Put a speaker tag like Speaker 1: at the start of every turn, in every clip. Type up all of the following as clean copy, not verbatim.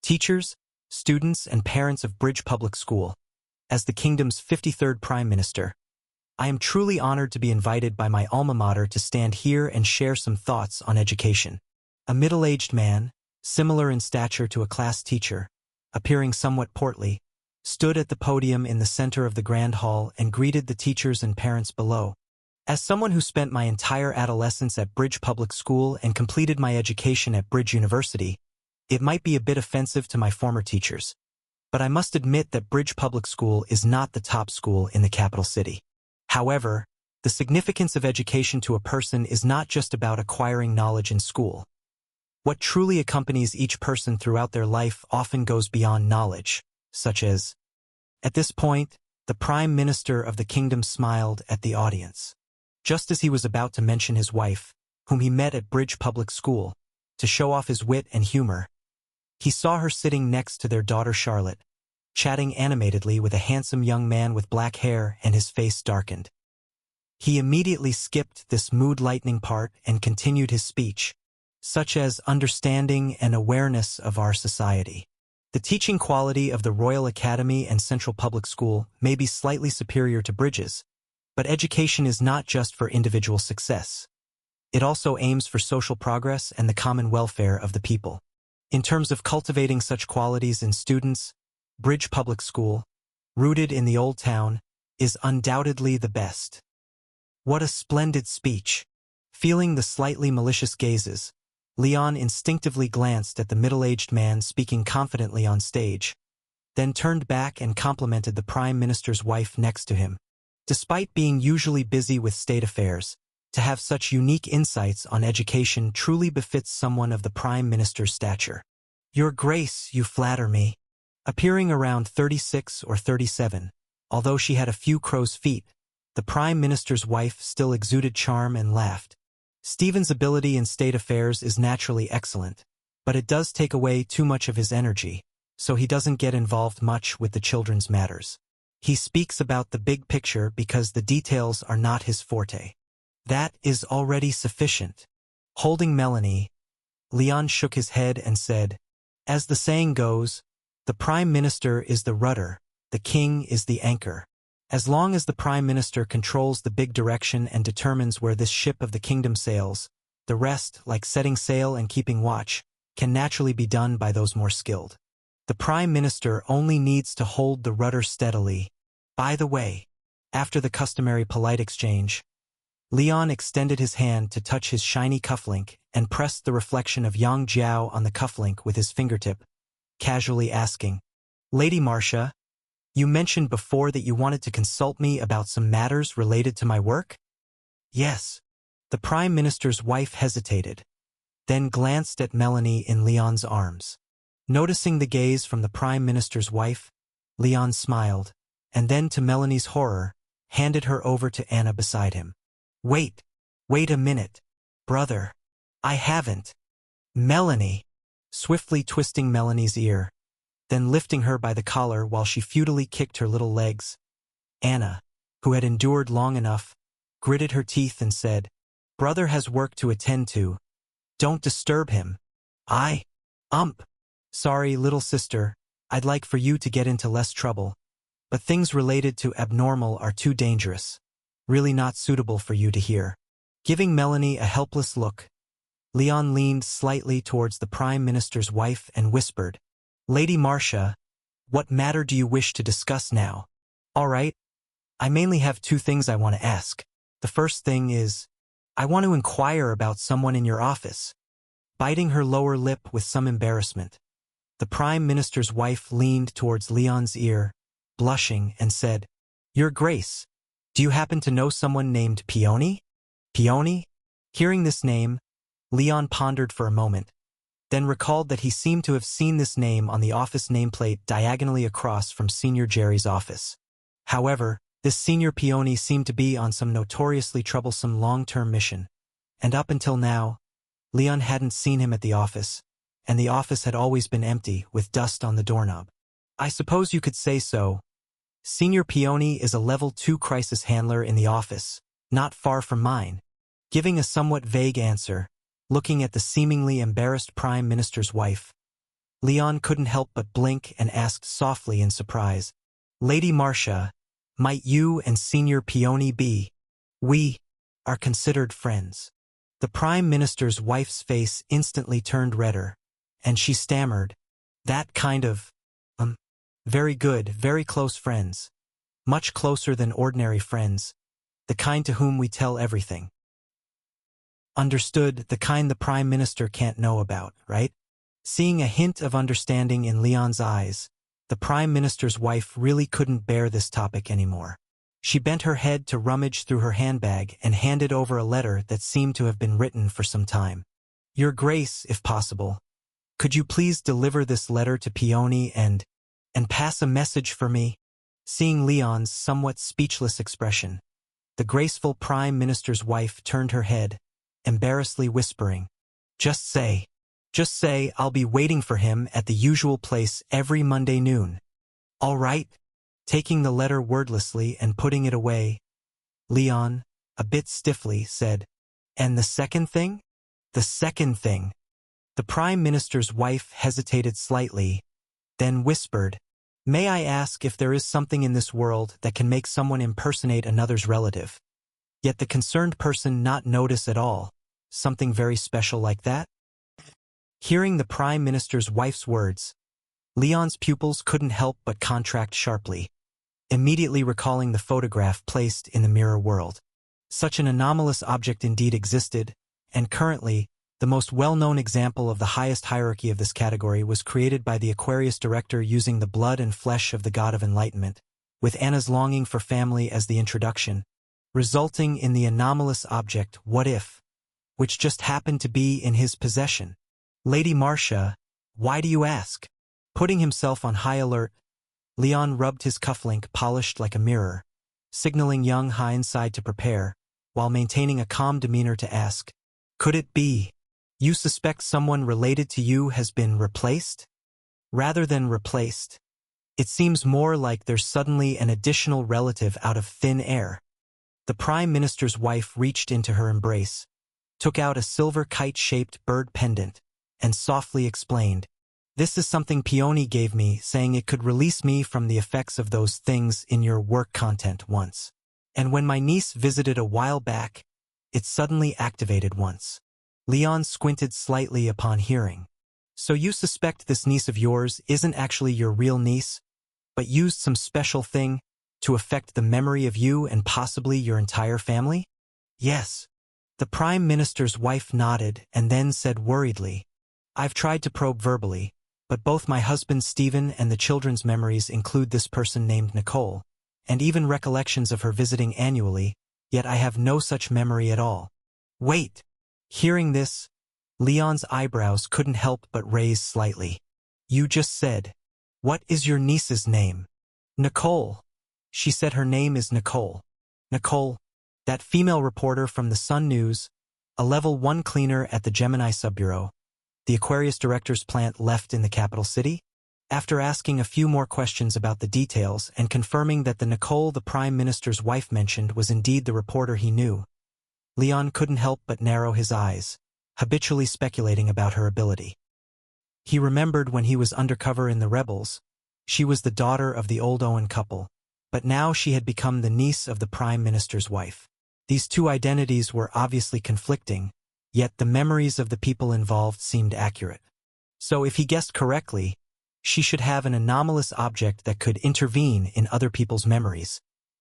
Speaker 1: teachers, students, and parents of Bridge Public School. As the kingdom's 53rd Prime Minister, I am truly honored to be invited by my alma mater to stand here and share some thoughts on education. A middle-aged man, similar in stature to a class teacher, appearing somewhat portly, stood at the podium in the center of the grand hall and greeted the teachers and parents below. As someone who spent my entire adolescence at Bridge Public School and completed my education at Bridge University, it might be a bit offensive to my former teachers, but I must admit that Bridge Public School is not the top school in the capital city. However, the significance of education to a person is not just about acquiring knowledge in school. What truly accompanies each person throughout their life often goes beyond knowledge, such as, at this point, the Prime Minister of the Kingdom smiled at the audience, just as he was about to mention his wife, whom he met at Bridge Public School, to show off his wit and humor. He saw her sitting next to their daughter Charlotte, chatting animatedly with a handsome young man with black hair, and his face darkened. He immediately skipped this mood-lightening part and continued his speech, such as understanding and awareness of our society. The teaching quality of the Royal Academy and Central Public School may be slightly superior to Bridges, but education is not just for individual success. It also aims for social progress and the common welfare of the people. In terms of cultivating such qualities in students, Bridge Public School, rooted in the Old Town, is undoubtedly the best. What a splendid speech! Feeling the slightly malicious gazes, Leon instinctively glanced at the middle-aged man speaking confidently on stage, then turned back and complimented the Prime Minister's wife next to him. Despite being usually busy with state affairs, to have such unique insights on education truly befits someone of the Prime Minister's stature. Your Grace, you flatter me. Appearing around 36 or 37, although she had a few crow's feet, the Prime Minister's wife still exuded charm and laughed. Stephen's ability in state affairs is naturally excellent, but it does take away too much of his energy, so he doesn't get involved much with the children's matters. He speaks about the big picture because the details are not his forte. That is already sufficient. Holding Melanie, Leon shook his head and said, as the saying goes, the Prime Minister is the rudder, the king is the anchor. As long as the Prime Minister controls the big direction and determines where this ship of the kingdom sails, the rest, like setting sail and keeping watch, can naturally be done by those more skilled. The Prime Minister only needs to hold the rudder steadily. By the way, after the customary polite exchange, Leon extended his hand to touch his shiny cufflink and pressed the reflection of Yang Jiao on the cufflink with his fingertip, casually asking, Lady Marcia, you mentioned before that you wanted to consult me about some matters related to my work? Yes. The Prime Minister's wife hesitated, then glanced at Melanie in Leon's arms. Noticing the gaze from the Prime Minister's wife, Leon smiled, and then to Melanie's horror, handed her over to Anna beside him. Wait a minute, brother. I haven't. Melanie, swiftly twisting Melanie's ear, then lifting her by the collar while she futilely kicked her little legs. Anna, who had endured long enough, gritted her teeth and said, Brother has work to attend to. Don't disturb him. Sorry, little sister, I'd like for you to get into less trouble, but things related to abnormal are too dangerous. Really not suitable for you to hear. Giving Melanie a helpless look, Leon leaned slightly towards the Prime Minister's wife and whispered, Lady Marcia, what matter do you wish to discuss now? All right. I mainly have two things I want to ask. The first thing is, I want to inquire about someone in your office. Biting her lower lip with some embarrassment, the Prime Minister's wife leaned towards Leon's ear, blushing, and said, Your Grace, do you happen to know someone named Peony? Peony? Hearing this name, Leon pondered for a moment, then recalled that he seemed to have seen this name on the office nameplate diagonally across from Senior Jerry's office. However, this Senior Peony seemed to be on some notoriously troublesome long-term mission, and up until now, Leon hadn't seen him at the office, and the office had always been empty with dust on the doorknob. I suppose you could say so. Senior Peony is a level 2 crisis handler in the office, not far from mine. Giving a somewhat vague answer, looking at the seemingly embarrassed Prime Minister's wife, Leon couldn't help but blink and asked softly in surprise, "Lady Marcia, might you and Senior Peony be? We are considered friends." The Prime Minister's wife's face instantly turned redder, and she stammered, "That kind of, very good, very close friends. Much closer than ordinary friends, the kind to whom we tell everything." Understood, the kind the Prime Minister can't know about, right? Seeing a hint of understanding in Leon's eyes, the Prime Minister's wife really couldn't bear this topic anymore. She bent her head to rummage through her handbag and handed over a letter that seemed to have been written for some time. "Your Grace, if possible, could you please deliver this letter to Peony and pass a message for me?" Seeing Leon's somewhat speechless expression, the graceful Prime Minister's wife turned her head, embarrassedly whispering, Just say I'll be waiting for him at the usual place every Monday noon. All right?" Taking the letter wordlessly and putting it away, Leon, a bit stiffly, said, "And the second thing?" "The second thing." The Prime Minister's wife hesitated slightly, then whispered, "May I ask if there is something in this world that can make someone impersonate another's relative, yet the concerned person not notice at all? Something very special like that?" Hearing the Prime Minister's wife's words, Leon's pupils couldn't help but contract sharply, immediately recalling the photograph placed in the mirror world. Such an anomalous object indeed existed, and currently, the most well-known example of the highest hierarchy of this category was created by the Aquarius director using the blood and flesh of the god of enlightenment, with Anna's longing for family as the introduction, resulting in the anomalous object What If, which just happened to be in his possession. "Lady Marcia, why do you ask?" Putting himself on high alert, Leon rubbed his cufflink polished like a mirror, signaling young Hindside to prepare, while maintaining a calm demeanor to ask, "Could it be you suspect someone related to you has been replaced?" Rather than replaced, it seems more like there's suddenly an additional relative out of thin air. The Prime Minister's wife reached into her embrace, took out a silver kite-shaped bird pendant, and softly explained, "This is something Peony gave me, saying it could release me from the effects of those things in your work content once. And when my niece visited a while back, it suddenly activated once." Leon squinted slightly upon hearing. "So you suspect this niece of yours isn't actually your real niece, but used some special thing to affect the memory of you and possibly your entire family?" "Yes." The Prime Minister's wife nodded and then said worriedly, "I've tried to probe verbally, but both my husband Stephen and the children's memories include this person named Nicole, and even recollections of her visiting annually, yet I have no such memory at all." "Wait!" Hearing this, Leon's eyebrows couldn't help but raise slightly. "You just said, what is your niece's name?" "Nicole." She said her name is Nicole. Nicole, that female reporter from the Sun News, a level 1 cleaner at the Gemini Subbureau, the Aquarius director's plant left in the capital city? After asking a few more questions about the details and confirming that the Nicole the Prime Minister's wife mentioned was indeed the reporter he knew, Leon couldn't help but narrow his eyes, habitually speculating about her ability. He remembered when he was undercover in the Rebels, she was the daughter of the old Owen couple, but now she had become the niece of the Prime Minister's wife. These two identities were obviously conflicting, yet the memories of the people involved seemed accurate. So if he guessed correctly, she should have an anomalous object that could intervene in other people's memories,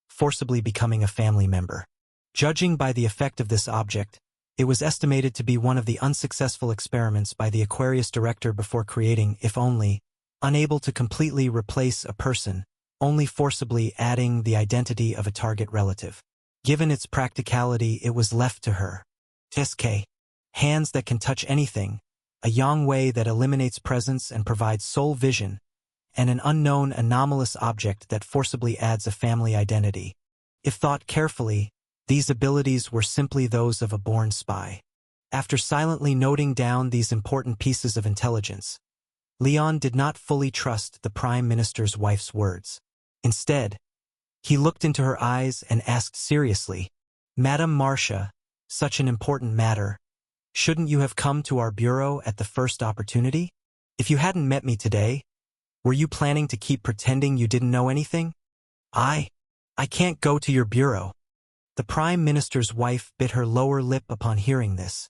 Speaker 1: forcibly becoming a family member. Judging by the effect of this object, it was estimated to be one of the unsuccessful experiments by the Aquarius director before creating, if only, unable to completely replace a person, only forcibly adding the identity of a target relative. Given its practicality, it was left to her. Tiske, hands that can touch anything, a yang wei that eliminates presence and provides sole vision, and an unknown anomalous object that forcibly adds a family identity. If thought carefully, these abilities were simply those of a born spy. After silently noting down these important pieces of intelligence, Leon did not fully trust the Prime Minister's wife's words. Instead, he looked into her eyes and asked seriously, "Madame Marcia, such an important matter. Shouldn't you have come to our bureau at the first opportunity?" If you hadn't met me today, were you planning to keep pretending you didn't know anything? I can't go to your bureau. The Prime Minister's wife bit her lower lip upon hearing this,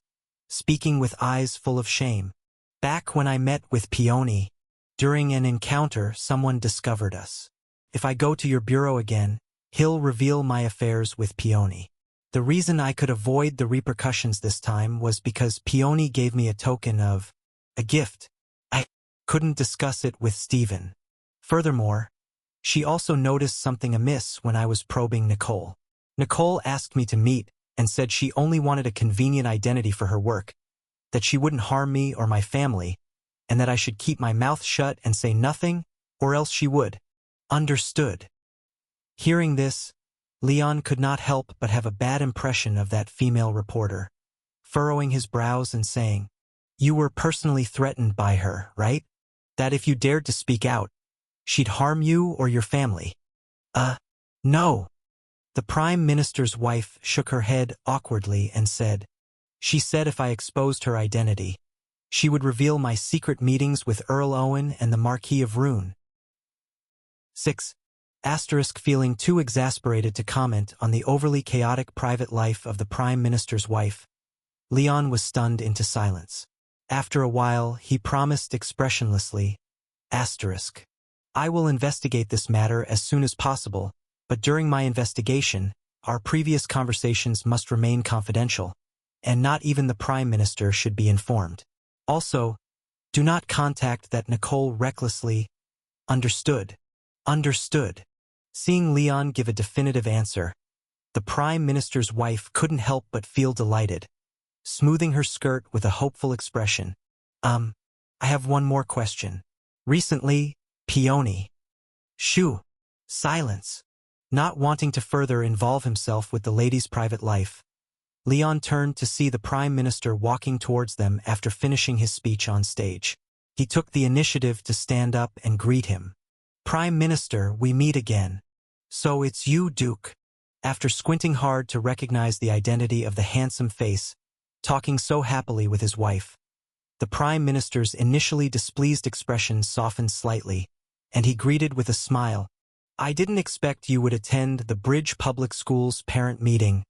Speaker 1: speaking with eyes full of shame. Back when I met with Peony, during an encounter, someone discovered us. If I go to your bureau again, he'll reveal my affairs with Peony. The reason I could avoid the repercussions this time was because Peony gave me a token of a gift. I couldn't discuss it with Steven. Furthermore, she also noticed something amiss when I was probing Nicole. Nicole asked me to meet and said she only wanted a convenient identity for her work, that she wouldn't harm me or my family, and that I should keep my mouth shut and say nothing, or else she would. Understood. Hearing this, Leon could not help but have a bad impression of that female reporter, furrowing his brows and saying, "You were personally threatened by her, right? That if you dared to speak out, she'd harm you or your family?" No. The Prime Minister's wife shook her head awkwardly and said, "She said if I exposed her identity, she would reveal my secret meetings with Earl Owen and the Marquis of Roon." 6. Feeling too exasperated to comment on the overly chaotic private life of the Prime Minister's wife, Leon was stunned into silence. After a while, he promised expressionlessly, "I will investigate this matter as soon as possible, but during my investigation, our previous conversations must remain confidential, and not even the Prime Minister should be informed. Also, do not contact that Nicole recklessly." Understood. Seeing Leon give a definitive answer, the Prime Minister's wife couldn't help but feel delighted, smoothing her skirt with a hopeful expression. I have one more question. Recently, Peony. Shoo. Silence. Not wanting to further involve himself with the lady's private life, Leon turned to see the Prime Minister walking towards them after finishing his speech on stage. He took the initiative to stand up and greet him. "Prime Minister, we meet again. So it's you, Duke." After squinting hard to recognize the identity of the handsome face, talking so happily with his wife, the Prime Minister's initially displeased expression softened slightly, and he greeted with a smile, "I didn't expect you would attend the Bridge Public School's parent meeting,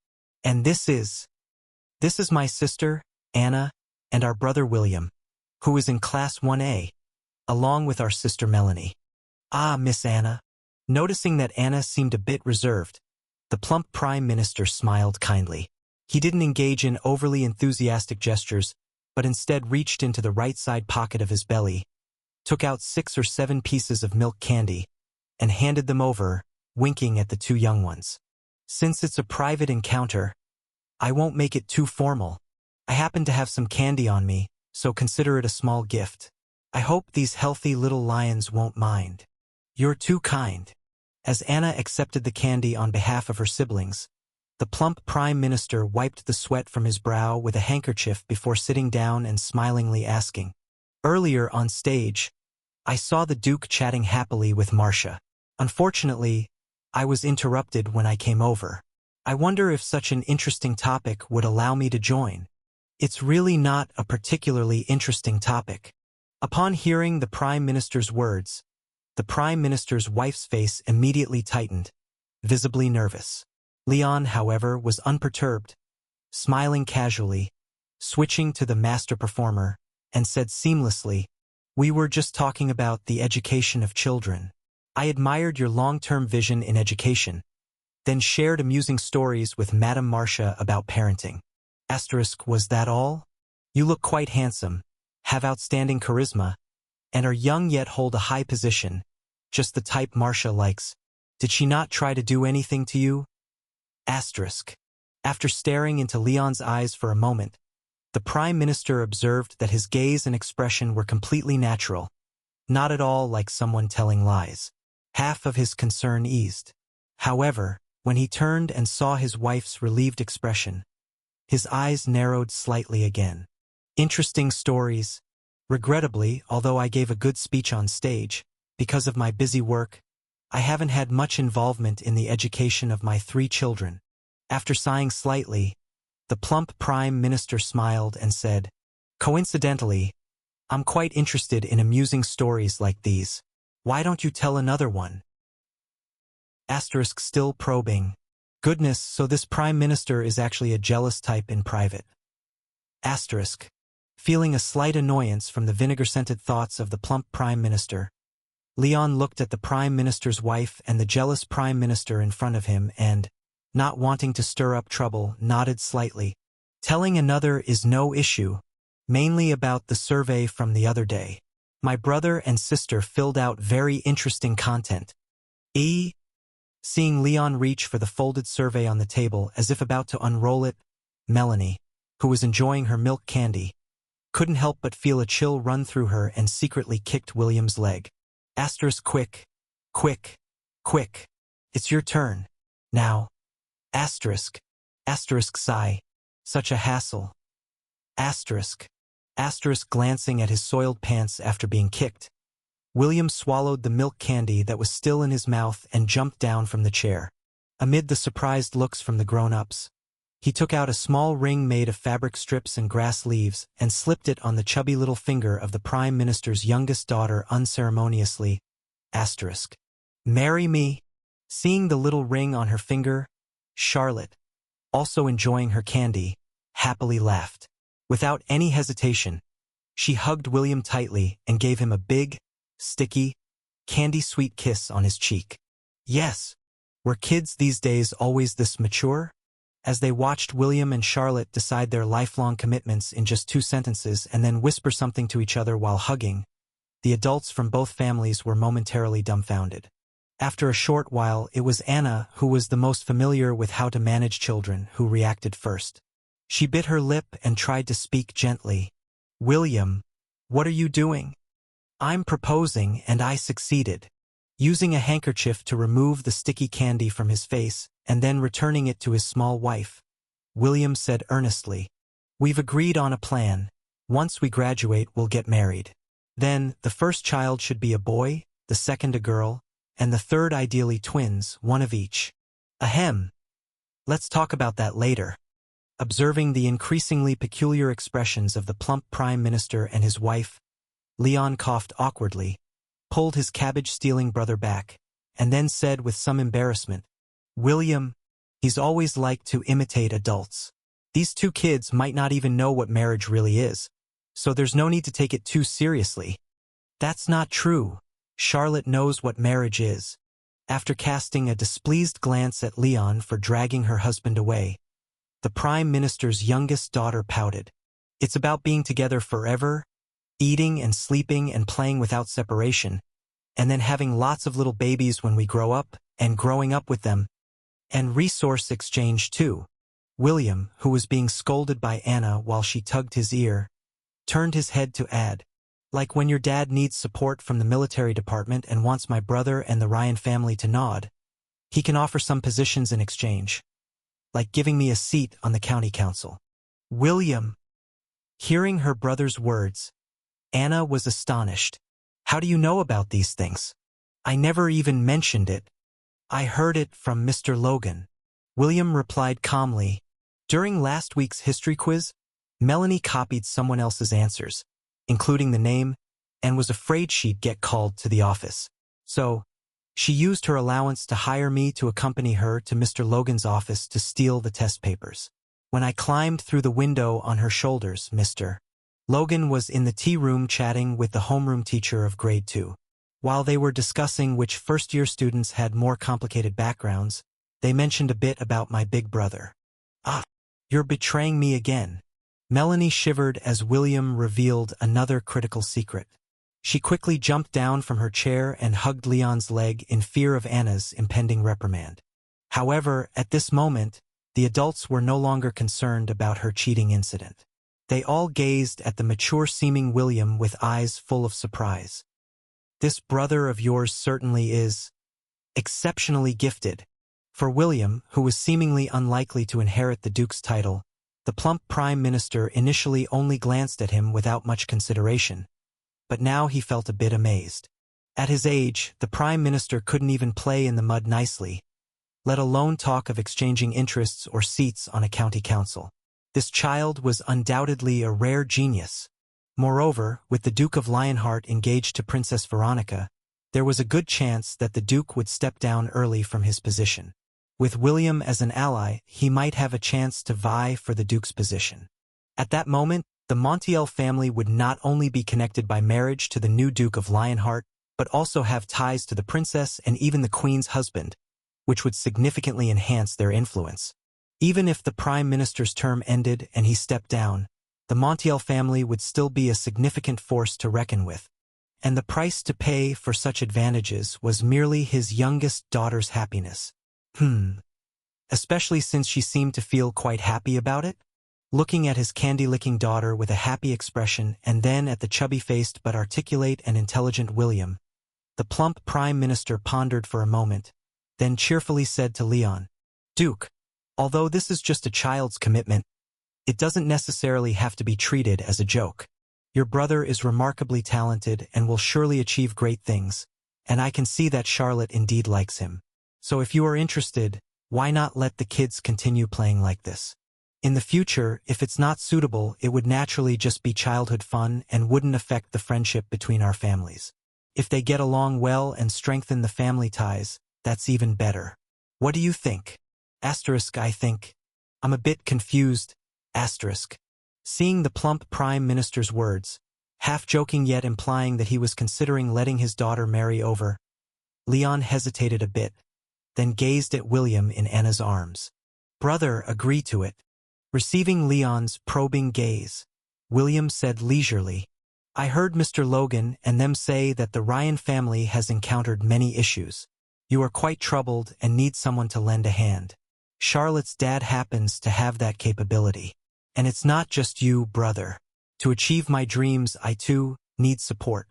Speaker 1: and this is my sister, Anna, and our brother William, who is in Class 1A, along with our sister Melanie." Miss Anna." Noticing that Anna seemed a bit reserved, the plump Prime Minister smiled kindly. He didn't engage in overly enthusiastic gestures, but instead reached into the right side pocket of his belly, took out 6 or 7 pieces of milk candy, and handed them over, winking at the 2 young ones. "Since it's a private encounter, I won't make it too formal. I happen to have some candy on me, so consider it a small gift. I hope these healthy little lions won't mind." "You're too kind." As Anna accepted the candy on behalf of her siblings, the plump Prime Minister wiped the sweat from his brow with a handkerchief before sitting down and smilingly asking, "Earlier on stage, I saw the Duke chatting happily with Marcia. Unfortunately, I was interrupted when I came over. I wonder if such an interesting topic would allow me to join." "It's really not a particularly interesting topic." Upon hearing the Prime Minister's words, the Prime Minister's wife's face immediately tightened, visibly nervous. Leon, however, was unperturbed, smiling casually, switching to the master performer, and said seamlessly, "We were just talking about the education of children. I admired your long-term vision in education, then shared amusing stories with Madame Marcia about parenting. Was that all? You look quite handsome, have outstanding charisma, and are young yet hold a high position, just the type Marcia likes. Did she not try to do anything to you?" After staring into Leon's eyes for a moment, the Prime Minister observed that his gaze and expression were completely natural, not at all like someone telling lies. Half of his concern eased. However, when he turned and saw his wife's relieved expression, his eyes narrowed slightly again. "Interesting stories. Regrettably, although I gave a good speech on stage, because of my busy work, I haven't had much involvement in the education of my 3 children." After sighing slightly, the plump Prime Minister smiled and said, "Coincidentally, I'm quite interested in amusing stories like these. Why don't you tell another one? Asterisk still probing. Goodness, so this Prime Minister is actually a jealous type in private. Asterisk. Feeling a slight annoyance from the vinegar-scented thoughts of the plump Prime Minister, Leon looked at the Prime Minister's wife and the jealous Prime Minister in front of him and, not wanting to stir up trouble, nodded slightly. Telling another is no issue, mainly about the survey from the other day. My brother and sister filled out very interesting content. Seeing Leon reach for the folded survey on the table as if about to unroll it, Melanie, who was enjoying her milk candy, couldn't help but feel a chill run through her and secretly kicked William's leg. Asterisk quick. It's your turn. Now. Asterisk sigh. Such a hassle. Asterisk glancing at his soiled pants after being kicked. William swallowed the milk candy that was still in his mouth and jumped down from the chair. Amid the surprised looks from the grown-ups, he took out a small ring made of fabric strips and grass leaves and slipped it on the chubby little finger of the Prime Minister's youngest daughter unceremoniously. Asterisk. Marry me? Seeing the little ring on her finger, Charlotte, also enjoying her candy, happily laughed. Without any hesitation, she hugged William tightly and gave him a big, sticky, candy-sweet kiss on his cheek. Yes, were kids these days always this mature? As they watched William and Charlotte decide their lifelong commitments in just 2 sentences and then whisper something to each other while hugging, the adults from both families were momentarily dumbfounded. After a short while, it was Anna, who was the most familiar with how to manage children, who reacted first. She bit her lip and tried to speak gently. William, what are you doing? I'm proposing, and I succeeded. Using a handkerchief to remove the sticky candy from his face and then returning it to his small wife, William said earnestly, We've agreed on a plan. Once we graduate, we'll get married. Then, the first child should be a boy, the second a girl, and the third ideally twins, one of each. Ahem. Let's talk about that later. Observing the increasingly peculiar expressions of the plump Prime Minister and his wife, Leon coughed awkwardly, pulled his cabbage-stealing brother back, and then said with some embarrassment, William, he's always liked to imitate adults. These 2 kids might not even know what marriage really is, so there's no need to take it too seriously. That's not true. Charlotte knows what marriage is. After casting a displeased glance at Leon for dragging her husband away, the Prime Minister's youngest daughter pouted. It's about being together forever, eating and sleeping and playing without separation, and then having lots of little babies when we grow up, and growing up with them, and resource exchange too. William, who was being scolded by Anna while she tugged his ear, turned his head to add, like when your dad needs support from the military department and wants my brother and the Ryan family to nod, he can offer some positions in exchange, like giving me a seat on the county council. William. Hearing her brother's words, Anna was astonished. How do you know about these things? I never even mentioned it. I heard it from Mr. Logan. William replied calmly. During last week's history quiz, Melanie copied someone else's answers, including the name, and was afraid she'd get called to the office. So, she used her allowance to hire me to accompany her to Mr. Logan's office to steal the test papers. When I climbed through the window on her shoulders, Mr. Logan was in the tea room chatting with the homeroom teacher of grade 2. While they were discussing which first-year students had more complicated backgrounds, they mentioned a bit about my big brother. Ah, you're betraying me again. Melanie shivered as William revealed another critical secret. She quickly jumped down from her chair and hugged Leon's leg in fear of Anna's impending reprimand. However, at this moment, the adults were no longer concerned about her cheating incident. They all gazed at the mature-seeming William with eyes full of surprise. This brother of yours certainly is exceptionally gifted. For William, who was seemingly unlikely to inherit the Duke's title, the plump Prime Minister initially only glanced at him without much consideration, but now he felt a bit amazed. At his age, the Prime Minister couldn't even play in the mud nicely, let alone talk of exchanging interests or seats on a county council. This child was undoubtedly a rare genius, Moreover, with the Duke of Lionheart engaged to Princess Veronica, there was a good chance that the Duke would step down early from his position. With William as an ally, he might have a chance to vie for the Duke's position. At that moment, the Montiel family would not only be connected by marriage to the new Duke of Lionheart, but also have ties to the princess and even the Queen's husband, which would significantly enhance their influence. Even if the Prime Minister's term ended and he stepped down, the Montiel family would still be a significant force to reckon with, and the price to pay for such advantages was merely his youngest daughter's happiness. Especially since she seemed to feel quite happy about it? Looking at his candy-licking daughter with a happy expression and then at the chubby-faced but articulate and intelligent William, the plump Prime Minister pondered for a moment, then cheerfully said to Leon, "Duke, although this is just a child's commitment, it doesn't necessarily have to be treated as a joke. Your brother is remarkably talented and will surely achieve great things, and I can see that Charlotte indeed likes him. So if you are interested, why not let the kids continue playing like this? In the future, if it's not suitable, it would naturally just be childhood fun and wouldn't affect the friendship between our families. If they get along well and strengthen the family ties, that's even better. What do you think? I think. I'm a bit confused. Seeing the plump Prime Minister's words, half joking yet implying that he was considering letting his daughter marry over, Leon hesitated a bit, then gazed at William in Anna's arms. Brother, agree to it. Receiving Leon's probing gaze, William said leisurely, I heard Mr. Logan and them say that the Ryan family has encountered many issues. You are quite troubled and need someone to lend a hand. Charlotte's dad happens to have that capability. And it's not just you, brother. To achieve my dreams, I too need support.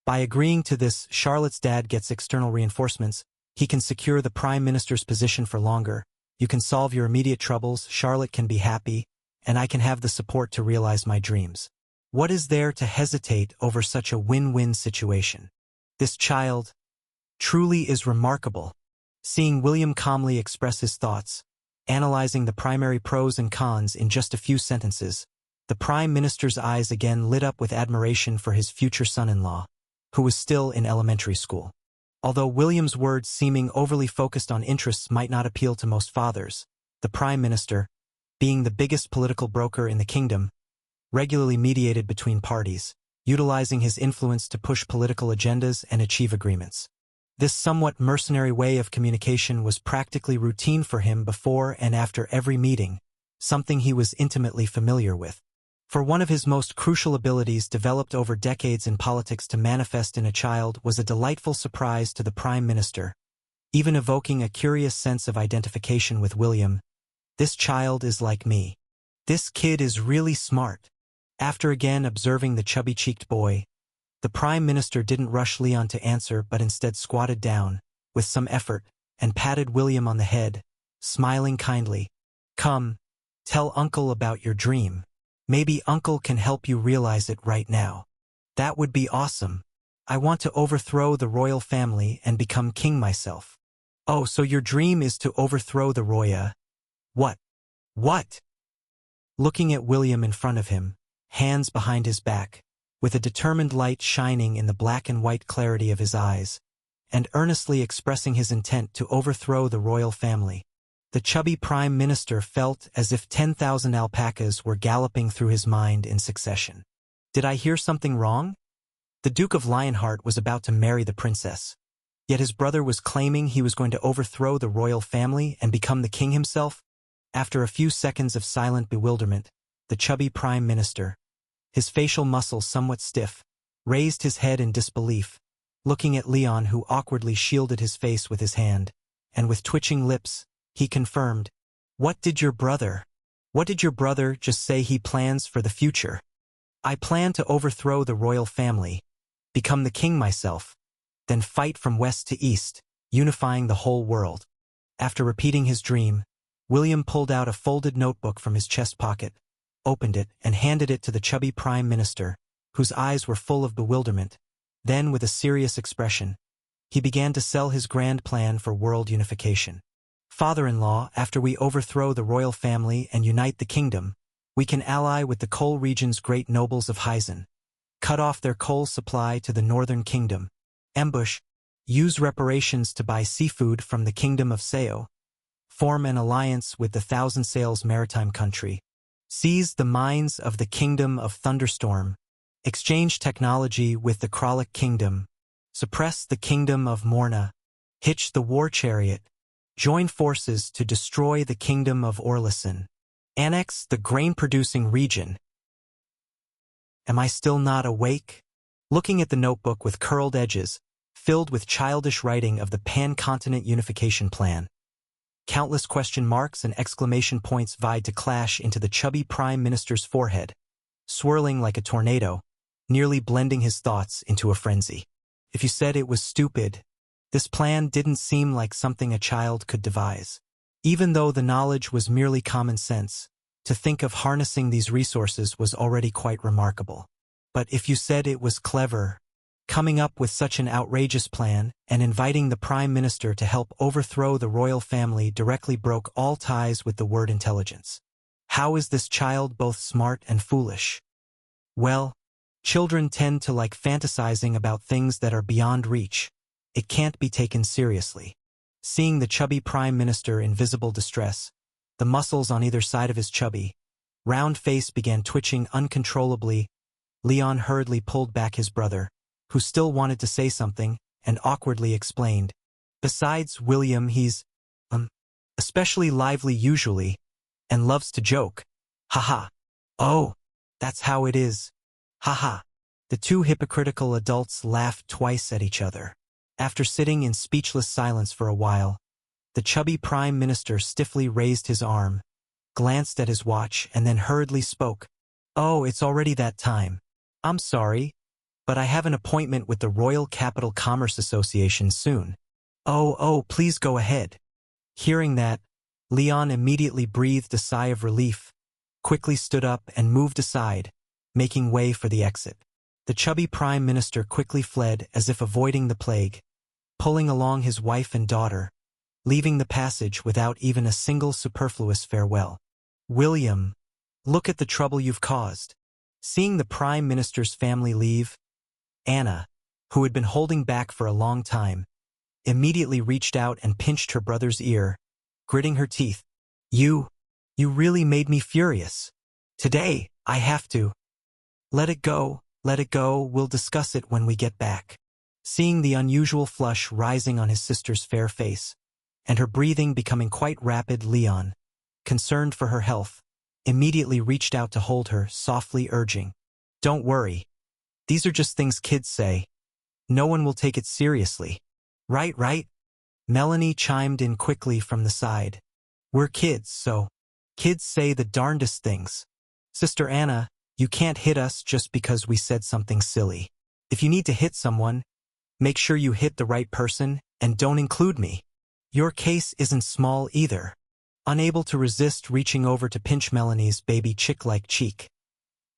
Speaker 1: By agreeing to this, Charlotte's dad gets external reinforcements. He can secure the Prime Minister's position for longer. You can solve your immediate troubles, Charlotte can be happy, and I can have the support to realize my dreams. What is there to hesitate over such a win-win situation? This child truly is remarkable. Seeing William calmly express his thoughts, analyzing the primary pros and cons in just a few sentences, the Prime Minister's eyes again lit up with admiration for his future son-in-law, who was still in elementary school. Although William's words seeming overly focused on interests might not appeal to most fathers, the Prime Minister, being the biggest political broker in the kingdom, regularly mediated between parties, utilizing his influence to push political agendas and achieve agreements. This somewhat mercenary way of communication was practically routine for him before and after every meeting, something he was intimately familiar with. For one of his most crucial abilities developed over decades in politics to manifest in a child was a delightful surprise to the Prime Minister, even evoking a curious sense of identification with William. This child is like me. This kid is really smart. After again observing the chubby-cheeked boy, the Prime Minister didn't rush Leon to answer but instead squatted down, with some effort, and patted William on the head, smiling kindly. Come, tell Uncle about your dream. Maybe Uncle can help you realize it right now. That would be awesome. I want to overthrow the royal family and become king myself. Oh, so your dream is to overthrow the royal? What? What? Looking at William in front of him, hands behind his back, with a determined light shining in the black and white clarity of his eyes, and earnestly expressing his intent to overthrow the royal family, the chubby Prime Minister felt as if 10,000 alpacas were galloping through his mind in succession. Did I hear something wrong? The Duke of Lionheart was about to marry the princess, yet his brother was claiming he was going to overthrow the royal family and become the king himself? After a few seconds of silent bewilderment, the chubby Prime Minister, his facial muscles somewhat stiff, raised his head in disbelief, looking at Leon, who awkwardly shielded his face with his hand, and with twitching lips, he confirmed, What did your brother just say he plans for the future? I plan to overthrow the royal family, become the king myself, then fight from west to east, unifying the whole world. After repeating his dream, William pulled out a folded notebook from his chest pocket, opened it, and handed it to the chubby Prime Minister, whose eyes were full of bewilderment. Then, with a serious expression, he began to sell his grand plan for world unification. Father-in-law, after we overthrow the royal family and unite the kingdom, we can ally with the Cole region's great nobles of Hyzen. cut off their coal supply to the northern kingdom. Ambush, use reparations to buy seafood from the kingdom of Sao. Form an alliance with the Thousand Sails maritime country. Seize the mines of the kingdom of Thunderstorm. Exchange technology with the Kralik kingdom. Suppress the kingdom of Morna. Hitch the war chariot. Join forces to destroy the kingdom of Orlison. Annex the grain-producing region. Am I still not awake? Looking at the notebook with curled edges, filled with childish writing of the pan-continent unification plan. Countless question marks and exclamation points vied to clash into the chubby prime minister's forehead, swirling like a tornado, nearly blending his thoughts into a frenzy. If you said it was stupid, this plan didn't seem like something a child could devise. Even though the knowledge was merely common sense, to think of harnessing these resources was already quite remarkable. But if you said it was clever, coming up with such an outrageous plan and inviting the prime minister to help overthrow the royal family directly broke all ties with the word intelligence. How is this child both smart and foolish? Well, children tend to like fantasizing about things that are beyond reach. It can't be taken seriously. Seeing the chubby prime minister in visible distress, the muscles on either side of his chubby, round face began twitching uncontrollably, Leon hurriedly pulled back his brother, who still wanted to say something, and awkwardly explained. Besides William, he's, especially lively usually, and loves to joke. Haha. Oh, that's how it is. Haha. The two hypocritical adults laughed twice at each other. After sitting in speechless silence for a while, the chubby prime minister stiffly raised his arm, glanced at his watch, and then hurriedly spoke. Oh, it's already that time. I'm sorry, but I have an appointment with the Royal Capital Commerce Association soon. Oh, please go ahead. Hearing that, Leon immediately breathed a sigh of relief, quickly stood up and moved aside, making way for the exit. The chubby prime minister quickly fled as if avoiding the plague, pulling along his wife and daughter, leaving the passage without even a single superfluous farewell. William, look at the trouble you've caused. Seeing the prime minister's family leave, Anna, who had been holding back for a long time, immediately reached out and pinched her brother's ear, gritting her teeth. You really made me furious. Today, I have to. Let it go, we'll discuss it when we get back. Seeing the unusual flush rising on his sister's fair face, and her breathing becoming quite rapid, Leon, concerned for her health, immediately reached out to hold her, softly urging, Don't worry. These are just things kids say. No one will take it seriously. Right? Melanie chimed in quickly from the side. We're kids, so kids say the darndest things. Sister Anna, you can't hit us just because we said something silly. If you need to hit someone, make sure you hit the right person and don't include me. Your case isn't small either. Unable to resist reaching over to pinch Melanie's baby chick-like cheek,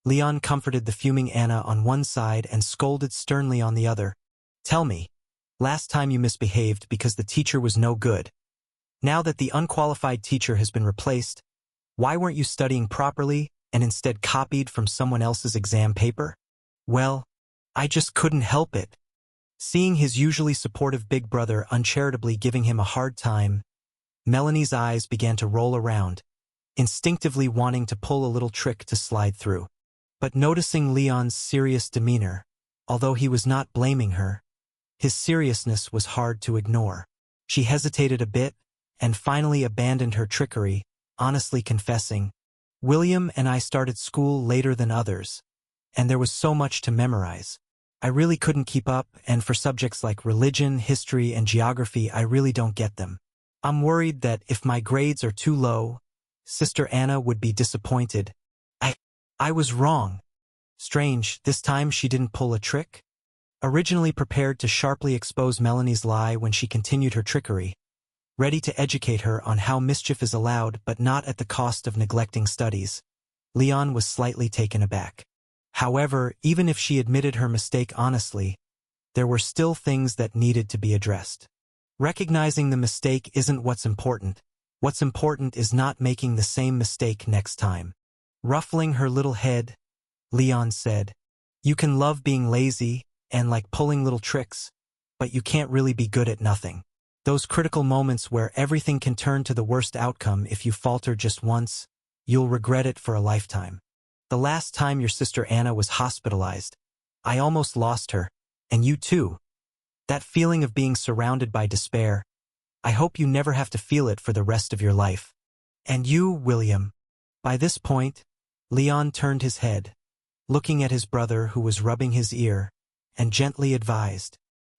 Speaker 1: Leon comforted the fuming Anna on one side and scolded sternly on the other. Tell me, last time you misbehaved because the teacher was no good. Now that the unqualified teacher has been replaced, why weren't you studying properly and instead copied from someone else's exam paper? Well, I just couldn't help it. Seeing his usually supportive big brother uncharitably giving him a hard time, Melanie's eyes began to roll around, instinctively wanting to pull a little trick to slide through. But noticing Leon's serious demeanor, although he was not blaming her, his seriousness was hard to ignore. She hesitated a bit and finally abandoned her trickery, honestly confessing, William and I started school later than others, and there was so much to memorize. I really couldn't keep up, and for subjects like religion, history, and geography, I really don't get them. I'm worried that if my grades are too low, Sister Anna would be disappointed. I was wrong. Strange, this time she didn't pull a trick? Originally prepared to sharply expose Melanie's lie when she continued her trickery, ready to educate her on how mischief is allowed but not at the cost of neglecting studies, Leon was slightly taken aback. However, even if she admitted her mistake honestly, there were still things that needed to be addressed. Recognizing the mistake isn't what's important. What's important is not making the same mistake next time. Ruffling her little head, Leon said, You can love being lazy and like pulling little tricks, but you can't really be good at nothing. Those critical moments where everything can turn to the worst outcome if you falter just once, you'll regret it for a lifetime. The last time your sister Anna was hospitalized, I almost lost her, and you too. That feeling of being surrounded by despair, I hope you never have to feel it for the rest of your life. And you, William. By this point, Leon turned his head, looking at his brother who was rubbing his ear, and gently advised,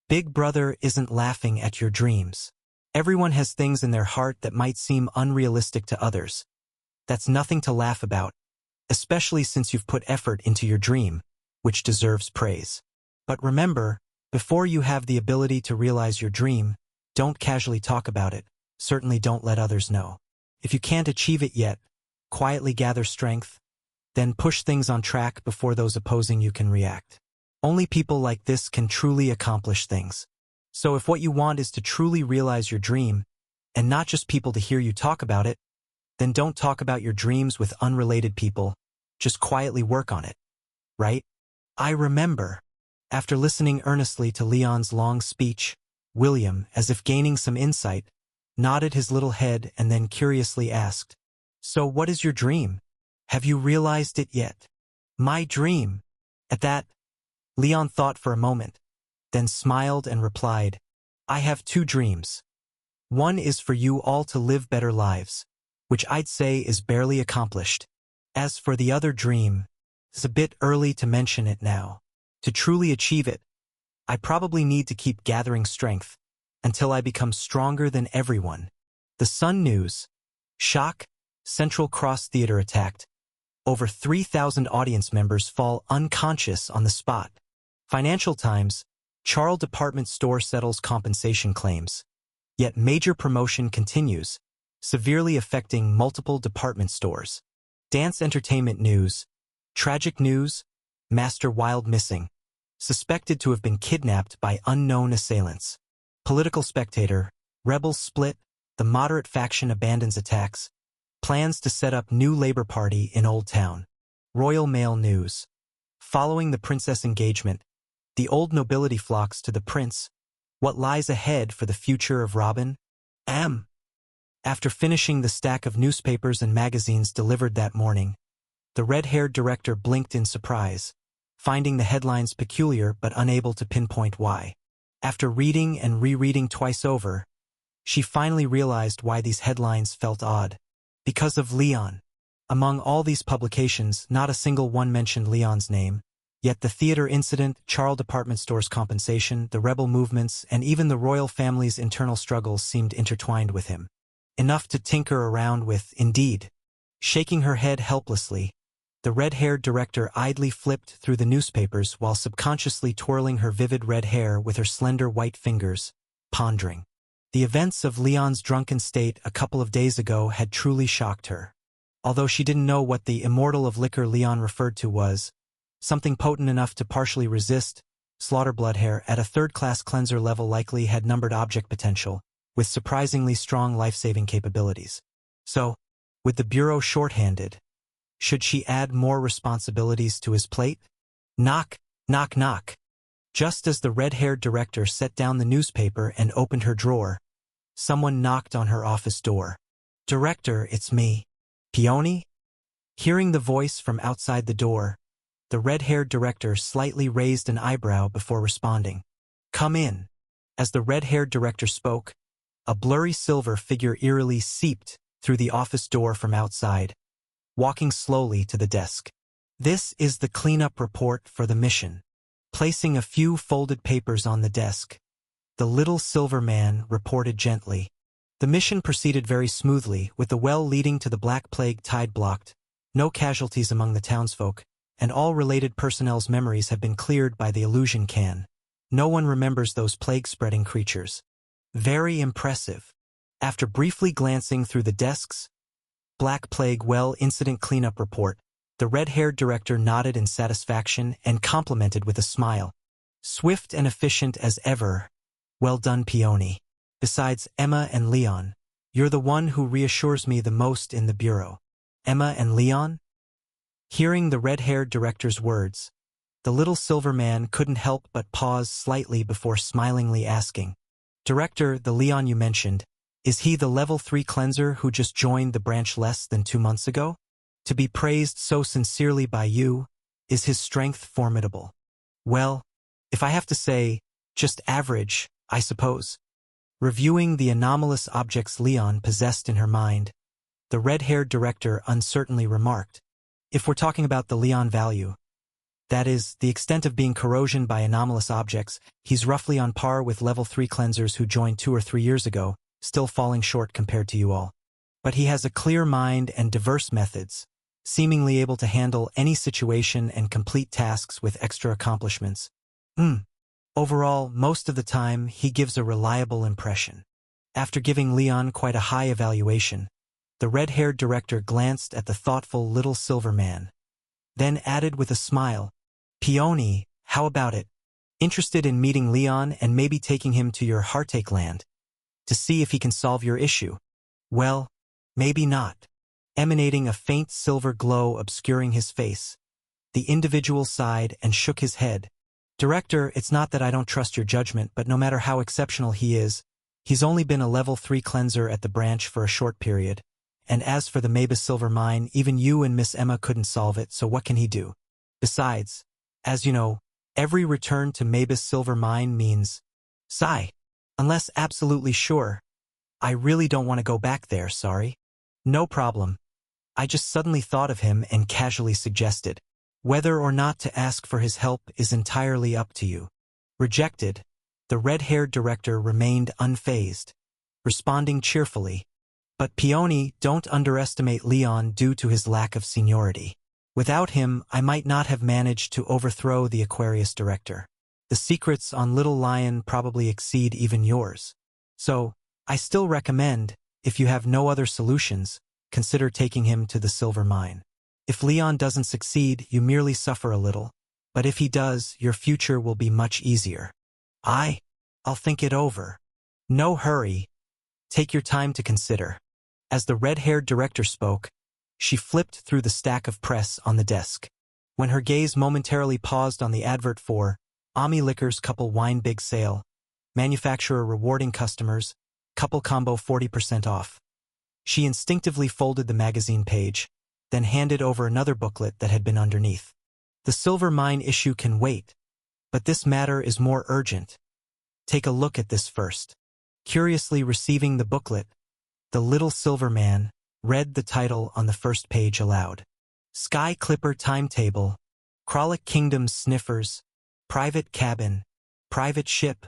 Speaker 1: "Big brother isn't laughing at your dreams. Everyone has things in their heart that might seem unrealistic to others. That's nothing to laugh about, especially since you've put effort into your dream, which deserves praise. But remember, before you have the ability to realize your dream, don't casually talk about it, certainly don't let others know. If you can't achieve it yet, quietly gather strength, then push things on track before those opposing you can react. Only people like this can truly accomplish things. So if what you want is to truly realize your dream, and not just people to hear you talk about it, then don't talk about your dreams with unrelated people, just quietly work on it. Right? I remember. After listening earnestly to Leon's long speech, William, as if gaining some insight, nodded his little head and then curiously asked, "So what is your dream? Have you realized it yet?" "My dream." At that, Leon thought for a moment, then smiled and replied, "I have two dreams. One is for you all to live better lives, which I'd say is barely accomplished. As for the other dream, it's a bit early to mention it now. To truly achieve it, I probably need to keep gathering strength until I become stronger than everyone." The Sun News. Shock. Central Cross Theater attacked. Over 3,000 audience members fall unconscious on the spot. Financial Times. Charles department store settles compensation claims. Yet major promotion continues, severely affecting multiple department stores. Dance Entertainment News. Tragic news. Master Wild missing. Suspected to have been kidnapped by unknown assailants. Political Spectator. Rebels split. The moderate faction abandons attacks. Plans to set up new Labour Party in Old Town. Royal Mail News. Following the princess engagement, the old nobility flocks to the prince. What lies ahead for the future of Robin? After finishing the stack of newspapers and magazines delivered that morning, the red-haired director blinked in surprise, finding the headlines peculiar but unable to pinpoint why. After reading and rereading twice over, she finally realized why these headlines felt odd. Because of Leon. Among all these publications, not a single one mentioned Leon's name, yet the theater incident, Charles department store's compensation, the rebel movements, and even the royal family's internal struggles seemed intertwined with him. Enough to tinker around with, indeed. Shaking her head helplessly, the red-haired director idly flipped through the newspapers while subconsciously twirling her vivid red hair with her slender white fingers, pondering. The events of Leon's drunken state a couple of days ago had truly shocked her. Although she didn't know what the immortal of liquor Leon referred to was, something potent enough to partially resist, slaughter bloodhair at a third-class cleanser level likely had numbered object potential, with surprisingly strong life-saving capabilities. So, with the Bureau shorthanded, should she add more responsibilities to his plate? Knock, knock, knock. Just as the red-haired director set down the newspaper and opened her drawer, someone knocked on her office door. "Director, it's me. Peony?" Hearing the voice from outside the door, the red-haired director slightly raised an eyebrow before responding. "Come in." As the red-haired director spoke, a blurry silver figure eerily seeped through the office door from outside, walking slowly to the desk. "This is the cleanup report for the mission." Placing a few folded papers on the desk, the little silver man reported gently. The mission proceeded very smoothly, with the well leading to the Black Plague tide blocked, no casualties among the townsfolk, and all related personnel's memories have been cleared by the illusion can. No one remembers those plague-spreading creatures. Very impressive. After briefly glancing through the desk's Black Plague well incident cleanup report, the red-haired director nodded in satisfaction and complimented with a smile. "Swift and efficient as ever. Well done, Peony. Besides Emma and Leon, you're the one who reassures me the most in the Bureau." "Emma and Leon?" Hearing the red-haired director's words, The little silver man couldn't help but pause slightly before smilingly asking, "Director, the Leon you mentioned, is he the level 3 cleanser who just joined the branch less than 2 months ago? To be praised so sincerely by you, is his strength formidable?" "Well, if I have to say, just average, I suppose." Reviewing the anomalous objects Leon possessed in her mind, the red-haired director uncertainly remarked, "If we're talking about the Leon value, that is, the extent of being corrosion by anomalous objects, he's roughly on par with level 3 cleansers who joined 2 or 3 years ago, still falling short compared to you all. But he has a clear mind and diverse methods, seemingly able to handle any situation and complete tasks with extra accomplishments. Overall, most of the time, he gives a reliable impression." After giving Leon quite a high evaluation, the red-haired director glanced at the thoughtful little silver man, then added with a smile, "Peony, how about it? Interested in meeting Leon and maybe taking him to your Heartache Land to see if he can solve your issue?" "Well, maybe not." Emanating a faint silver glow obscuring his face, the individual sighed and shook his head. "Director, it's not that I don't trust your judgment, but no matter how exceptional he is, he's only been a level 3 cleanser at the branch for a short period. And as for the Mavis Silver Mine, even you and Miss Emma couldn't solve it, so what can he do? Besides, as you know, every return to Mavis Silver Mine means sigh. Unless absolutely sure, I really don't want to go back there, sorry." "No problem. I just suddenly thought of him and casually suggested. Whether or not to ask for his help is entirely up to you." Rejected, the red-haired director remained unfazed, responding cheerfully, "But Peony, don't underestimate Leon due to his lack of seniority. Without him, I might not have managed to overthrow the Aquarius director. The secrets on Little Lion probably exceed even yours. So, I still recommend, if you have no other solutions, consider taking him to the silver mine. If Leon doesn't succeed, you merely suffer a little, but if he does, your future will be much easier." I'll think it over." "No hurry. Take your time to consider." As the red-haired director spoke, she flipped through the stack of press on the desk. When her gaze momentarily paused on the advert for Ami Liquors Couple Wine Big Sale, manufacturer rewarding customers, couple combo 40% off, she instinctively folded the magazine page, then handed over another booklet that had been underneath. "The Silver Mine issue can wait, but this matter is more urgent. Take a look at this first." Curiously receiving the booklet, the little silver man read the title on the first page aloud. "Sky Clipper Timetable, Kralik Kingdom Sniffers, Private Cabin, Private Ship.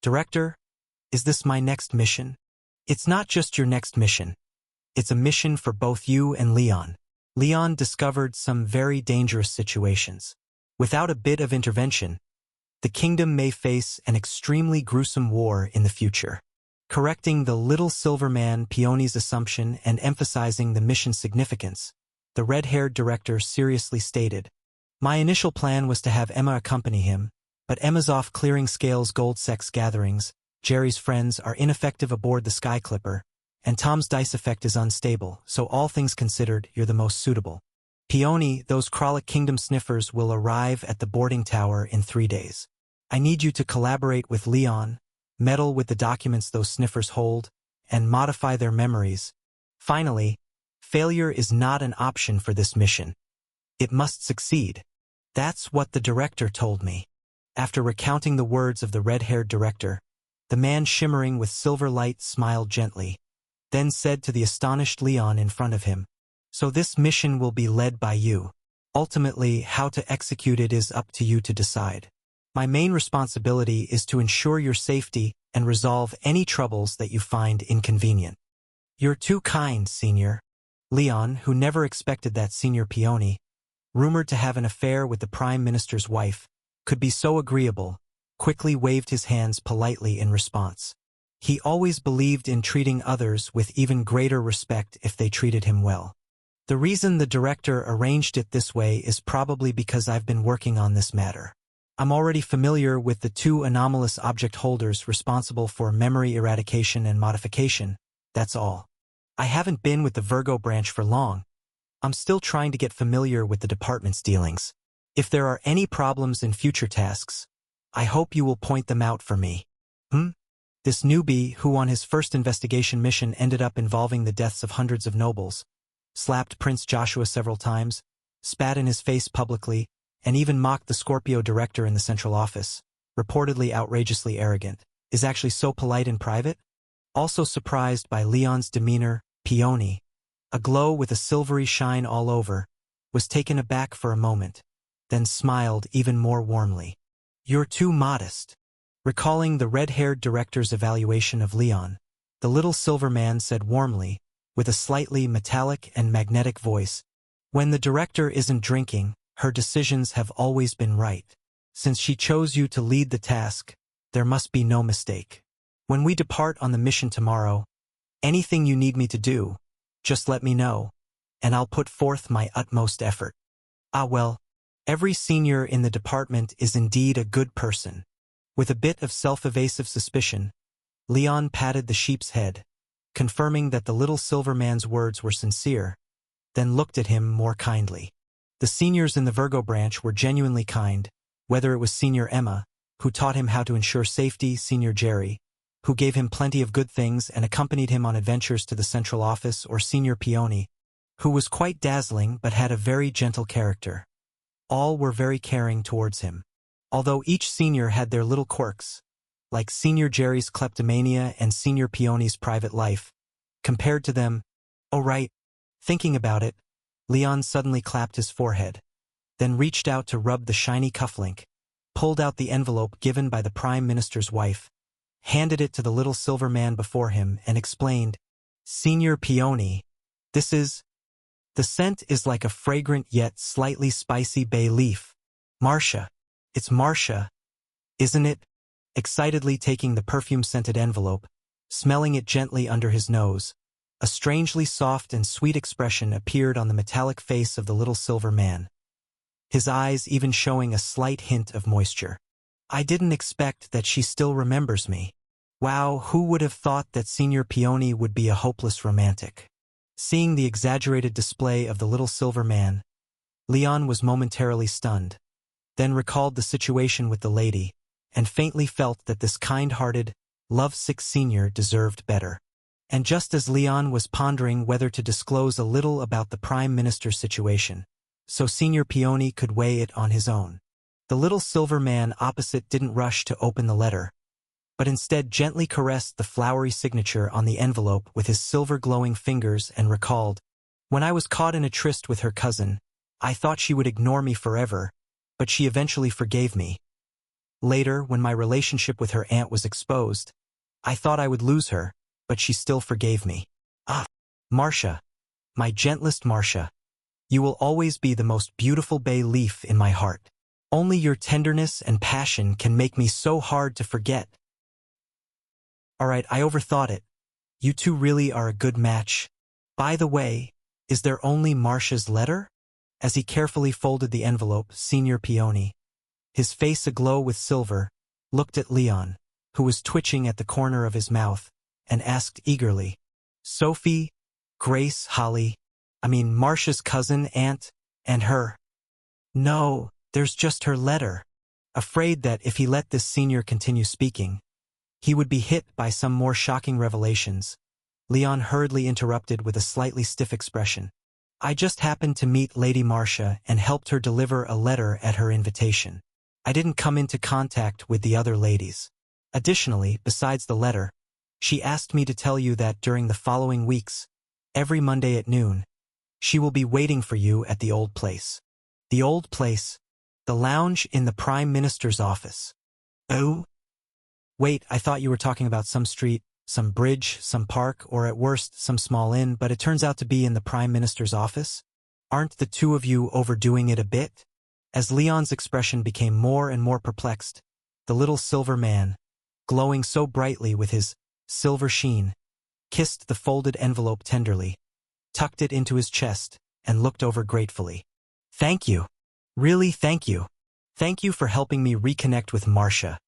Speaker 1: Director, is this my next mission?" "It's not just your next mission. It's a mission for both you and Leon. Leon discovered some very dangerous situations. Without a bit of intervention, the kingdom may face an extremely gruesome war in the future." Correcting the little silver man Peony's assumption and emphasizing the mission's significance, the red-haired director seriously stated, "My initial plan was to have Emma accompany him, but Emma's off clearing Scales Gold Sex gatherings, Jerry's friends are ineffective aboard the Sky Clipper, and Tom's dice effect is unstable, so all things considered, you're the most suitable. Peony, those Kralik Kingdom sniffers will arrive at the boarding tower in 3 days. I need you to collaborate with Leon, meddle with the documents those sniffers hold, and modify their memories. Finally, failure is not an option for this mission. It must succeed. That's what the director told me." After recounting the words of the red-haired director, the man shimmering with silver light smiled gently, then said to the astonished Leon in front of him, "So this mission will be led by you. Ultimately, how to execute it is up to you to decide. My main responsibility is to ensure your safety and resolve any troubles that you find inconvenient." "You're too kind, Senior." Leon, who never expected that Senior Peony, rumored to have an affair with the Prime Minister's wife, could be so agreeable, quickly waved his hands politely in response. He always believed in treating others with even greater respect if they treated him well. "The reason the director arranged it this way is probably because I've been working on this matter. I'm already familiar with the 2 anomalous object holders responsible for memory eradication and modification, that's all. I haven't been with the Virgo branch for long. I'm still trying to get familiar with the department's dealings. If there are any problems in future tasks, I hope you will point them out for me. This newbie, who on his first investigation mission ended up involving the deaths of hundreds of nobles, slapped Prince Joshua several times, spat in his face publicly, and even mocked the Scorpio director in the central office, reportedly outrageously arrogant, is actually so polite in private? Also surprised by Leon's demeanor, Peony, aglow with a silvery shine all over, was taken aback for a moment, then smiled even more warmly. "You're too modest." Recalling the red-haired director's evaluation of Leon, the little silver man said warmly, with a slightly metallic and magnetic voice, "When the director isn't drinking, her decisions have always been right. Since she chose you to lead the task, there must be no mistake. When we depart on the mission tomorrow, anything you need me to do, just let me know, and I'll put forth my utmost effort." Ah well, every senior in the department is indeed a good person. With a bit of self-evasive suspicion, Leon patted the sheep's head, confirming that the little silver man's words were sincere, then looked at him more kindly. The seniors in the Virgo branch were genuinely kind, whether it was Senior Emma, who taught him how to ensure safety, Senior Jerry, who gave him plenty of good things and accompanied him on adventures to the central office, or Senior Peony, who was quite dazzling but had a very gentle character. All were very caring towards him. Although each senior had their little quirks, like Senior Jerry's kleptomania and Senior Peony's private life, compared to them, oh right, thinking about it, Leon suddenly clapped his forehead, then reached out to rub the shiny cufflink, pulled out the envelope given by the Prime Minister's wife, handed it to the little silver man before him, and explained, "Senior Peony, this is... The scent is like a fragrant yet slightly spicy bay leaf. Marcia. It's Marcia, isn't it?" Excitedly taking the perfume-scented envelope, smelling it gently under his nose, a strangely soft and sweet expression appeared on the metallic face of the little silver man, his eyes even showing a slight hint of moisture. "I didn't expect that she still remembers me. Wow, who would have thought that Senior Peony would be a hopeless romantic?" Seeing the exaggerated display of the little silver man, Leon was momentarily stunned, then recalled the situation with the lady, and faintly felt that this kind-hearted, love-sick senior deserved better. And just as Leon was pondering whether to disclose a little about the Prime Minister's situation, so Senior Peony could weigh it on his own, the little silver man opposite didn't rush to open the letter, but instead gently caressed the flowery signature on the envelope with his silver-glowing fingers and recalled, "When I was caught in a tryst with her cousin, I thought she would ignore me forever, but she eventually forgave me. Later, when my relationship with her aunt was exposed, I thought I would lose her, but she still forgave me. Ah, Marcia, my gentlest Marcia, you will always be the most beautiful bay leaf in my heart. Only your tenderness and passion can make me so hard to forget. Alright, I overthought it. You two really are a good match. By the way, is there only Marcia's letter?" As he carefully folded the envelope, Senior Peony, his face aglow with silver, looked at Leon, who was twitching at the corner of his mouth, and asked eagerly, "Sophie, Grace, Marcia's cousin, aunt, and her?" "No, there's just her letter." Afraid that if he let this senior continue speaking, he would be hit by some more shocking revelations, Leon hurriedly interrupted with a slightly stiff expression. "I just happened to meet Lady Marcia and helped her deliver a letter at her invitation. I didn't come into contact with the other ladies. Additionally, besides the letter, she asked me to tell you that during the following weeks, every Monday at noon, she will be waiting for you at the old place." The old place? The lounge in the Prime Minister's office. Oh? Wait, I thought you were talking about some street, some bridge, some park, or at worst, some small inn, but it turns out to be in the Prime Minister's office? Aren't the two of you overdoing it a bit? As Leon's expression became more and more perplexed, the little silver man, glowing so brightly with his silver sheen, kissed the folded envelope tenderly, tucked it into his chest, and looked over gratefully. "Thank you. Really, thank you. Thank you for helping me reconnect with Marcia.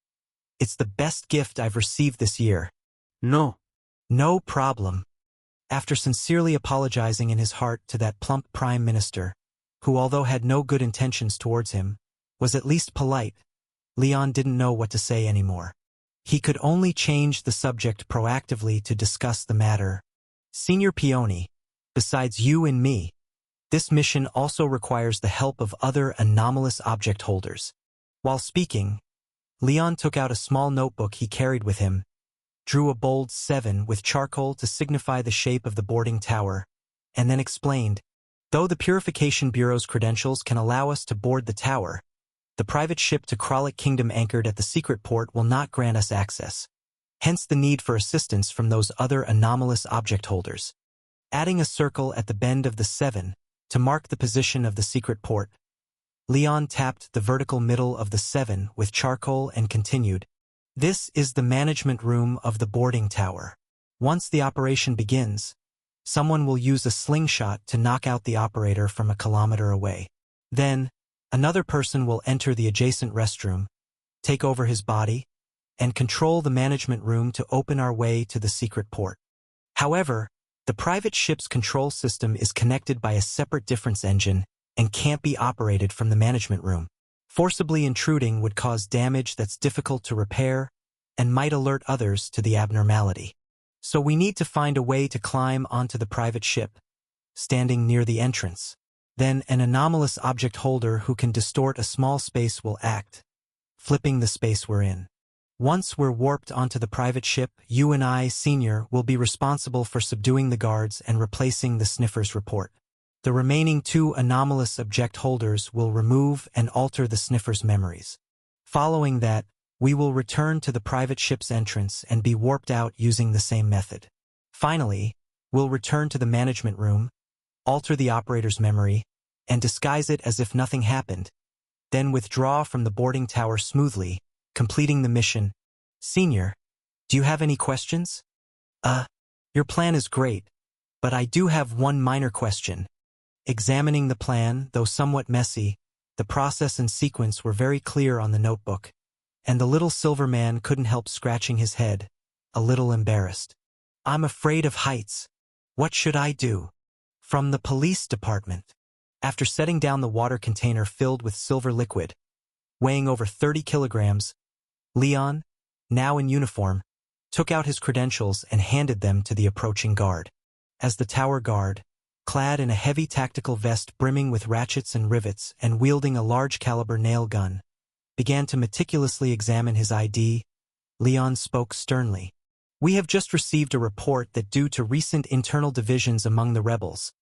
Speaker 1: It's the best gift I've received this year."
Speaker 2: No.
Speaker 1: "No problem." After sincerely apologizing in his heart to that plump Prime Minister, who although had no good intentions towards him, was at least polite, Leon didn't know what to say anymore. He could only change the subject proactively to discuss the matter. Senior Peony, besides you and me, this mission also requires the help of other anomalous object holders. While speaking, Leon took out a small notebook he carried with him, drew a bold 7 with charcoal to signify the shape of the boarding tower, and then explained, though the Purification Bureau's credentials can allow us to board the tower, the private ship to Kralik Kingdom anchored at the secret port will not grant us access. Hence the need for assistance from those other anomalous object holders. Adding a circle at the bend of the 7 to mark the position of the secret port, Leon tapped the vertical middle of the 7 with charcoal and continued, "This is the management room of the boarding tower. Once the operation begins, someone will use a slingshot to knock out the operator from a kilometer away. Then, another person will enter the adjacent restroom, take over his body, and control the management room to open our way to the secret port. However, the private ship's control system is connected by a separate difference engine and can't be operated from the management room. Forcibly intruding would cause damage that's difficult to repair and might alert others to the abnormality. So we need to find a way to climb onto the private ship, standing near the entrance. Then an anomalous object holder who can distort a small space will act, flipping the space we're in. Once we're warped onto the private ship, you and I, Senior, will be responsible for subduing the guards and replacing the sniffer's report. The remaining 2 anomalous object holders will remove and alter the sniffer's memories. Following that, we will return to the private ship's entrance and be warped out using the same method. Finally, we'll return to the management room, alter the operator's memory, and disguise it as if nothing happened, then withdraw from the boarding tower smoothly, completing the mission. Senior, do you have any questions? Your plan is great, but I do have one minor question. Examining the plan, though somewhat messy, the process and sequence were very clear on the notebook, and the little silver man couldn't help scratching his head, a little embarrassed. I'm afraid of heights. What should I do? From the police department. After setting down the water container filled with silver liquid, weighing over 30 kilograms, Leon, now in uniform, took out his credentials and handed them to the approaching guard. As the tower guard, clad in a heavy tactical vest brimming with ratchets and rivets and wielding a large-caliber nail gun, began to meticulously examine his ID, Leon spoke sternly. We have just received a report that due to recent internal divisions among the rebels,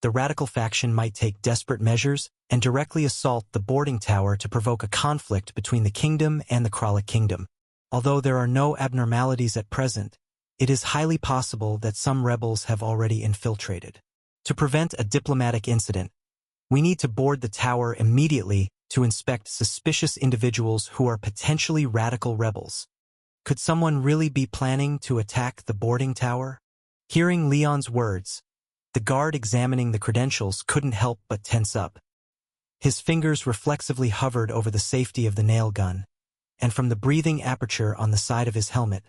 Speaker 1: the radical faction might take desperate measures and directly assault the boarding tower to provoke a conflict between the kingdom and the Kralik Kingdom. Although there are no abnormalities at present, it is highly possible that some rebels have already infiltrated. To prevent a diplomatic incident, we need to board the tower immediately to inspect suspicious individuals who are potentially radical rebels. Could someone really be planning to attack the boarding tower? Hearing Leon's words, the guard examining the credentials couldn't help but tense up. His fingers reflexively hovered over the safety of the nail gun, and from the breathing aperture on the side of his helmet,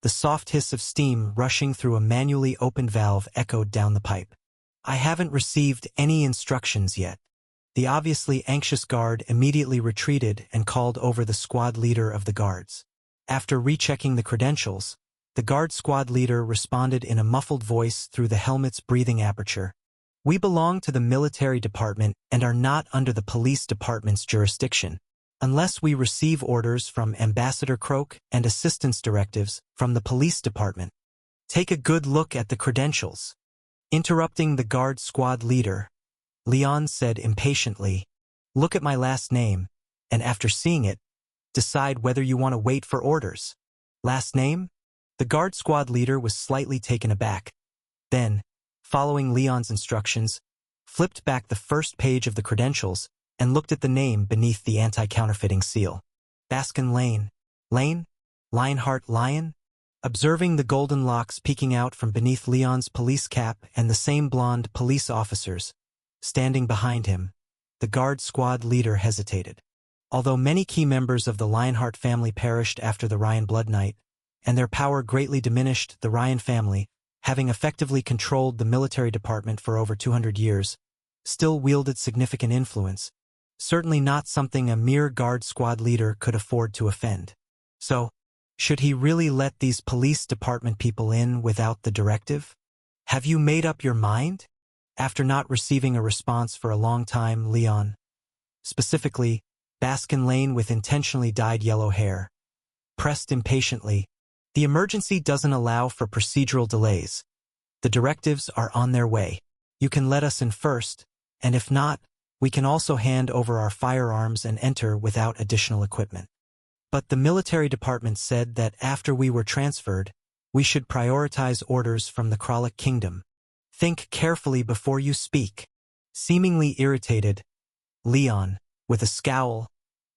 Speaker 1: the soft hiss of steam rushing through a manually opened valve echoed down the pipe. I haven't received any instructions yet. The obviously anxious guard immediately retreated and called over the squad leader of the guards. After rechecking the credentials, the guard squad leader responded in a muffled voice through the helmet's breathing aperture. We belong to the military department and are not under the police department's jurisdiction, unless we receive orders from Ambassador Croak and assistance directives from the police department. Take a good look at the credentials. Interrupting the guard squad leader, Leon said impatiently, look at my last name, and after seeing it, decide whether you want to wait for orders. Last name? The guard squad leader was slightly taken aback. Then, following Leon's instructions, flipped back the first page of the credentials and looked at the name beneath the anti-counterfeiting seal. Baskin Lane. Lane? Lionheart Lion? Observing the golden locks peeking out from beneath Leon's police cap and the same blonde police officers standing behind him, the guard squad leader hesitated. Although many key members of the Lionheart family perished after the Ryan Blood Night, and their power greatly diminished, the Ryan family, having effectively controlled the military department for over 200 years, still wielded significant influence, Certainly not something a mere guard squad leader could afford to offend. So, should he really let these police department people in without the directive? Have you made up your mind? After not receiving a response for a long time, Leon, specifically, Baskin Lane with intentionally dyed yellow hair, pressed impatiently. The emergency doesn't allow for procedural delays. The directives are on their way. You can let us in first, and if not, we can also hand over our firearms and enter without additional equipment. But the military department said that after we were transferred, we should prioritize orders from the Kralik Kingdom. Think carefully before you speak. Seemingly irritated, Leon, with a scowl,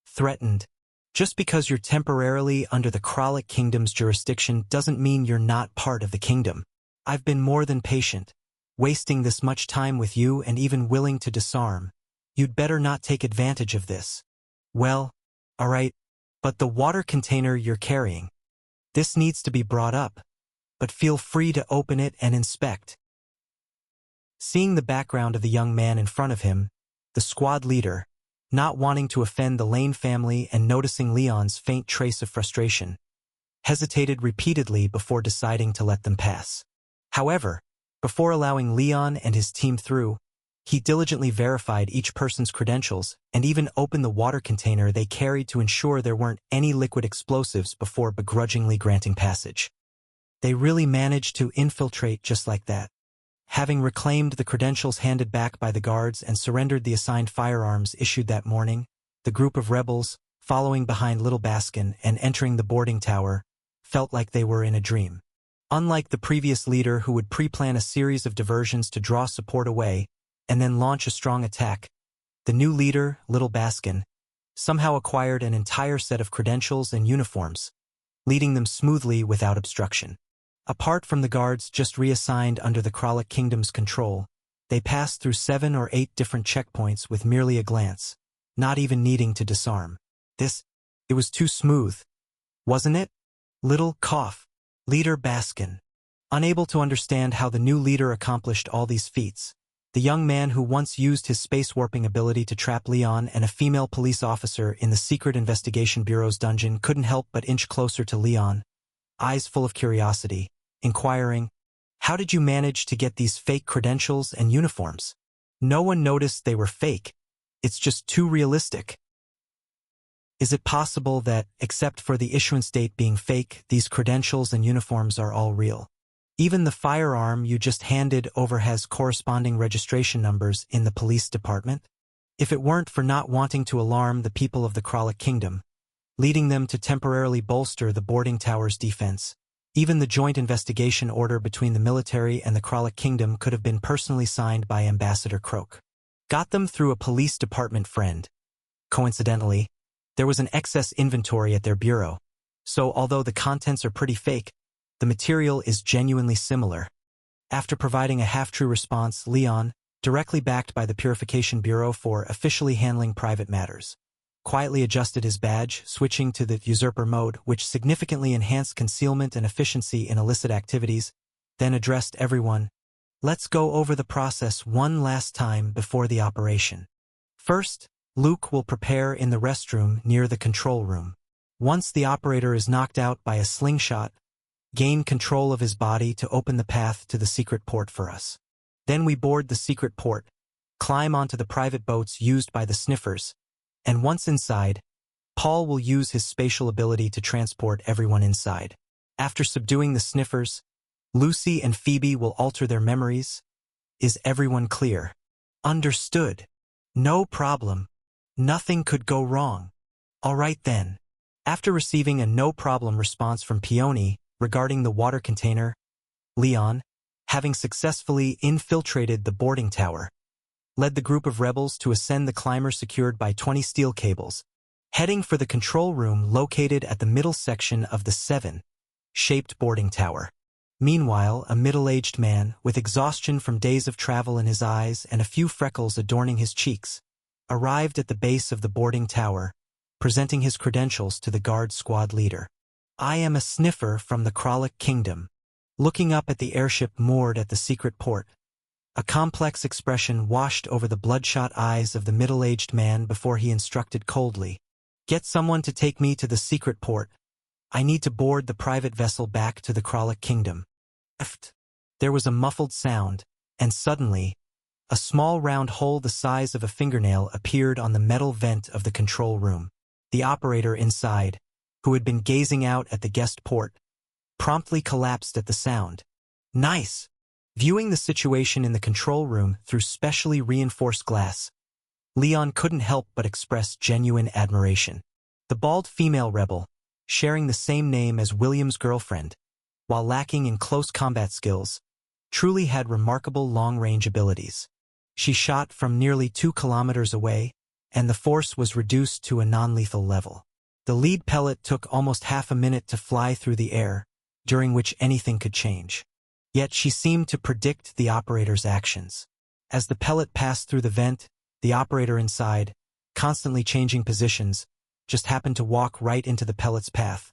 Speaker 1: threatened, just because you're temporarily under the Kralik Kingdom's jurisdiction doesn't mean you're not part of the kingdom. I've been more than patient, wasting this much time with you and even willing to disarm. You'd better not take advantage of this. Well, all right, but the water container you're carrying. This needs to be brought up, but feel free to open it and inspect. Seeing the background of the young man in front of him, the squad leader, not wanting to offend the Lane family and noticing Leon's faint trace of frustration, hesitated repeatedly before deciding to let them pass. However, before allowing Leon and his team through, he diligently verified each person's credentials and even opened the water container they carried to ensure there weren't any liquid explosives before begrudgingly granting passage. They really managed to infiltrate just like that. Having reclaimed the credentials handed back by the guards and surrendered the assigned firearms issued that morning, the group of rebels, following behind Little Baskin and entering the boarding tower, felt like they were in a dream. Unlike the previous leader who would pre-plan a series of diversions to draw support away and then launch a strong attack, the new leader, Little Baskin, somehow acquired an entire set of credentials and uniforms, leading them smoothly without obstruction. Apart from the guards just reassigned under the Kralik Kingdom's control, they passed through 7 or 8 different checkpoints with merely a glance, not even needing to disarm. It was too smooth, wasn't it? Little cough. Leader Baskin. Unable to understand how the new leader accomplished all these feats, the young man who once used his space warping ability to trap Leon and a female police officer in the Secret Investigation Bureau's dungeon couldn't help but inch closer to Leon, eyes full of curiosity, inquiring, "How did you manage to get these fake credentials and uniforms? No one noticed they were fake. It's just too realistic. Is it possible that, except for the issuance date being fake, these credentials and uniforms are all real? Even the firearm you just handed over has corresponding registration numbers in the police department? If it weren't for not wanting to alarm the people of the Kralik Kingdom, leading them to temporarily bolster the boarding tower's defense, even the joint investigation order between the military and the Kralik Kingdom could have been personally signed by Ambassador Croak. Got them through a police department friend. Coincidentally, there was an excess inventory at their bureau, so although the contents are pretty fake, the material is genuinely similar. After providing a half-true response, Leon, directly backed by the Purification Bureau for officially handling private matters, quietly adjusted his badge, switching to the usurper mode, which significantly enhanced concealment and efficiency in illicit activities, then addressed everyone. Let's go over the process one last time before the operation. First, Luke will prepare in the restroom near the control room. Once the operator is knocked out by a slingshot, gain control of his body to open the path to the secret port for us. Then we board the secret port, climb onto the private boats used by the sniffers, and once inside, Paul will use his spatial ability to transport everyone inside. After subduing the sniffers, Lucy and Phoebe will alter their memories. Is everyone clear? Understood. No problem. Nothing could go wrong. All right then. After receiving a no-problem response from Peony regarding the water container, Leon, having successfully infiltrated the boarding tower, led the group of rebels to ascend the climber secured by 20 steel cables, heading for the control room located at the middle section of the 7-shaped boarding tower. Meanwhile, a middle-aged man, with exhaustion from days of travel in his eyes and a few freckles adorning his cheeks, arrived at the base of the boarding tower, presenting his credentials to the guard squad leader. I am a sniffer from the Kralik Kingdom. Looking up at the airship moored at the secret port, A complex expression washed over the bloodshot eyes of the middle-aged man before he instructed coldly, "Get someone to take me to the secret port. I need to board the private vessel back to the Kralik Kingdom." There was a muffled sound, and suddenly, a small round hole the size of a fingernail appeared on the metal vent of the control room. The operator inside, who had been gazing out at the guest port, promptly collapsed at the sound. "Nice!" Viewing the situation in the control room through specially reinforced glass, Leon couldn't help but express genuine admiration. The bald female rebel, sharing the same name as William's girlfriend, while lacking in close combat skills, truly had remarkable long-range abilities. She shot from nearly 2 kilometers away, and the force was reduced to a non-lethal level. The lead pellet took almost half a minute to fly through the air, during which anything could change. Yet she seemed to predict the operator's actions. As the pellet passed through the vent, the operator inside, constantly changing positions, just happened to walk right into the pellet's path,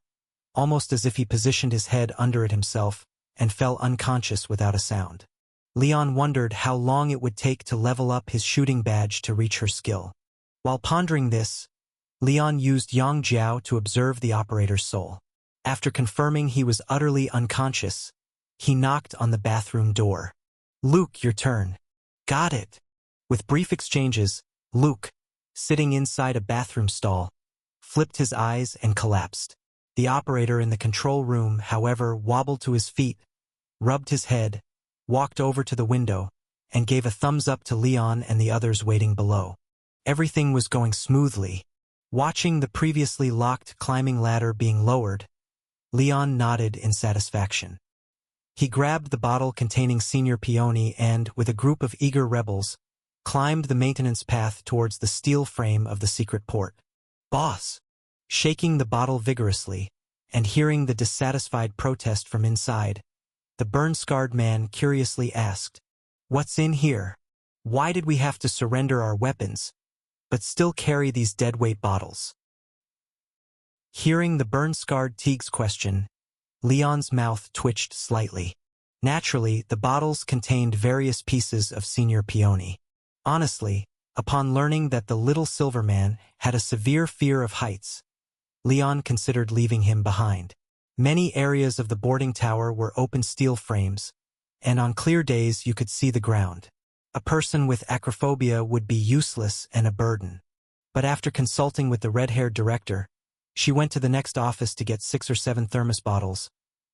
Speaker 1: almost as if he positioned his head under it himself and fell unconscious without a sound. Leon wondered how long it would take to level up his shooting badge to reach her skill. While pondering this, Leon used Yang Jiao to observe the operator's soul. After confirming he was utterly unconscious, he knocked on the bathroom door. "Luke, your turn." "Got it." With brief exchanges, Luke, sitting inside a bathroom stall, flipped his eyes and collapsed. The operator in the control room, however, wobbled to his feet, rubbed his head, walked over to the window, and gave a thumbs up to Leon and the others waiting below. Everything was going smoothly. Watching the previously locked climbing ladder being lowered, Leon nodded in satisfaction. He grabbed the bottle containing Senior Peony and, with a group of eager rebels, climbed the maintenance path towards the steel frame of the secret port. "Boss!" Shaking the bottle vigorously, and hearing the dissatisfied protest from inside, the burn-scarred man curiously asked, "What's in here? Why did we have to surrender our weapons, but still carry these deadweight bottles?" Hearing the burn-scarred Teague's question, Leon's mouth twitched slightly. Naturally, the bottles contained various pieces of Senior Peony. Honestly, upon learning that the little silver man had a severe fear of heights, Leon considered leaving him behind. Many areas of the boarding tower were open steel frames, and on clear days you could see the ground. A person with acrophobia would be useless and a burden. But after consulting with the red-haired director, she went to the next office to get 6 or 7 thermos bottles,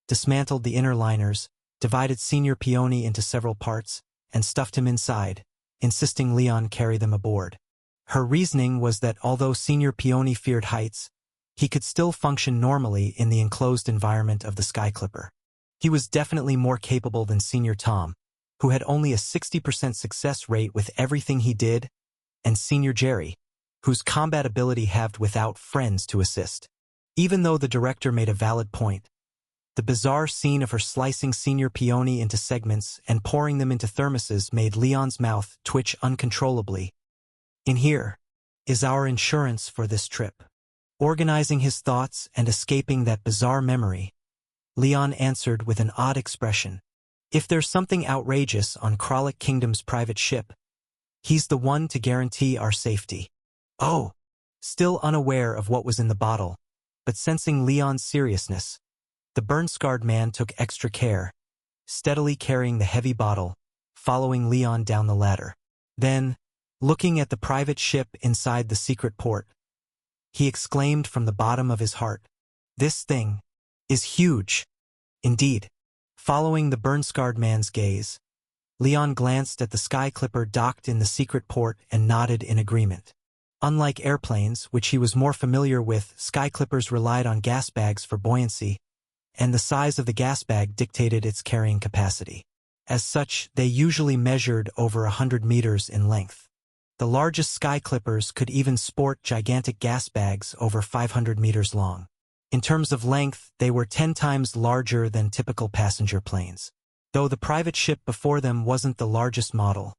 Speaker 1: dismantled the inner liners, divided Senior Peony into several parts, and stuffed him inside, insisting Leon carry them aboard. Her reasoning was that although Senior Peony feared heights, he could still function normally in the enclosed environment of the Skyclipper. He was definitely more capable than Senior Tom, who had only a 60% success rate with everything he did, and Senior Jerry, whose combat ability halved without friends to assist. Even though the director made a valid point, the bizarre scene of her slicing Senior Peony into segments and pouring them into thermoses made Leon's mouth twitch uncontrollably. "In here is our insurance for this trip." Organizing his thoughts and escaping that bizarre memory, Leon answered with an odd expression. "If there's something outrageous on Kralik Kingdom's private ship, he's the one to guarantee our safety." "Oh!" Still unaware of what was in the bottle, but sensing Leon's seriousness, the burn-scarred man took extra care, steadily carrying the heavy bottle, following Leon down the ladder. Then, looking at the private ship inside the secret port, he exclaimed from the bottom of his heart, "This thing is huge." Indeed. Following the burn-scarred man's gaze, Leon glanced at the Skyclipper docked in the secret port and nodded in agreement. Unlike airplanes, which he was more familiar with, Skyclippers relied on gas bags for buoyancy, and the size of the gas bag dictated its carrying capacity. As such, they usually measured over 100 meters in length. The largest Skyclippers could even sport gigantic gas bags over 500 meters long. In terms of length, they were 10 times larger than typical passenger planes. Though the private ship before them wasn't the largest model,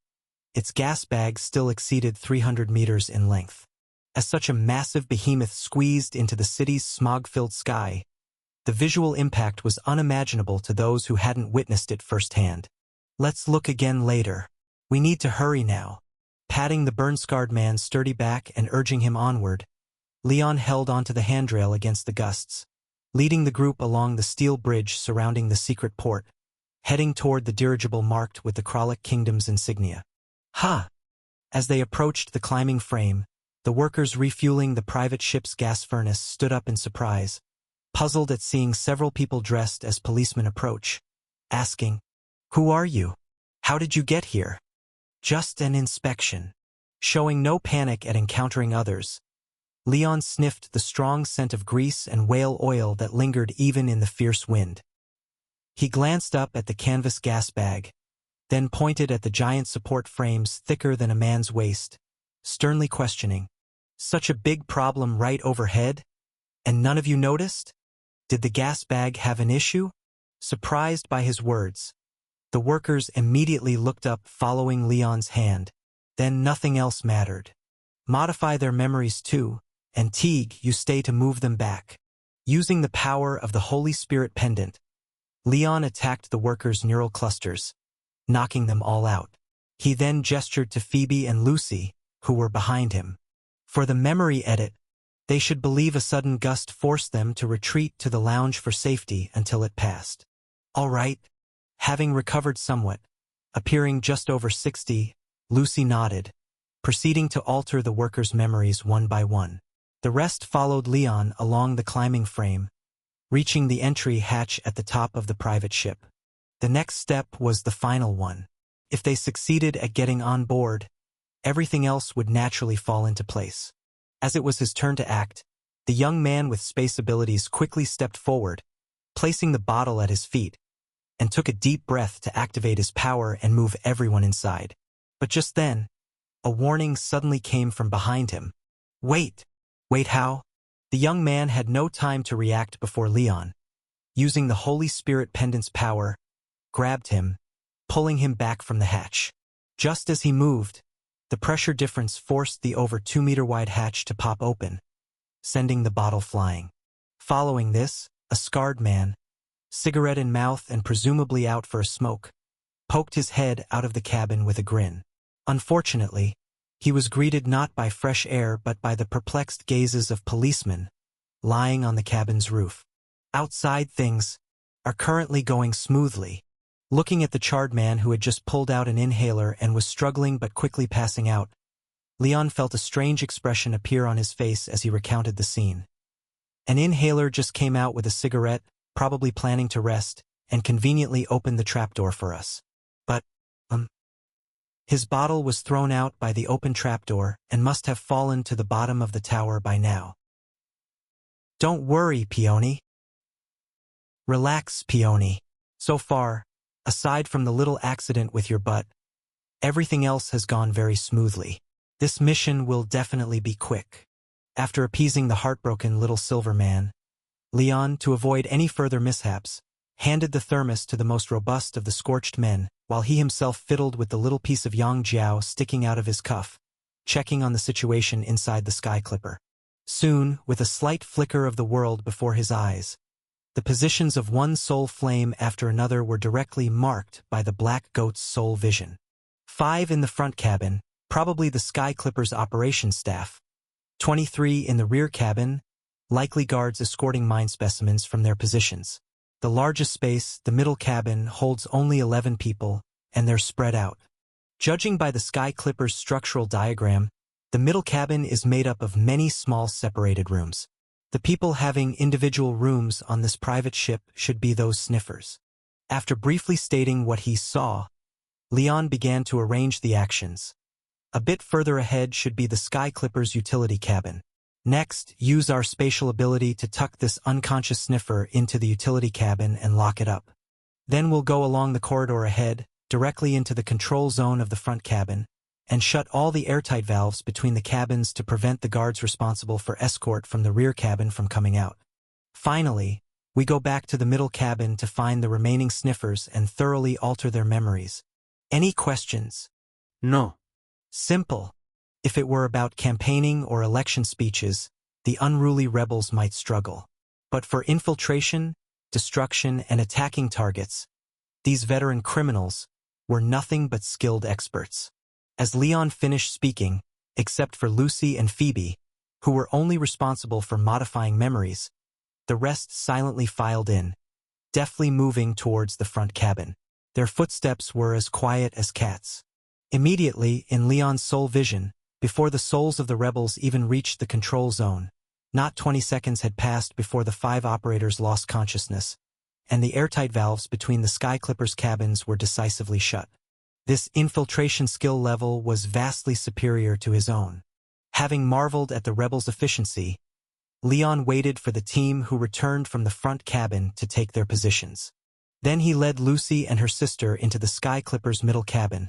Speaker 1: its gas bag still exceeded 300 meters in length. As such a massive behemoth squeezed into the city's smog-filled sky, the visual impact was unimaginable to those who hadn't witnessed it firsthand. "Let's look again later." We need to hurry now. Patting the burn-scarred man's sturdy back and urging him onward, Leon held onto the handrail against the gusts, leading the group along the steel bridge surrounding the secret port, heading toward the dirigible marked with the Kralik Kingdom's insignia. Ha! As they approached the climbing frame, the workers refueling the private ship's gas furnace stood up in surprise, puzzled at seeing several people dressed as policemen approach, asking, "Who are you? How did you get here?" Just an inspection. Showing no panic at encountering others, Leon sniffed the strong scent of grease and whale oil that lingered even in the fierce wind. He glanced up at the canvas gas bag, then pointed at the giant support frames thicker than a man's waist, sternly questioning, "Such a big problem right overhead? And none of you noticed? Did the gas bag have an issue?" Surprised by his words, the workers immediately looked up following Leon's hand. Then nothing else mattered. Modify their memories too, and Teague, you stay to move them back. Using the power of the Holy Spirit pendant, Leon attacked the workers' neural clusters, knocking them all out. He then gestured to Phoebe and Lucy, who were behind him. For the memory edit, they should believe a sudden gust forced them to retreat to the lounge for safety until it passed. All right. Having recovered somewhat, appearing just over 60, Lucy nodded, proceeding to alter the workers' memories one by one. The rest followed Leon along the climbing frame, reaching the entry hatch at the top of the private ship. The next step was the final one. If they succeeded at getting on board, everything else would naturally fall into place. As it was his turn to act, the young man with space abilities quickly stepped forward, placing the bottle at his feet, and took a deep breath to activate his power and move everyone inside. But just then, a warning suddenly came from behind him. Wait! Wait, how? The young man had no time to react before Leon, using the Holy Spirit pendant's power, grabbed him, pulling him back from the hatch. Just as he moved, the pressure difference forced the over 2-meter-wide hatch to pop open, sending the bottle flying. Following this, a scarred man, cigarette in mouth and presumably out for a smoke, poked his head out of the cabin with a grin. Unfortunately, he was greeted not by fresh air but by the perplexed gazes of policemen lying on the cabin's roof. Outside, things are currently going smoothly. Looking at the charred man who had just pulled out an inhaler and was struggling but quickly passing out, Leon felt a strange expression appear on his face as he recounted the scene. An inhaler just came out with a cigarette, probably planning to rest, and conveniently opened the trapdoor for us. But, his bottle was thrown out by the open trapdoor and must have fallen to the bottom of the tower by now. Don't worry, Peony. Relax, Peony. So far, aside from the little accident with your butt, everything else has gone very smoothly. This mission will definitely be quick. After appeasing the heartbroken little silver man, Leon, to avoid any further mishaps, handed the thermos to the most robust of the scorched men, while he himself fiddled with the little piece of Yang Jiao sticking out of his cuff, checking on the situation inside the Sky Clipper. Soon, with a slight flicker of the world before his eyes, the positions of one soul flame after another were directly marked by the Black Goat's soul vision. 5 in the front cabin, probably the Sky Clipper's operations staff. 23 in the rear cabin, likely guards escorting mine specimens from their positions. The largest space, the middle cabin, holds only 11 people, and they're spread out. Judging by the Sky Clipper's structural diagram, the middle cabin is made up of many small separated rooms. The people having individual rooms on this private ship should be those sniffers. After briefly stating what he saw, Leon began to arrange the actions. A bit further ahead should be the Sky Clipper's utility cabin. Next, use our spatial ability to tuck this unconscious sniffer into the utility cabin and lock it up. Then we'll go along the corridor ahead, directly into the control zone of the front cabin, and shut all the airtight valves between the cabins to prevent the guards responsible for escort from the rear cabin from coming out. Finally, we go back to the middle cabin to find the remaining sniffers and thoroughly alter their memories. Any questions?
Speaker 2: No.
Speaker 1: Simple. If it were about campaigning or election speeches, the unruly rebels might struggle. But for infiltration, destruction, and attacking targets, these veteran criminals were nothing but skilled experts. As Leon finished speaking, except for Lucy and Phoebe, who were only responsible for modifying memories, the rest silently filed in, deftly moving towards the front cabin. Their footsteps were as quiet as cats. Immediately, in Leon's soul vision, before the souls of the rebels even reached the control zone, not 20 seconds had passed before the 5 operators lost consciousness, and the airtight valves between the Skyclippers' cabins were decisively shut. This infiltration skill level was vastly superior to his own. Having marveled at the rebels' efficiency, Leon waited for the team who returned from the front cabin to take their positions. Then he led Lucy and her sister into the Skyclippers' middle cabin,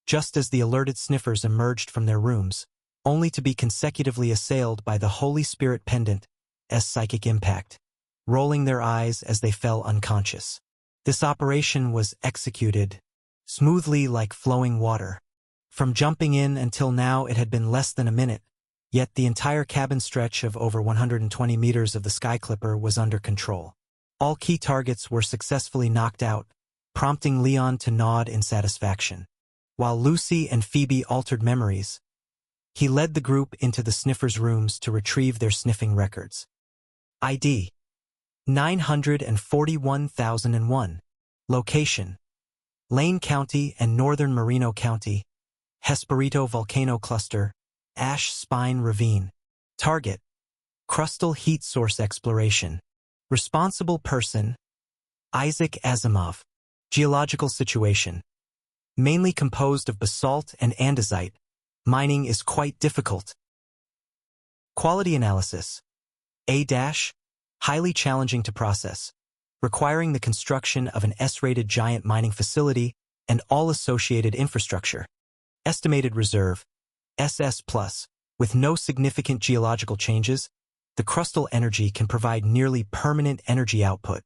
Speaker 1: just as the alerted sniffers emerged from their rooms, only to be consecutively assailed by the Holy Spirit pendant as psychic impact, rolling their eyes as they fell unconscious. This operation was executed smoothly like flowing water. From jumping in until now it had been less than a minute, yet the entire cabin stretch of over 120 meters of the Skyclipper was under control. All key targets were successfully knocked out, prompting Leon to nod in satisfaction. While Lucy and Phoebe altered memories, he led the group into the sniffers' rooms to retrieve their sniffing records. ID 941,001. Location: Lane County and Northern Merino County, Hesperito Volcano Cluster, Ash Spine Ravine. Target: Crustal Heat Source Exploration. Responsible person: Isaac Asimov. Geological situation: mainly composed of basalt and andesite. Mining is quite difficult. Quality analysis: A-, highly challenging to process, requiring the construction of an S-rated giant mining facility and all associated infrastructure. Estimated reserve: SS+. With no significant geological changes, the crustal energy can provide nearly permanent energy output,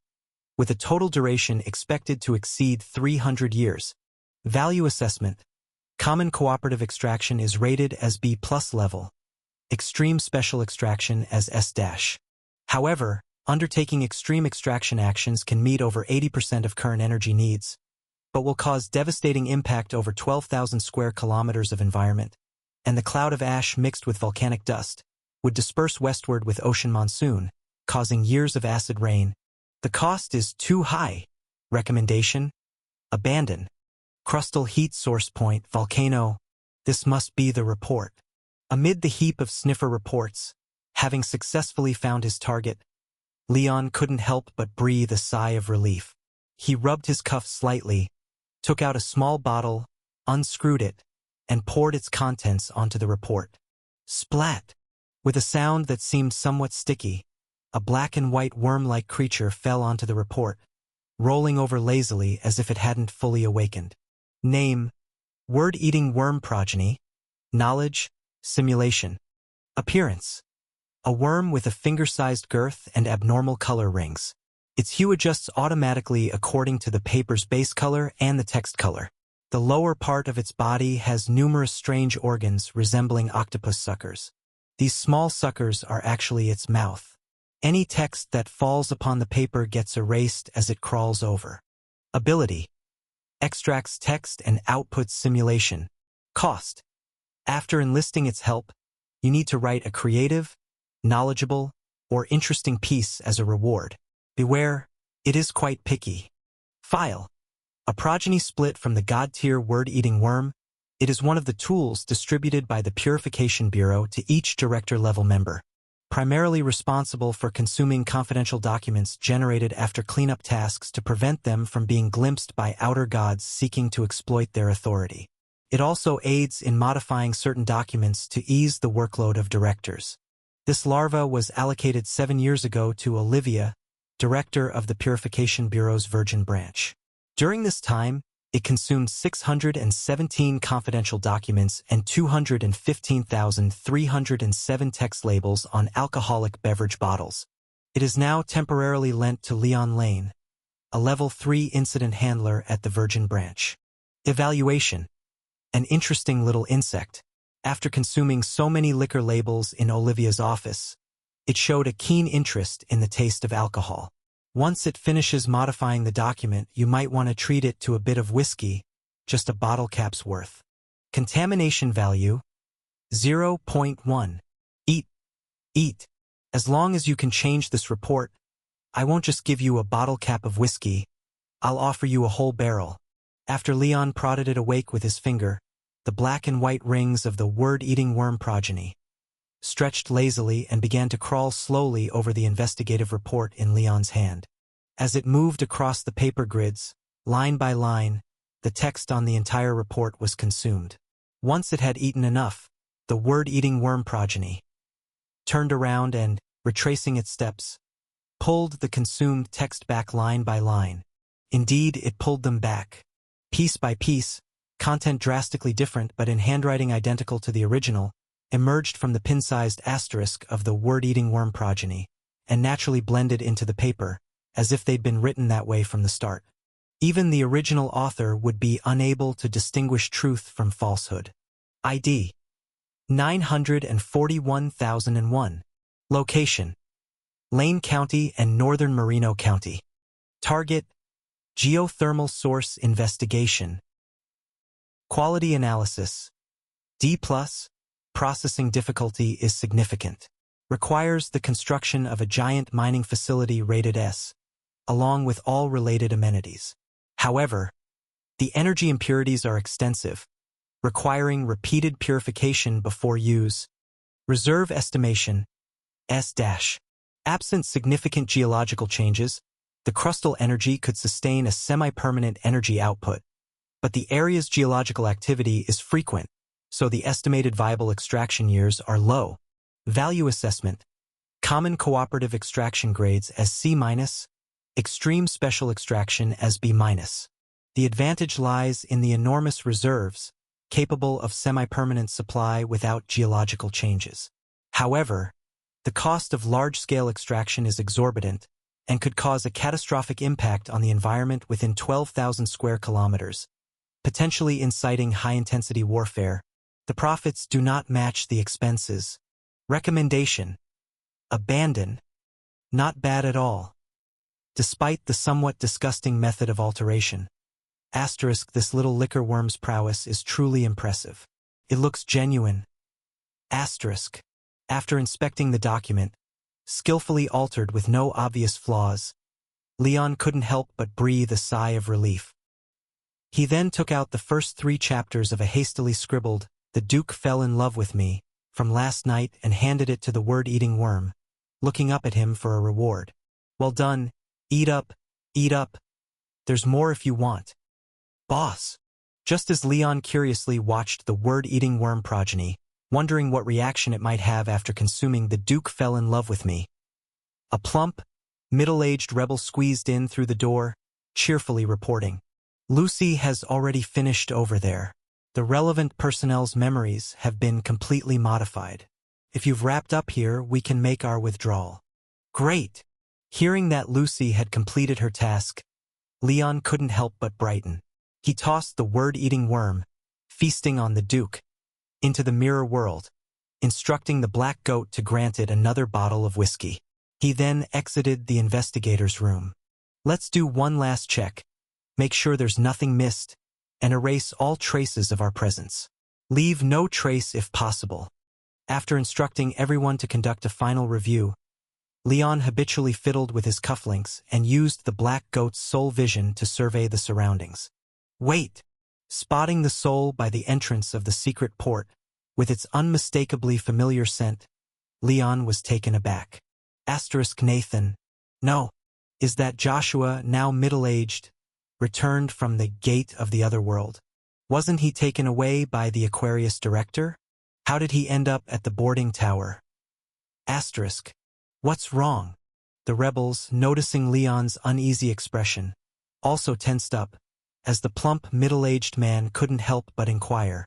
Speaker 1: with a total duration expected to exceed 300 years. Value assessment: common cooperative extraction is rated as B+ level, extreme special extraction as S-. However, undertaking extreme extraction actions can meet over 80% of current energy needs, but will cause devastating impact over 12,000 square kilometers of environment, and the cloud of ash mixed with volcanic dust would disperse westward with ocean monsoon, causing years of acid rain. The cost is too high. Recommendation: abandon. Crustal Heat Source Point Volcano. This must be the report. Amid the heap of sniffer reports, having successfully found his target, Leon couldn't help but breathe a sigh of relief. He rubbed his cuff slightly, took out a small bottle, unscrewed it, and poured its contents onto the report. Splat! With a sound that seemed somewhat sticky, a black and white worm-like creature fell onto the report, rolling over lazily as if it hadn't fully awakened. Name: word-eating worm progeny. Knowledge: simulation. Appearance: a worm with a finger-sized girth and abnormal color rings. Its hue adjusts automatically according to the paper's base color and the text color. The lower part of its body has numerous strange organs resembling octopus suckers. These small suckers are actually its mouth. Any text that falls upon the paper gets erased as it crawls over. Ability: extracts text and outputs simulation. Cost: after enlisting its help, you need to write a creative, knowledgeable, or interesting piece as a reward. Beware, it is quite picky. File: a progeny split from the god-tier word-eating worm. It is one of the tools distributed by the Purification Bureau to each director-level member, primarily responsible for consuming confidential documents generated after cleanup tasks to prevent them from being glimpsed by outer gods seeking to exploit their authority. It also aids in modifying certain documents to ease the workload of directors. This larva was allocated 7 years ago to Olivia, director of the Purification Bureau's Virgin Branch. During this time, it consumed 617 confidential documents and 215,307 text labels on alcoholic beverage bottles. It is now temporarily lent to Leon Lane, a Level 3 incident handler at the Virgin Branch. Evaluation: an interesting little insect. After consuming so many liquor labels in Olivia's office, it showed a keen interest in the taste of alcohol. Once it finishes modifying the document, you might want to treat it to a bit of whiskey just a bottle cap's worth. Contamination value, 0.1. Eat. As long as you can change this report, I won't just give you a bottle cap of whiskey, I'll offer you a whole barrel. After Leon prodded it awake with his finger, the black and white rings of the word-eating worm progeny stretched lazily and began to crawl slowly over the investigative report in Leon's hand. As it moved across the paper grids, line by line, the text on the entire report was consumed. Once it had eaten enough, the word-eating worm progeny turned around and, retracing its steps, pulled the consumed text back line by line. Indeed, it pulled them back. Piece by piece, content drastically different but in handwriting identical to the original, emerged from the pin-sized asterisk of the word-eating worm progeny, and naturally blended into the paper, as if they'd been written that way from the start. Even the original author would be unable to distinguish truth from falsehood. ID 941,001. Location: Lane County and Northern Merino County. Target: Geothermal Source Investigation. Quality Analysis: D+. Processing difficulty is significant. Requires the construction of a giant mining facility rated S, along with all related amenities. However, the energy impurities are extensive, requiring repeated purification before use. Reserve estimation, S-. Absent significant geological changes, the crustal energy could sustain a semi-permanent energy output, but the area's geological activity is frequent, so the estimated viable extraction years are low. Value assessment: common cooperative extraction grades as C-, extreme special extraction as B-. The advantage lies in the enormous reserves, capable of semi-permanent supply without geological changes. However, the cost of large-scale extraction is exorbitant and could cause a catastrophic impact on the environment within 12,000 square kilometers, potentially inciting high-intensity warfare. The profits do not match the expenses. Recommendation: abandon. Not bad at all. Despite the somewhat disgusting method of alteration. This little liquor worm's prowess is truly impressive. It looks genuine. After inspecting the document, skillfully altered with no obvious flaws, Leon couldn't help but breathe a sigh of relief. He then took out the first 3 chapters of a hastily scribbled "The Duke Fell in Love with Me" from last night and handed it to the word-eating worm, looking up at him for a reward. "Well done. Eat up. There's more if you want, boss." Just as Leon curiously watched the word-eating worm progeny, wondering what reaction it might have after consuming "The Duke Fell in Love with Me," a plump, middle-aged rebel squeezed in through the door, cheerfully reporting, "Lucy has already finished over there. The relevant personnel's memories have been completely modified. If you've wrapped up here, we can make our withdrawal." Great! Hearing that Lucy had completed her task, Leon couldn't help but brighten. He tossed the word-eating worm, feasting on the Duke, into the mirror world, instructing the black goat to grant it another bottle of whiskey. He then exited the investigator's room. "Let's do one last check, make sure there's nothing missed, and erase all traces of our presence. Leave no trace if possible." After instructing everyone to conduct a final review, Leon habitually fiddled with his cufflinks and used the black goat's soul vision to survey the surroundings. Wait! Spotting the soul by the entrance of the secret port, with its unmistakably familiar scent, Leon was taken aback. Nathan. No. Is that Joshua, now middle-aged, returned from the gate of the other world? Wasn't he taken away by the Aquarius director? How did he end up at the boarding tower? What's wrong? The rebels, noticing Leon's uneasy expression, also tensed up, as the plump, middle-aged man couldn't help but inquire.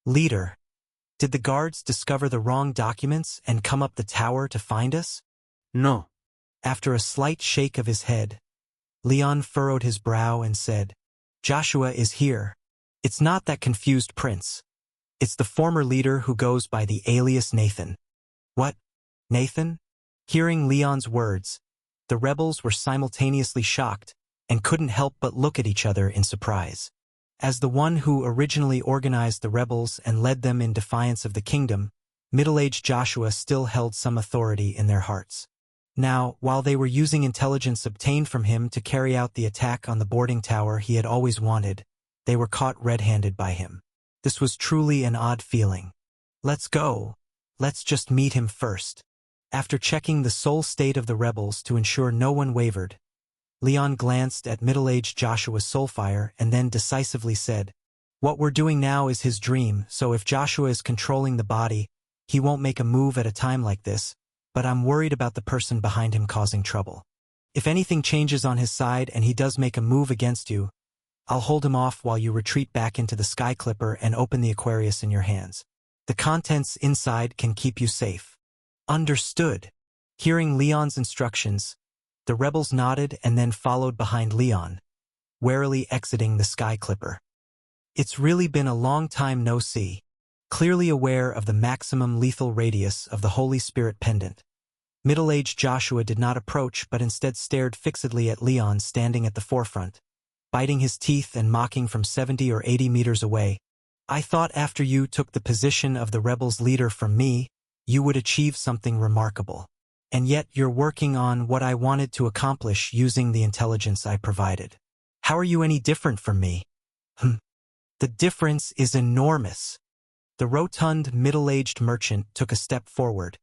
Speaker 1: "Leader, did the guards discover the wrong documents and come up the tower to find us?"
Speaker 2: No.
Speaker 1: After a slight shake of his head, Leon furrowed his brow and said, "Joshua is here. It's not that confused prince. It's the former leader who goes by the alias Nathan." "What? Nathan?" Hearing Leon's words, the rebels were simultaneously shocked and couldn't help but look at each other in surprise. As the one who originally organized the rebels and led them in defiance of the kingdom, middle-aged Joshua still held some authority in their hearts. Now, while they were using intelligence obtained from him to carry out the attack on the boarding tower he had always wanted, they were caught red-handed by him. This was truly an odd feeling. Let's go. Let's just meet him first. After checking the soul state of the rebels to ensure no one wavered, Leon glanced at middle-aged Joshua's soulfire and then decisively said, "What we're doing now is his dream, so if Joshua is controlling the body, he won't make a move at a time like this, but I'm worried about the person behind him causing trouble. If anything changes on his side and he does make a move against you, I'll hold him off while you retreat back into the Sky Clipper and open the Aquarius in your hands. The contents inside can keep you safe." Understood. Hearing Leon's instructions, the rebels nodded and then followed behind Leon, warily exiting the Sky Clipper. It's really been a long time no see. Clearly aware of the maximum lethal radius of the Holy Spirit pendant, middle-aged Joshua did not approach but instead stared fixedly at Leon standing at the forefront, biting his teeth and mocking from 70 or 80 meters away. "I thought after you took the position of the rebels' leader from me, you would achieve something remarkable. And yet you're working on what I wanted to accomplish using the intelligence I provided. How are you any different from me?" The difference is enormous. The rotund, middle-aged merchant took a step forward,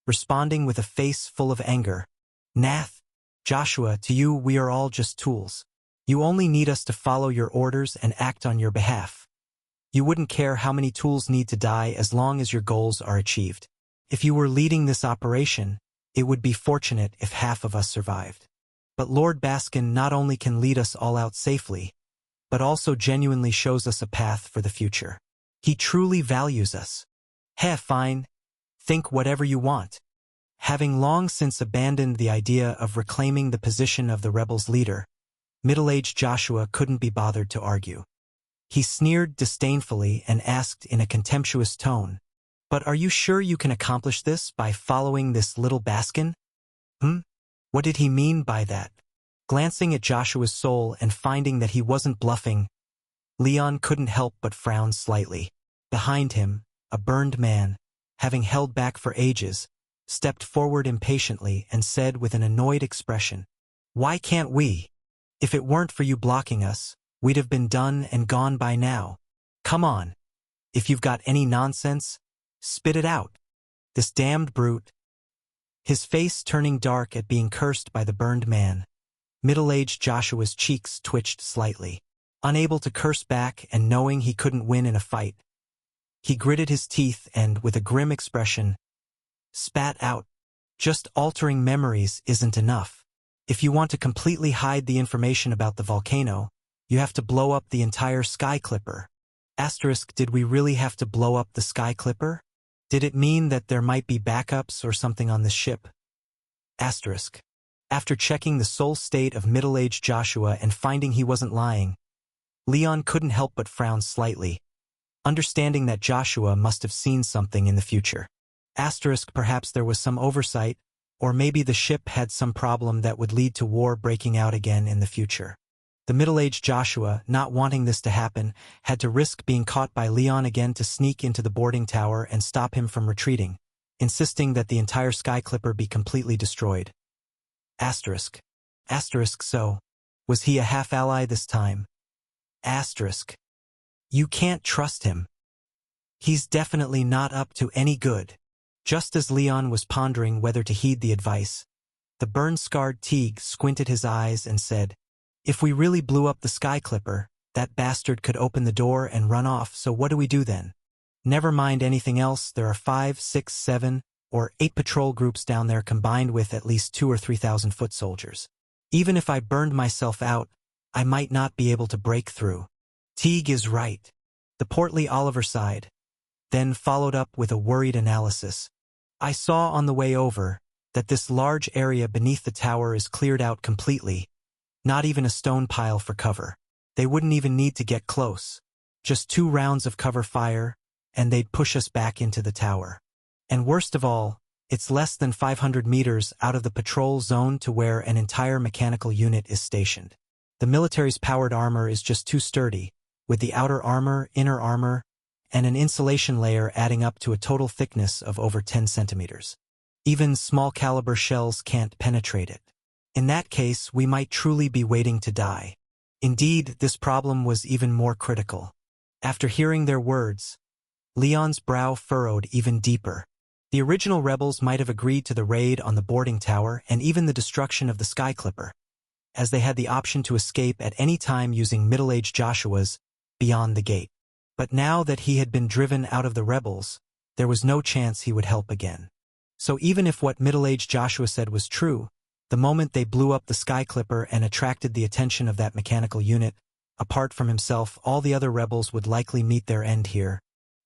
Speaker 1: responding with a face full of anger. "Nath, Joshua, to you we are all just tools. You only need us to follow your orders and act on your behalf. You wouldn't care how many tools need to die as long as your goals are achieved. If you were leading this operation, it would be fortunate if half of us survived. But Lord Baskin not only can lead us all out safely, but also genuinely shows us a path for the future. He truly values us. Fine. Think whatever you want." Having long since abandoned the idea of reclaiming the position of the rebels' leader, middle-aged Joshua couldn't be bothered to argue. He sneered disdainfully and asked in a contemptuous tone, "But are you sure you can accomplish this by following this little Baskin?" What did he mean by that? Glancing at Joshua's soul and finding that he wasn't bluffing, Leon couldn't help but frown slightly. Behind him, a burned man, having held back for ages, stepped forward impatiently and said with an annoyed expression, "Why can't we? If it weren't for you blocking us, we'd have been done and gone by now. Come on. If you've got any nonsense, spit it out. This damned brute." His face turning dark at being cursed by the burned man, middle-aged Joshua's cheeks twitched slightly. Unable to curse back and knowing he couldn't win in a fight, he gritted his teeth and, with a grim expression, spat out, "Just altering memories isn't enough. If you want to completely hide the information about the volcano, you have to blow up the entire Sky Clipper." Did we really have to blow up the Sky Clipper? Did it mean that there might be backups or something on this ship? After checking the soul state of middle-aged Joshua and finding he wasn't lying, Leon couldn't help but frown slightly, understanding that Joshua must have seen something in the future. Perhaps there was some oversight, or maybe the ship had some problem that would lead to war breaking out again in the future. The middle-aged Joshua, not wanting this to happen, had to risk being caught by Leon again to sneak into the boarding tower and stop him from retreating, insisting that the entire Sky Clipper be completely destroyed. So, was he a half-ally this time? You can't trust him. He's definitely not up to any good. Just as Leon was pondering whether to heed the advice, the burn-scarred Teague squinted his eyes and said, "If we really blew up the Sky Clipper, that bastard could open the door and run off, so what do we do then? Never mind anything else, there are 5, 6, 7, or 8 patrol groups down there combined with at least 2,000 or 3,000 foot soldiers. Even if I burned myself out, I might not be able to break through." Teague is right. The portly Oliver sighed, then followed up with a worried analysis. "I saw on the way over that this large area beneath the tower is cleared out completely. Not even a stone pile for cover. They wouldn't even need to get close. Just 2 rounds of cover fire, and they'd push us back into the tower. And worst of all, it's less than 500 meters out of the patrol zone to where an entire mechanical unit is stationed. The military's powered armor is just too sturdy, with the outer armor, inner armor, and an insulation layer adding up to a total thickness of over 10 centimeters. Even small-caliber shells can't penetrate it. In that case, we might truly be waiting to die. Indeed, this problem was even more critical. After hearing their words, Leon's brow furrowed even deeper. The original rebels might have agreed to the raid on the boarding tower and even the destruction of the Sky Clipper, as they had the option to escape at any time using middle-aged Joshua's beyond the gate. But now that he had been driven out of the rebels, there was no chance he would help again. So even if what middle-aged Joshua said was true, the moment they blew up the Sky Clipper and attracted the attention of that mechanical unit, apart from himself, all the other rebels would likely meet their end here.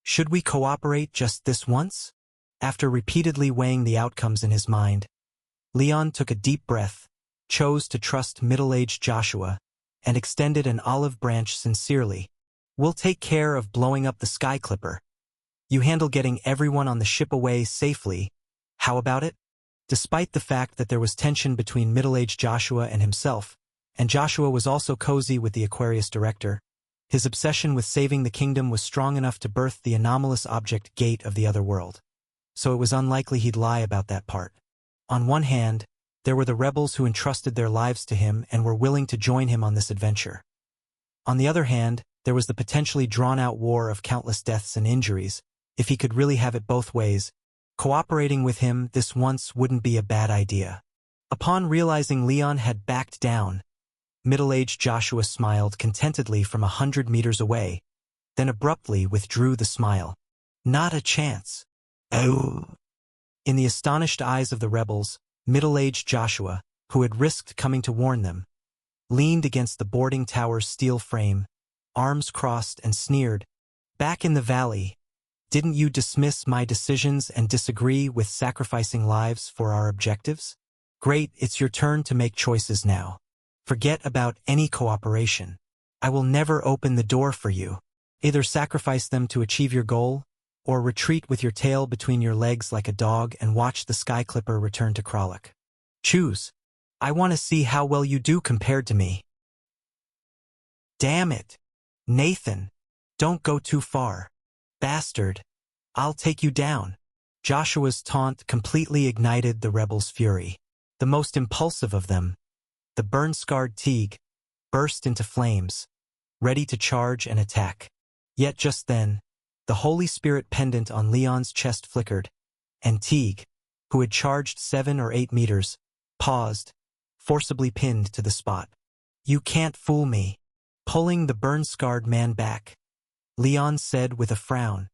Speaker 1: Should we cooperate just this once? After repeatedly weighing the outcomes in his mind, Leon took a deep breath, chose to trust middle-aged Joshua, and extended an olive branch sincerely. We'll take care of blowing up the Sky Clipper. You handle getting everyone on the ship away safely. How about it? Despite the fact that there was tension between middle-aged Joshua and himself, and Joshua was also cozy with the Aquarius director, his obsession with saving the kingdom was strong enough to birth the anomalous object Gate of the other world. So it was unlikely he'd lie about that part. On one hand, there were the rebels who entrusted their lives to him and were willing to join him on this adventure. On the other hand, there was the potentially drawn-out war of countless deaths and injuries. If he could really have it both ways, cooperating with him this once wouldn't be a bad idea. Upon realizing Leon had backed down, middle-aged Joshua smiled contentedly from 100 meters away, then abruptly withdrew the smile. Not a chance. Oh. In the astonished eyes of the rebels, middle-aged Joshua, who had risked coming to warn them, leaned against the boarding tower's steel frame, arms crossed, and sneered. Back in the valley, didn't you dismiss my decisions and disagree with sacrificing lives for our objectives? Great, it's your turn to make choices now. Forget about any cooperation. I will never open the door for you. Either sacrifice them to achieve your goal, or retreat with your tail between your legs like a dog and watch the Sky Clipper return to Kralik. Choose. I want to see how well you do compared to me. Damn it. Nathan, don't go too far. Bastard. I'll take you down. Joshua's taunt completely ignited the rebels' fury. The most impulsive of them, the burn-scarred Teague, burst into flames, ready to charge and attack. Yet just then, the Holy Spirit pendant on Leon's chest flickered, and Teague, who had charged 7 or 8 meters, paused, forcibly pinned to the spot. You can't fool me. Pulling the burn-scarred man back, Leon said with a frown.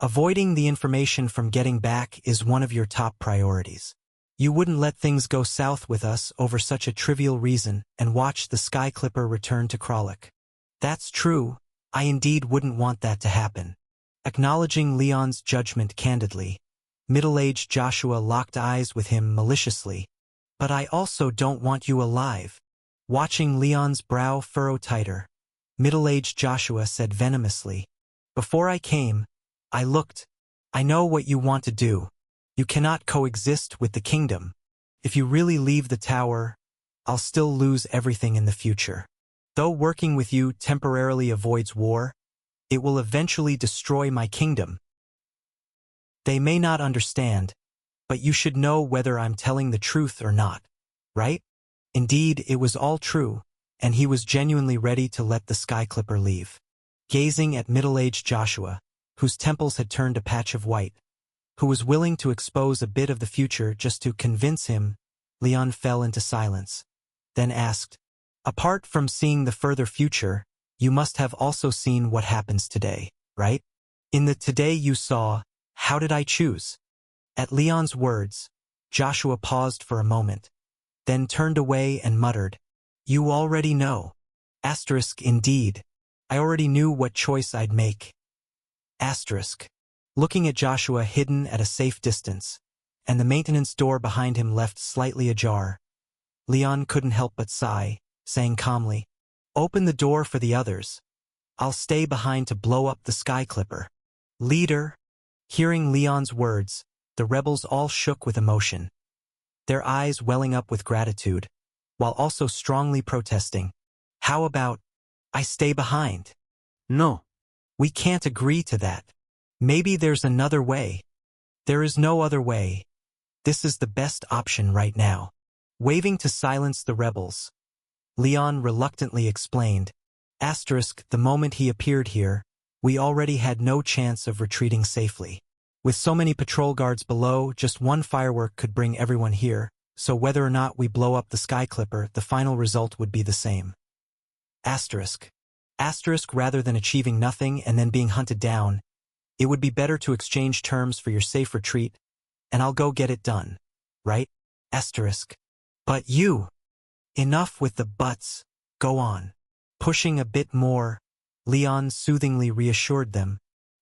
Speaker 1: Avoiding the information from getting back is one of your top priorities. You wouldn't let things go south with us over such a trivial reason and watch the Sky Clipper return to Kralik. That's true, I indeed wouldn't want that to happen. Acknowledging Leon's judgment candidly, middle-aged Joshua locked eyes with him maliciously. But I also don't want you alive. Watching Leon's brow furrow tighter, middle-aged Joshua said venomously, Before I came, I looked. I know what you want to do. You cannot coexist with the kingdom. If you really leave the tower, I'll still lose everything in the future. Though working with you temporarily avoids war, it will eventually destroy my kingdom. They may not understand, but you should know whether I'm telling the truth or not, right? Indeed, it was all true, and he was genuinely ready to let the Sky Clipper leave. Gazing at middle-aged Joshua, whose temples had turned a patch of white, who was willing to expose a bit of the future just to convince him, Leon fell into silence, then asked, Apart from seeing the further future, you must have also seen what happens today, right? In the today you saw, how did I choose? At Leon's words, Joshua paused for a moment, then turned away and muttered, You already know. Asterisk indeed. I already knew what choice I'd make. Asterisk. Looking at Joshua hidden at a safe distance, and the maintenance door behind him left slightly ajar, Leon couldn't help but sigh, saying calmly, Open the door for the others. I'll stay behind to blow up the Sky Clipper. Leader. Hearing Leon's words, the rebels all shook with emotion, their eyes welling up with gratitude, while also strongly protesting. How about, I stay behind?
Speaker 2: No.
Speaker 1: We can't agree to that. Maybe there's another way. There is no other way. This is the best option right now. Waving to silence the rebels, Leon reluctantly explained, the moment he appeared here, we already had no chance of retreating safely. With so many patrol guards below, just one firework could bring everyone here, so whether or not we blow up the Sky Clipper, the final result would be the same. Rather than achieving nothing and then being hunted down, it would be better to exchange terms for your safe retreat, and I'll go get it done. Right? But you! Enough with the buts. Go on. Pushing a bit more, Leon soothingly reassured them.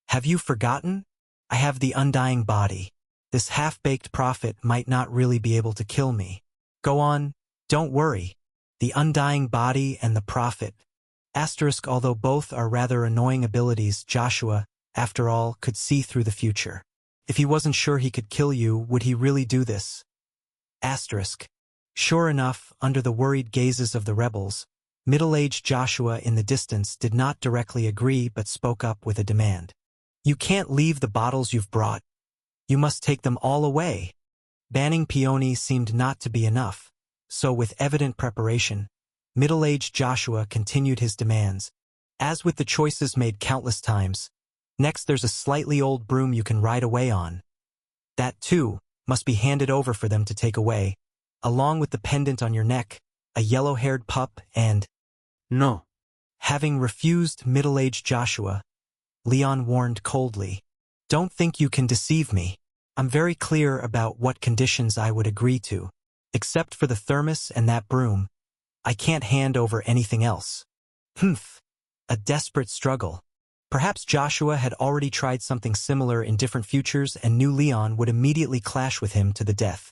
Speaker 1: Have you forgotten? I have the undying body. This half-baked prophet might not really be able to kill me. Go on, don't worry. The undying body and the prophet. Although both are rather annoying abilities, Joshua, after all, could see through the future. If he wasn't sure he could kill you, would he really do this? Sure enough, under the worried gazes of the rebels, middle-aged Joshua in the distance did not directly agree but spoke up with a demand. You can't leave the bottles you've brought. You must take them all away. Banning Peony seemed not to be enough, so with evident preparation, middle-aged Joshua continued his demands. As with the choices made countless times, next there's a slightly old broom you can ride away on. That, too, must be handed over for them to take away, along with the pendant on your neck, a yellow-haired pup, and…
Speaker 2: No.
Speaker 1: Having refused middle-aged Joshua, Leon warned coldly, Don't think you can deceive me. I'm very clear about what conditions I would agree to. Except for the thermos and that broom, I can't hand over anything else. A desperate struggle. Perhaps Joshua had already tried something similar in different futures and knew Leon would immediately clash with him to the death.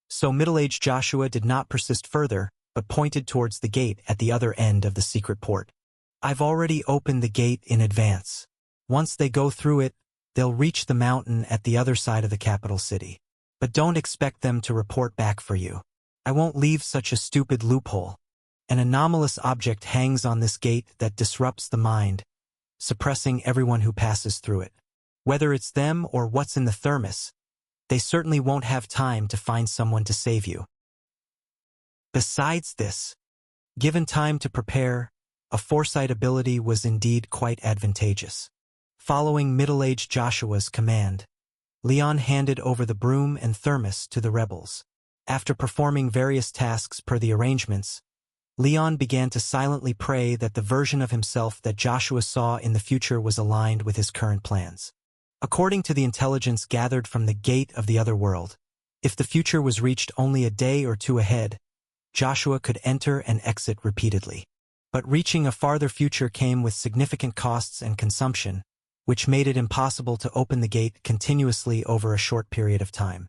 Speaker 1: So middle-aged Joshua did not persist further, but pointed towards the gate at the other end of the secret port. I've already opened the gate in advance. Once they go through it, they'll reach the mountain at the other side of the capital city. But don't expect them to report back for you. I won't leave such a stupid loophole. An anomalous object hangs on this gate that disrupts the mind, suppressing everyone who passes through it. Whether it's them or what's in the thermos, they certainly won't have time to find someone to save you. Besides this, given time to prepare, a foresight ability was indeed quite advantageous. Following middle-aged Joshua's command, Leon handed over the broom and thermos to the rebels. After performing various tasks per the arrangements, Leon began to silently pray that the version of himself that Joshua saw in the future was aligned with his current plans. According to the intelligence gathered from the gate of the other world, if the future was reached only a day or two ahead, Joshua could enter and exit repeatedly. But reaching a farther future came with significant costs and consumption, which made it impossible to open the gate continuously over a short period of time.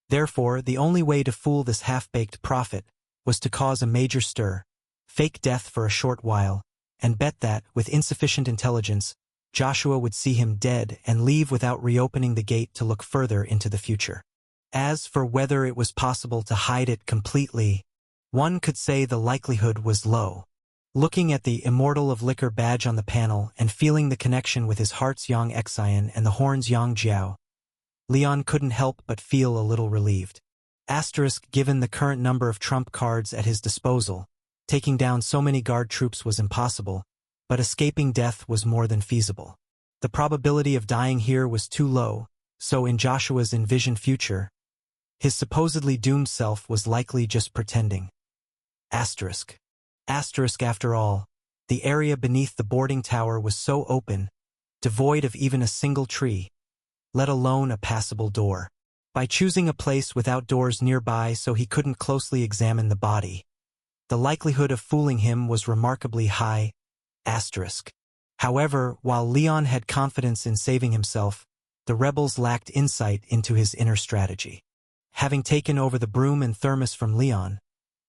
Speaker 1: Therefore, the only way to fool this half-baked prophet was to cause a major stir, fake death for a short while, and bet that, with insufficient intelligence, Joshua would see him dead and leave without reopening the gate to look further into the future. As for whether it was possible to hide it completely, one could say the likelihood was low. Looking at the Immortal of Liquor badge on the panel and feeling the connection with his heart's Yang Xian and the horn's Yang Jiao, Leon couldn't help but feel a little relieved. Given the current number of trump cards at his disposal, taking down so many guard troops was impossible, but escaping death was more than feasible. The probability of dying here was too low, so in Joshua's envisioned future, his supposedly doomed self was likely just pretending. After all, the area beneath the boarding tower was so open, devoid of even a single tree, let alone a passable door. By choosing a place without doors nearby so he couldn't closely examine the body, the likelihood of fooling him was remarkably high. However, while Leon had confidence in saving himself, the rebels lacked insight into his inner strategy. Having taken over the broom and thermos from Leon,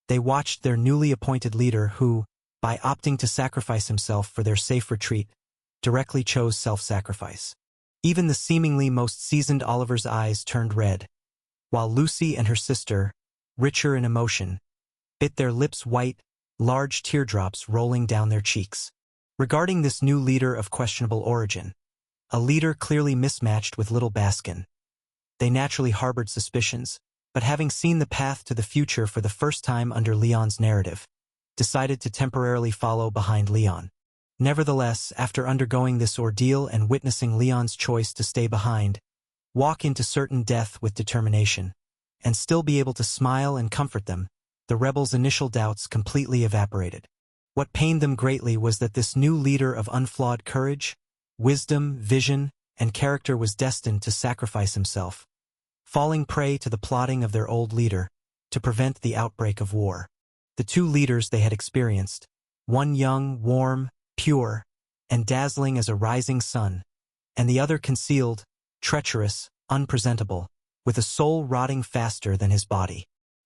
Speaker 1: they watched their newly appointed leader who, by opting to sacrifice himself for their safe retreat, directly chose self-sacrifice. Even the seemingly most seasoned Oliver's eyes turned red, while Lucy and her sister, richer in emotion, bit their lips white, large teardrops rolling down their cheeks. Regarding this new leader of questionable origin, a leader clearly mismatched with Little Baskin, they naturally harbored suspicions, but having seen the path to the future for the first time under Leon's narrative, decided to temporarily follow behind Leon. Nevertheless, after undergoing this ordeal and witnessing Leon's choice to stay behind, walk into certain death with determination, and still be able to smile and comfort them, the rebels' initial doubts completely evaporated. What pained them greatly was that this new leader of unflawed courage, wisdom, vision, and character was destined to sacrifice himself, falling prey to the plotting of their old leader to prevent the outbreak of war. The two leaders they had experienced, one young, warm, pure, and dazzling as a rising sun, and the other concealed, treacherous, unpresentable, with a soul rotting faster than his body.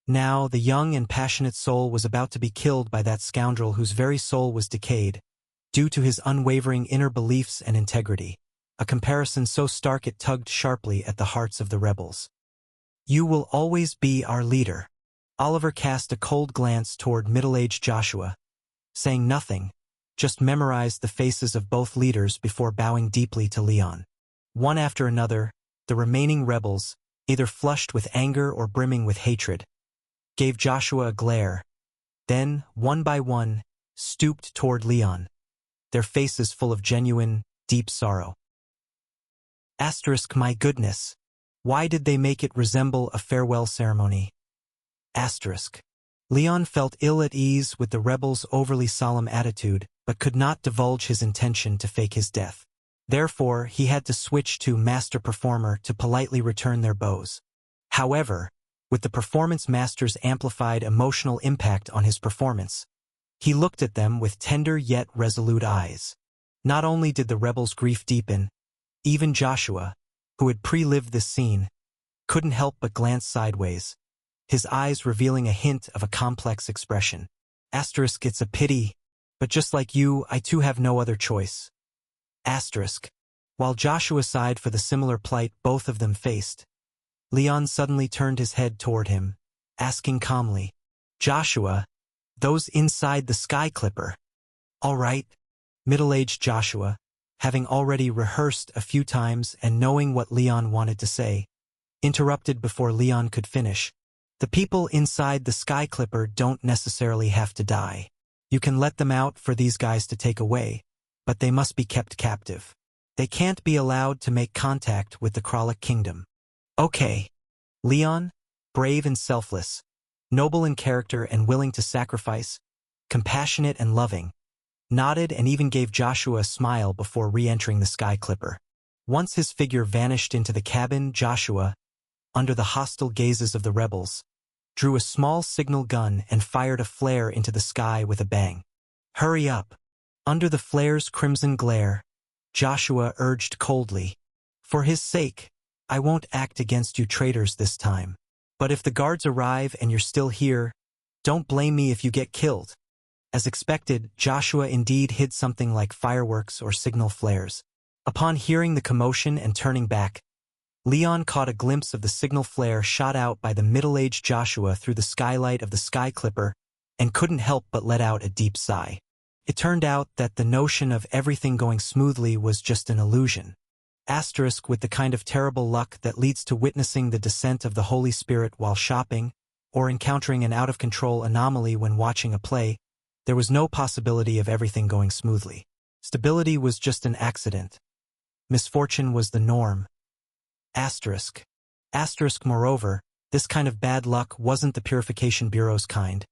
Speaker 1: Now, the young and passionate soul was about to be killed by that scoundrel whose very soul was decayed, due to his unwavering inner beliefs and integrity, a comparison so stark it tugged sharply at the hearts of the rebels. "You will always be our leader." Oliver cast a cold glance toward middle-aged Joshua, saying nothing, just memorized the faces of both leaders before bowing deeply to Leon. One after another, the remaining rebels, either flushed with anger or brimming with hatred, gave Joshua a glare, then, one by one, stooped toward Leon, their faces full of genuine, deep sorrow. My goodness, why did they make it resemble a farewell ceremony? Leon felt ill at ease with the rebels' overly solemn attitude, but could not divulge his intention to fake his death. Therefore, he had to switch to master performer to politely return their bows. However, with the performance master's amplified emotional impact on his performance, he looked at them with tender yet resolute eyes. Not only did the rebels' grief deepen, even Joshua, who had pre-lived this scene, couldn't help but glance sideways, his eyes revealing a hint of a complex expression. It's a pity, but just like you, I too have no other choice. While Joshua sighed for the similar plight both of them faced, Leon suddenly turned his head toward him, asking calmly, "Joshua, those inside the Sky Clipper." "All right." Middle-aged Joshua, having already rehearsed a few times and knowing what Leon wanted to say, interrupted before Leon could finish. "The people inside the Sky Clipper don't necessarily have to die. You can let them out for these guys to take away, but they must be kept captive. They can't be allowed to make contact with the Kralik Kingdom." "Okay." Leon, brave and selfless, noble in character and willing to sacrifice, compassionate and loving, nodded and even gave Joshua a smile before re-entering the Sky Clipper. Once his figure vanished into the cabin, Joshua, under the hostile gazes of the rebels, drew a small signal gun and fired a flare into the sky with a bang. "Hurry up." Under the flare's crimson glare, Joshua urged coldly, "For his sake, I won't act against you traitors this time. But if the guards arrive and you're still here, don't blame me if you get killed." As expected, Joshua indeed hid something like fireworks or signal flares. Upon hearing the commotion and turning back, Leon caught a glimpse of the signal flare shot out by the middle-aged Joshua through the skylight of the Sky Clipper and couldn't help but let out a deep sigh. It turned out that the notion of everything going smoothly was just an illusion. With the kind of terrible luck that leads to witnessing the descent of the Holy Spirit while shopping, or encountering an out-of-control anomaly when watching a play, there was no possibility of everything going smoothly. Stability was just an accident. Misfortune was the norm. Moreover, this kind of bad luck wasn't the Purification Bureau's kind,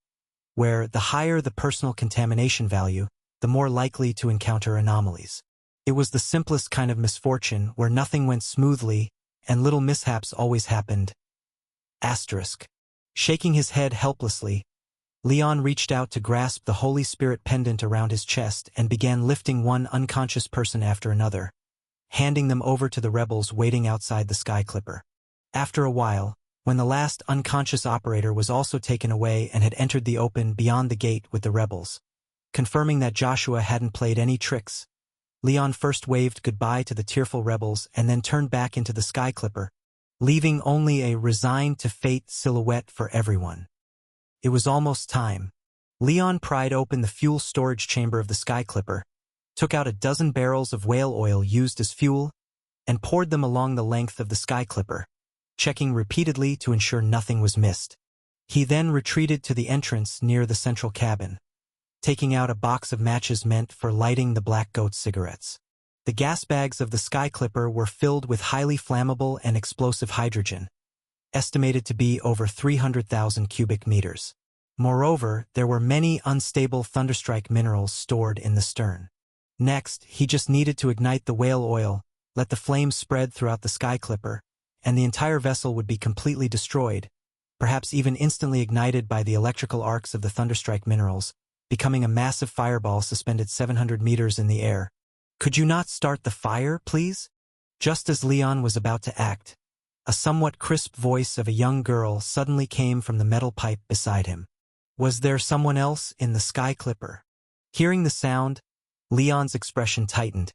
Speaker 1: where the higher the personal contamination value, the more likely to encounter anomalies. It was the simplest kind of misfortune where nothing went smoothly and little mishaps always happened. Shaking his head helplessly, Leon reached out to grasp the Holy Spirit pendant around his chest and began lifting one unconscious person after another, handing them over to the rebels waiting outside the Sky Clipper. After a while, when the last unconscious operator was also taken away and had entered the open beyond the gate with the rebels, confirming that Joshua hadn't played any tricks, Leon first waved goodbye to the tearful rebels and then turned back into the Sky Clipper, leaving only a resigned-to-fate silhouette for everyone. It was almost time. Leon pried open the fuel storage chamber of the Sky Clipper, took out a dozen barrels of whale oil used as fuel, and poured them along the length of the Sky Clipper, checking repeatedly to ensure nothing was missed. He then retreated to the entrance near the central cabin, taking out a box of matches meant for lighting the Black Goat cigarettes. The gas bags of the Sky Clipper were filled with highly flammable and explosive hydrogen, estimated to be over 300,000 cubic meters. Moreover, there were many unstable thunderstrike minerals stored in the stern. Next, he just needed to ignite the whale oil, let the flames spread throughout the Sky Clipper, and the entire vessel would be completely destroyed, perhaps even instantly ignited by the electrical arcs of the thunderstrike minerals, becoming a massive fireball suspended 700 meters in the air. "Could you not start the fire, please?" Just as Leon was about to act, a somewhat crisp voice of a young girl suddenly came from the metal pipe beside him. Was there someone else in the Sky Clipper? Hearing the sound, Leon's expression tightened.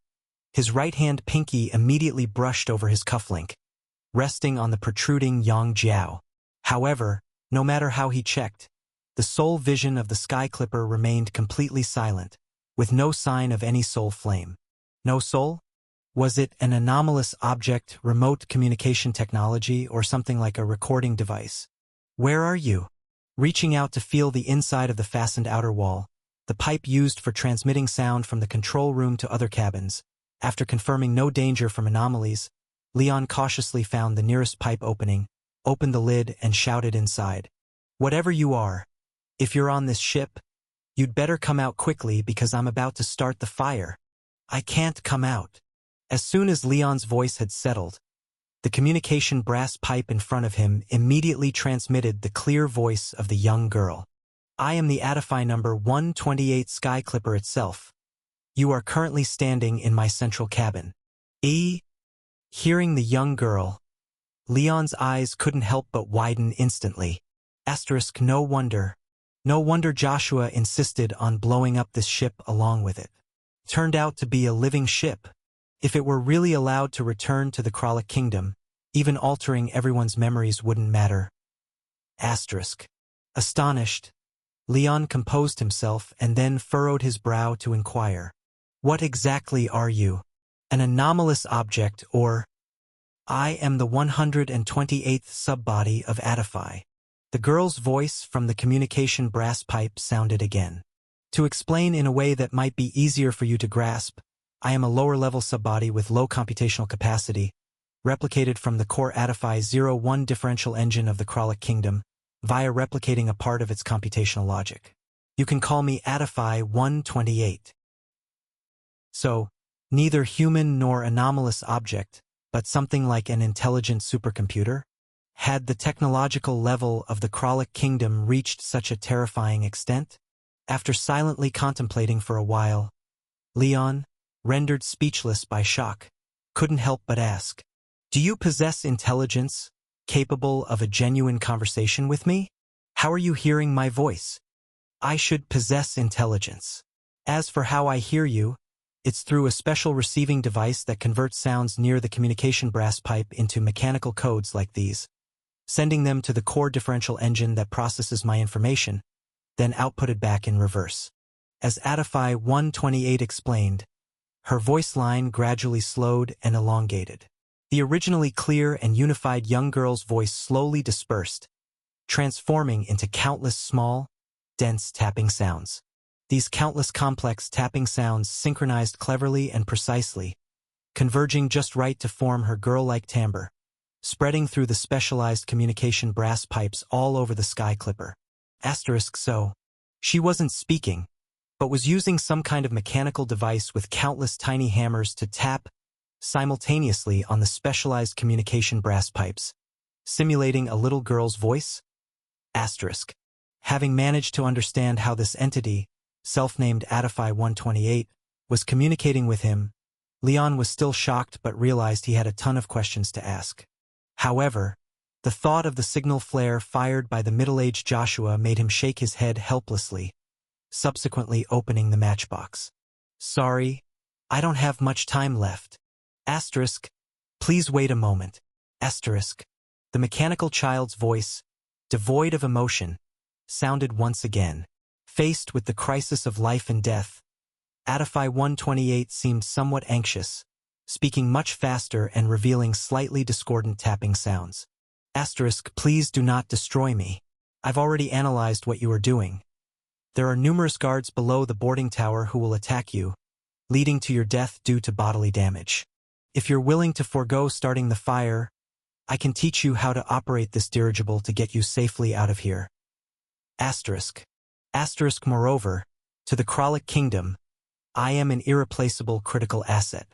Speaker 1: His right-hand pinky immediately brushed over his cufflink, resting on the protruding Yang Jiao. However, no matter how he checked, the sole vision of the Sky Clipper remained completely silent, with no sign of any soul flame. No soul? Was it an anomalous object, remote communication technology, or something like a recording device? "Where are you?" Reaching out to feel the inside of the fastened outer wall, the pipe used for transmitting sound from the control room to other cabins, after confirming no danger from anomalies, Leon cautiously found the nearest pipe opening, opened the lid, and shouted inside. "Whatever you are, if you're on this ship, you'd better come out quickly because I'm about to start the fire." "I can't come out." As soon as Leon's voice had settled, the communication brass pipe in front of him immediately transmitted the clear voice of the young girl. "I am the Adify number 128 Sky Clipper itself. You are currently standing in my central cabin." Hearing the young girl, Leon's eyes couldn't help but widen instantly. No wonder Joshua insisted on blowing up this ship along with it. Turned out to be a living ship. If it were really allowed to return to the Kralik Kingdom, even altering everyone's memories wouldn't matter. Astonished, Leon composed himself and then furrowed his brow to inquire. "What exactly are you? An anomalous object, or—" "I am the 128th subbody of Adify." The girl's voice from the communication brass pipe sounded again. "To explain in a way that might be easier for you to grasp, I am a lower-level subbody with low computational capacity, replicated from the core Adify 01 differential engine of the Kralik Kingdom, via replicating a part of its computational logic. You can call me Adify 128. So, neither human nor anomalous object, but something like an intelligent supercomputer? Had the technological level of the Kralik Kingdom reached such a terrifying extent? After silently contemplating for a while, Leon, rendered speechless by shock, couldn't help but ask, "Do you possess intelligence, capable of a genuine conversation with me? How are you hearing my voice?" "I should possess intelligence. As for how I hear you, it's through a special receiving device that converts sounds near the communication brass pipe into mechanical codes like these, sending them to the core differential engine that processes my information, then outputted back in reverse." As Adify 128 explained, her voice line gradually slowed and elongated. The originally clear and unified young girl's voice slowly dispersed, transforming into countless small, dense tapping sounds. These countless complex tapping sounds synchronized cleverly and precisely, converging just right to form her girl-like timbre, spreading through the specialized communication brass pipes all over the Sky Clipper. So, she wasn't speaking, but was using some kind of mechanical device with countless tiny hammers to tap simultaneously on the specialized communication brass pipes, simulating a little girl's voice? Having managed to understand how this entity, self-named Adify 128, was communicating with him, Leon was still shocked but realized he had a ton of questions to ask. However, the thought of the signal flare fired by the middle-aged Joshua made him shake his head helplessly, subsequently opening the matchbox. "Sorry, I don't have much time left. Please wait a moment. The mechanical child's voice, devoid of emotion, sounded once again. Faced with the crisis of life and death, Adify 128 seemed somewhat anxious, speaking much faster and revealing slightly discordant tapping sounds. Asterisk, please do not destroy me. I've already analyzed what you are doing. There are numerous guards below the boarding tower who will attack you, leading to your death due to bodily damage. If you're willing to forego starting the fire, I can teach you how to operate this dirigible to get you safely out of here. Asterisk. Asterisk, moreover, to the Kralik Kingdom, I am an irreplaceable critical asset.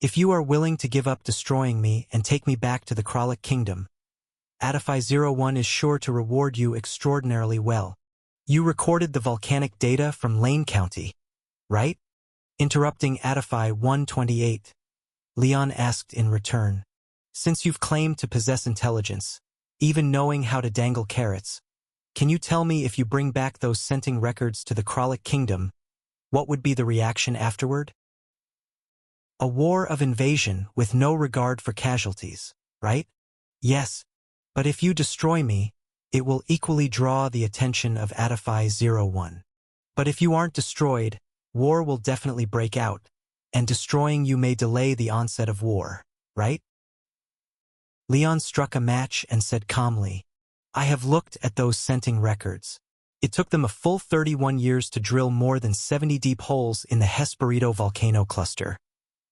Speaker 1: If you are willing to give up destroying me and take me back to the Kralik Kingdom, Adify 01 is sure to reward you extraordinarily well. You recorded the volcanic data from Lane County, right? Interrupting Adify 128, Leon asked in return. Since you've claimed to possess intelligence, even knowing how to dangle carrots, can you tell me if you bring back those scenting records to the Kralik Kingdom, what would be the reaction afterward? A war of invasion with no regard for casualties, right? Yes, but if you destroy me, it will equally draw the attention of Adify 01. But if you aren't destroyed, war will definitely break out, and destroying you may delay the onset of war, right? Leon struck a match and said calmly, I have looked at those scenting records. It took them a full 31 years to drill more than 70 deep holes in the Hesperito volcano cluster,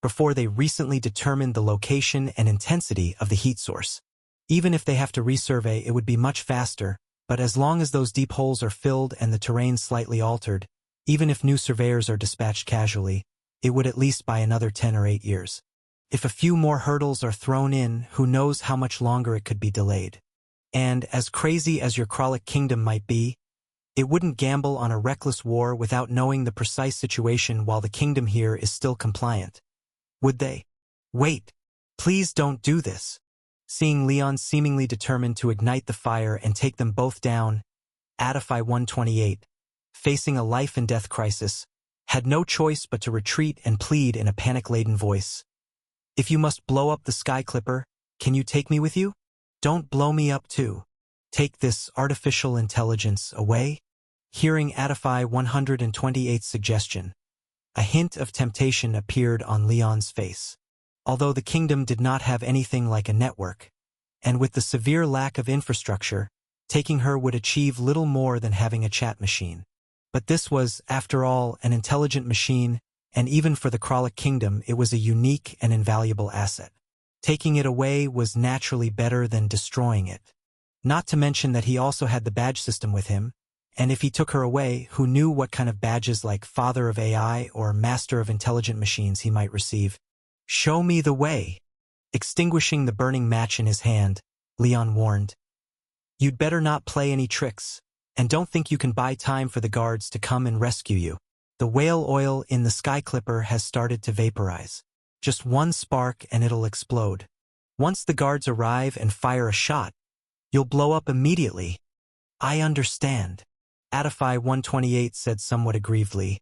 Speaker 1: before they recently determined the location and intensity of the heat source. Even if they have to resurvey, it would be much faster, but as long as those deep holes are filled and the terrain slightly altered, even if new surveyors are dispatched casually, it would at least buy another 10 or 8 years. If a few more hurdles are thrown in, who knows how much longer it could be delayed. And, as crazy as your Kralik Kingdom might be, it wouldn't gamble on a reckless war without knowing the precise situation while the kingdom here is still compliant. Would they? Wait, please don't do this. Seeing Leon seemingly determined to ignite the fire and take them both down, Adify 128, facing a life-and-death crisis, had no choice but to retreat and plead in a panic-laden voice. If you must blow up the Sky Clipper, can you take me with you? Don't blow me up too. Take this artificial intelligence away? Hearing Adify 128's suggestion, a hint of temptation appeared on Leon's face. Although the kingdom did not have anything like a network, and with the severe lack of infrastructure, taking her would achieve little more than having a chat machine. But this was, after all, an intelligent machine, and even for the Kralik Kingdom it was a unique and invaluable asset. Taking it away was naturally better than destroying it. Not to mention that he also had the badge system with him, and if he took her away, who knew what kind of badges like Father of AI or Master of Intelligent Machines he might receive. Show me the way. Extinguishing the burning match in his hand, Leon warned. You'd better not play any tricks, and don't think you can buy time for the guards to come and rescue you. The whale oil in the Sky Clipper has started to vaporize. Just one spark and it'll explode. Once the guards arrive and fire a shot, you'll blow up immediately. I understand, Adify 128 said somewhat aggrievedly.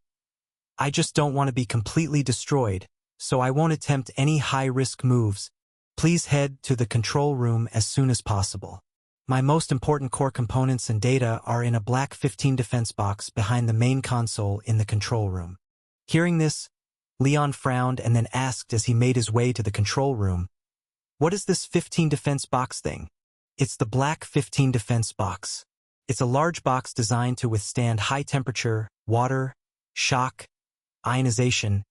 Speaker 1: I just don't want to be completely destroyed, so I won't attempt any high-risk moves. Please head to the control room as soon as possible. My most important core components and data are in a black 15 defense box behind the main console in the control room. Hearing this, Leon frowned and then asked as he made his way to the control room, What is this 15 defense box thing? It's the black 15 defense box. It's a large box designed to withstand high temperature, water, shock, ionization,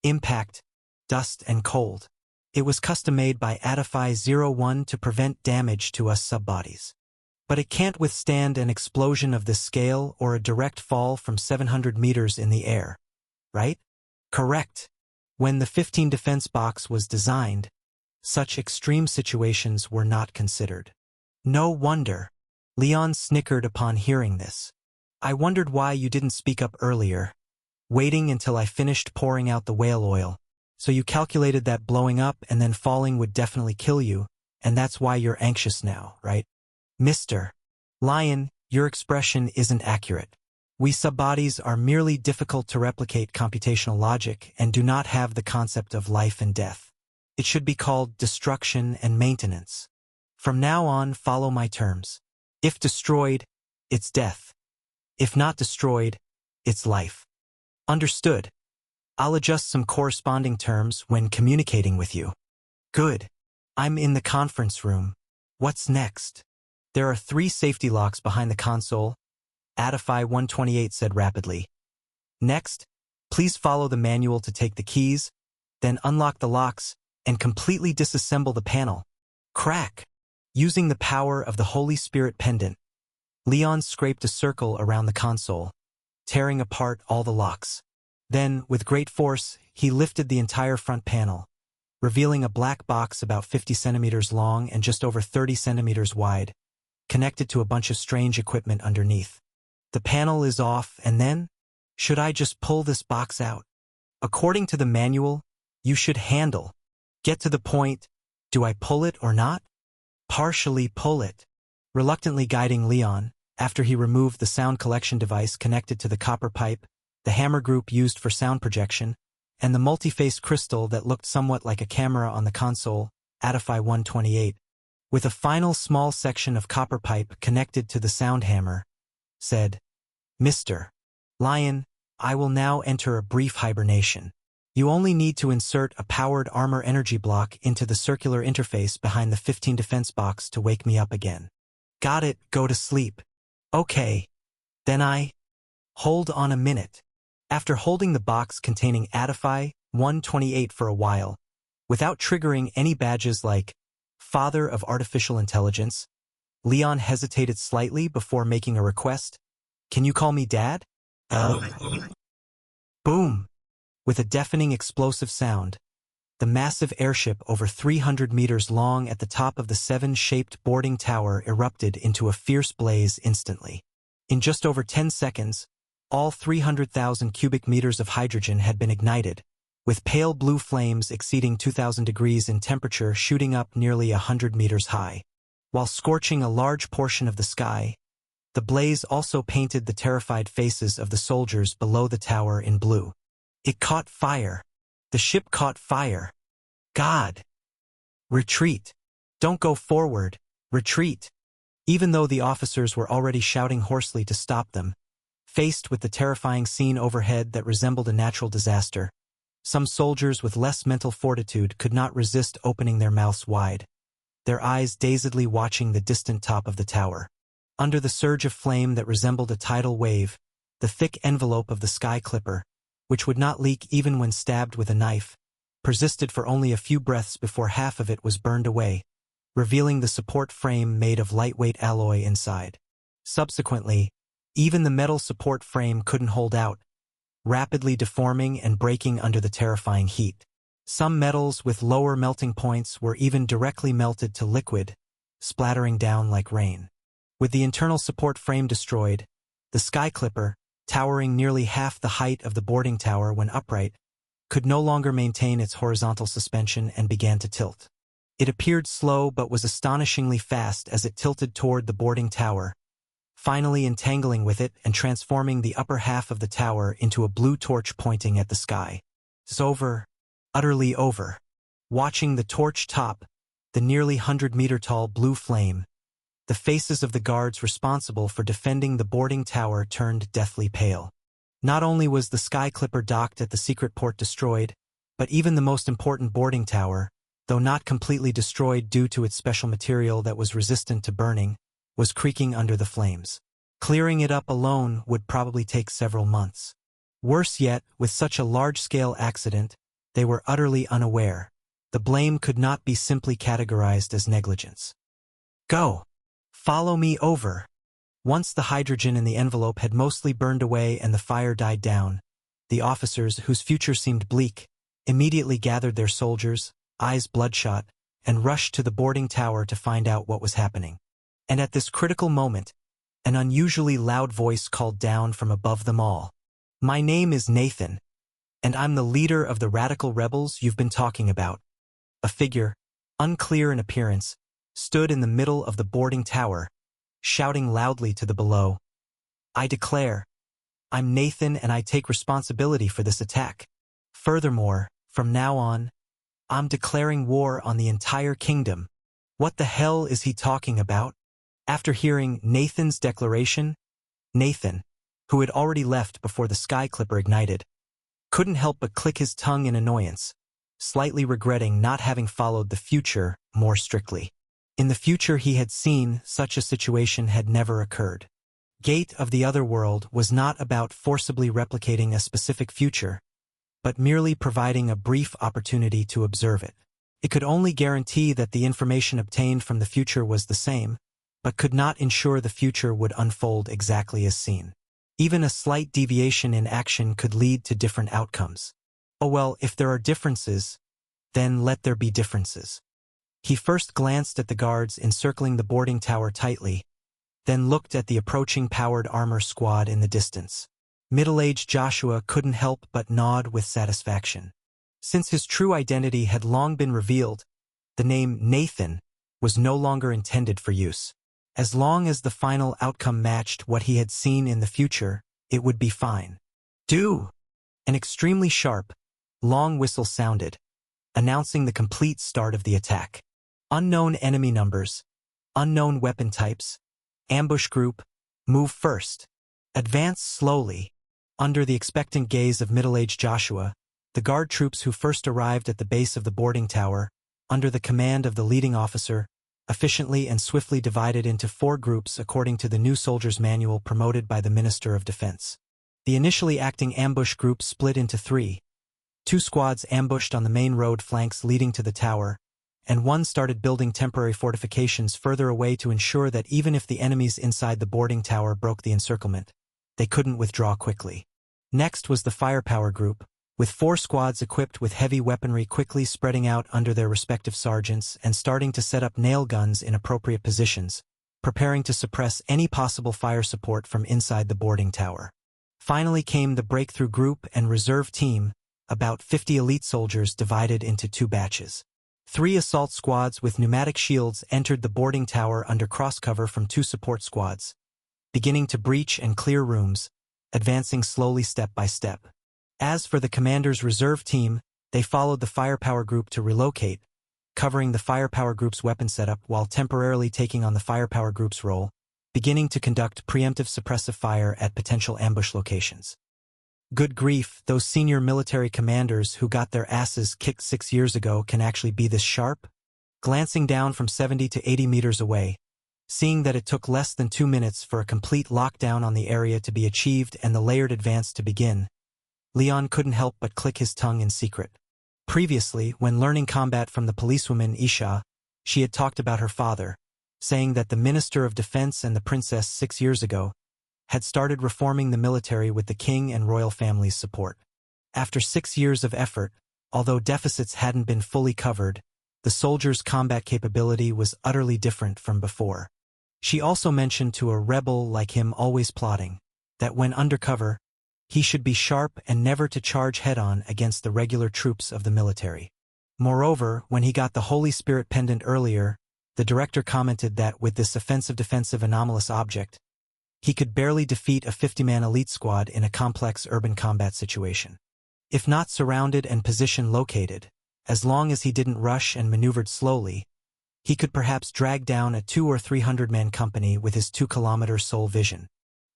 Speaker 1: impact, dust, and cold. It was custom-made by Adify 01 to prevent damage to us subbodies. But it can't withstand an explosion of this scale or a direct fall from 700 meters in the air. Right? Correct. When the 15 defense box was designed, such extreme situations were not considered. No wonder. Leon snickered upon hearing this. I wondered why you didn't speak up earlier, waiting until I finished pouring out the whale oil. So you calculated that blowing up and then falling would definitely kill you, and that's why you're anxious now, right? Mr. Lion, your expression isn't accurate. We subbodies are merely difficult to replicate computational logic and do not have the concept of life and death. It should be called destruction and maintenance. From now on, follow my terms. If destroyed, it's death. If not destroyed, it's life. Understood? I'll adjust some corresponding terms when communicating with you. Good. I'm in the conference room. What's next? There are 3 safety locks behind the console, Adify 128 said rapidly. Next, please follow the manual to take the keys, then unlock the locks and completely disassemble the panel. Crack! Using the power of the Holy Spirit pendant, Leon scraped a circle around the console, tearing apart all the locks. Then, with great force, he lifted the entire front panel, revealing a black box about 50 centimeters long and just over 30 centimeters wide, connected to a bunch of strange equipment underneath. The panel is off, and then? Should I just pull this box out? According to the manual, you should handle. Get to the point. Do I pull it or not? Partially pull it. Reluctantly guiding Leon, after he removed the sound collection device connected to the copper pipe, the hammer group used for sound projection, and the multi-face crystal that looked somewhat like a camera on the console, Adify 128, with a final small section of copper pipe connected to the sound hammer, said, Mr. Lion, I will now enter a brief hibernation. You only need to insert a powered armor energy block into the circular interface behind the 15 defense box to wake me up again. Got it, go to sleep. Okay. Then hold on a minute. After holding the box containing Adify 128 for a while, without triggering any badges like Father of Artificial Intelligence, Leon hesitated slightly before making a request. Can you call me Dad? Boom! With a deafening explosive sound, the massive airship over 300 meters long at the top of the 7-shaped boarding tower erupted into a fierce blaze instantly. In just over 10 seconds, all 300,000 cubic meters of hydrogen had been ignited, with pale blue flames exceeding 2,000 degrees in temperature shooting up nearly 100 meters high. While scorching a large portion of the sky, the blaze also painted the terrified faces of the soldiers below the tower in blue. It caught fire. The ship caught fire. God! Retreat! Don't go forward. Retreat! Even though the officers were already shouting hoarsely to stop them, faced with the terrifying scene overhead that resembled a natural disaster, some soldiers with less mental fortitude could not resist opening their mouths wide, their eyes dazedly watching the distant top of the tower. Under the surge of flame that resembled a tidal wave, the thick envelope of the sky clipper, which would not leak even when stabbed with a knife, persisted for only a few breaths before half of it was burned away, revealing the support frame made of lightweight alloy inside. Subsequently, even the metal support frame couldn't hold out, rapidly deforming and breaking under the terrifying heat. Some metals with lower melting points were even directly melted to liquid, splattering down like rain. With the internal support frame destroyed, the Sky Clipper, towering nearly half the height of the boarding tower when upright, could no longer maintain its horizontal suspension and began to tilt. It appeared slow but was astonishingly fast as it tilted toward the boarding tower, finally entangling with it and transforming the upper half of the tower into a blue torch pointing at the sky. It's over. Utterly over. Watching the torch top, the nearly 100-meter-tall blue flame, the faces of the guards responsible for defending the boarding tower turned deathly pale. Not only was the Sky Clipper docked at the secret port destroyed, but even the most important boarding tower, though not completely destroyed due to its special material that was resistant to burning, was creaking under the flames. Clearing it up alone would probably take several months. Worse yet, with such a large-scale accident, they were utterly unaware. The blame could not be simply categorized as negligence. Go! Follow me over. Once the hydrogen in the envelope had mostly burned away and the fire died down, the officers, whose future seemed bleak, immediately gathered their soldiers, eyes bloodshot, and rushed to the boarding tower to find out what was happening. And at this critical moment, an unusually loud voice called down from above them all. My name is Nathan, and I'm the leader of the radical rebels you've been talking about. A figure, unclear in appearance, stood in the middle of the boarding tower, shouting loudly to the below. I declare, I'm Nathan and I take responsibility for this attack. Furthermore, from now on, I'm declaring war on the entire kingdom. What the hell is he talking about? After hearing Nathan's declaration, Nathan, who had already left before the Sky Clipper ignited, couldn't help but click his tongue in annoyance, slightly regretting not having followed the future more strictly. In the future he had seen, such a situation had never occurred. Gate of the Otherworld was not about forcibly replicating a specific future, but merely providing a brief opportunity to observe it. It could only guarantee that the information obtained from the future was the same, but could not ensure the future would unfold exactly as seen. Even a slight deviation in action could lead to different outcomes. Oh well, if there are differences, then let there be differences. He first glanced at the guards encircling the boarding tower tightly, then looked at the approaching powered armor squad in the distance. Middle-aged Joshua couldn't help but nod with satisfaction. Since his true identity had long been revealed, the name Nathan was no longer intended for use. As long as the final outcome matched what he had seen in the future, it would be fine. Do! An extremely sharp, long whistle sounded, announcing the complete start of the attack. Unknown enemy numbers, unknown weapon types, ambush group, move first. Advance slowly. Under the expectant gaze of middle-aged Joshua, the guard troops who first arrived at the base of the boarding tower, under the command of the leading officer, efficiently and swiftly divided into 4 groups according to the new soldier's manual promoted by the Minister of Defense. The initially acting ambush group split into 3. 2 squads ambushed on the main road flanks leading to the tower, and 1 started building temporary fortifications further away to ensure that even if the enemies inside the boarding tower broke the encirclement, they couldn't withdraw quickly. Next was the firepower group, with 4 squads equipped with heavy weaponry quickly spreading out under their respective sergeants and starting to set up nail guns in appropriate positions, preparing to suppress any possible fire support from inside the boarding tower. Finally came the breakthrough group and reserve team, about 50 elite soldiers divided into 2 batches. 3 assault squads with pneumatic shields entered the boarding tower under cross-cover from 2 support squads, beginning to breach and clear rooms, advancing slowly step by step. As for the commander's reserve team, they followed the firepower group to relocate, covering the firepower group's weapon setup while temporarily taking on the firepower group's role, beginning to conduct preemptive suppressive fire at potential ambush locations. Good grief, those senior military commanders who got their asses kicked 6 years ago can actually be this sharp? Glancing down from 70 to 80 meters away, seeing that it took less than 2 minutes for a complete lockdown on the area to be achieved and the layered advance to begin, Leon couldn't help but click his tongue in secret. Previously, when learning combat from the policewoman Isha, she had talked about her father, saying that the Minister of Defense and the princess 6 years ago had started reforming the military with the king and royal family's support. After 6 years of effort, although deficits hadn't been fully covered, the soldiers' combat capability was utterly different from before. She also mentioned to a rebel like him always plotting, that when undercover, he should be sharp and never to charge head-on against the regular troops of the military. Moreover, when he got the Holy Spirit pendant earlier, the director commented that with this offensive-defensive anomalous object, he could barely defeat a 50-man elite squad in a complex urban combat situation. If not surrounded and position located, as long as he didn't rush and maneuvered slowly, he could perhaps drag down a 200 or 300-man company with his 2-kilometer soul vision.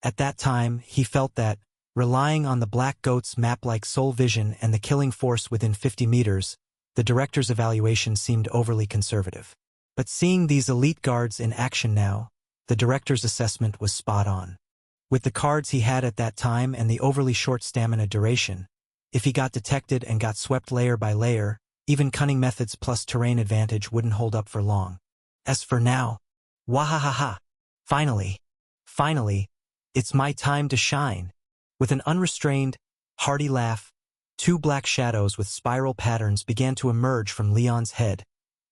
Speaker 1: At that time, he felt that, relying on the Black Goat's map-like soul vision and the killing force within 50 meters, the director's evaluation seemed overly conservative. But seeing these elite guards in action now, the director's assessment was spot on. With the cards he had at that time and the overly short stamina duration, if he got detected and got swept layer by layer, even cunning methods plus terrain advantage wouldn't hold up for long. As for now, wahahaha! Finally, it's my time to shine. With an unrestrained, hearty laugh, 2 black shadows with spiral patterns began to emerge from Leon's head,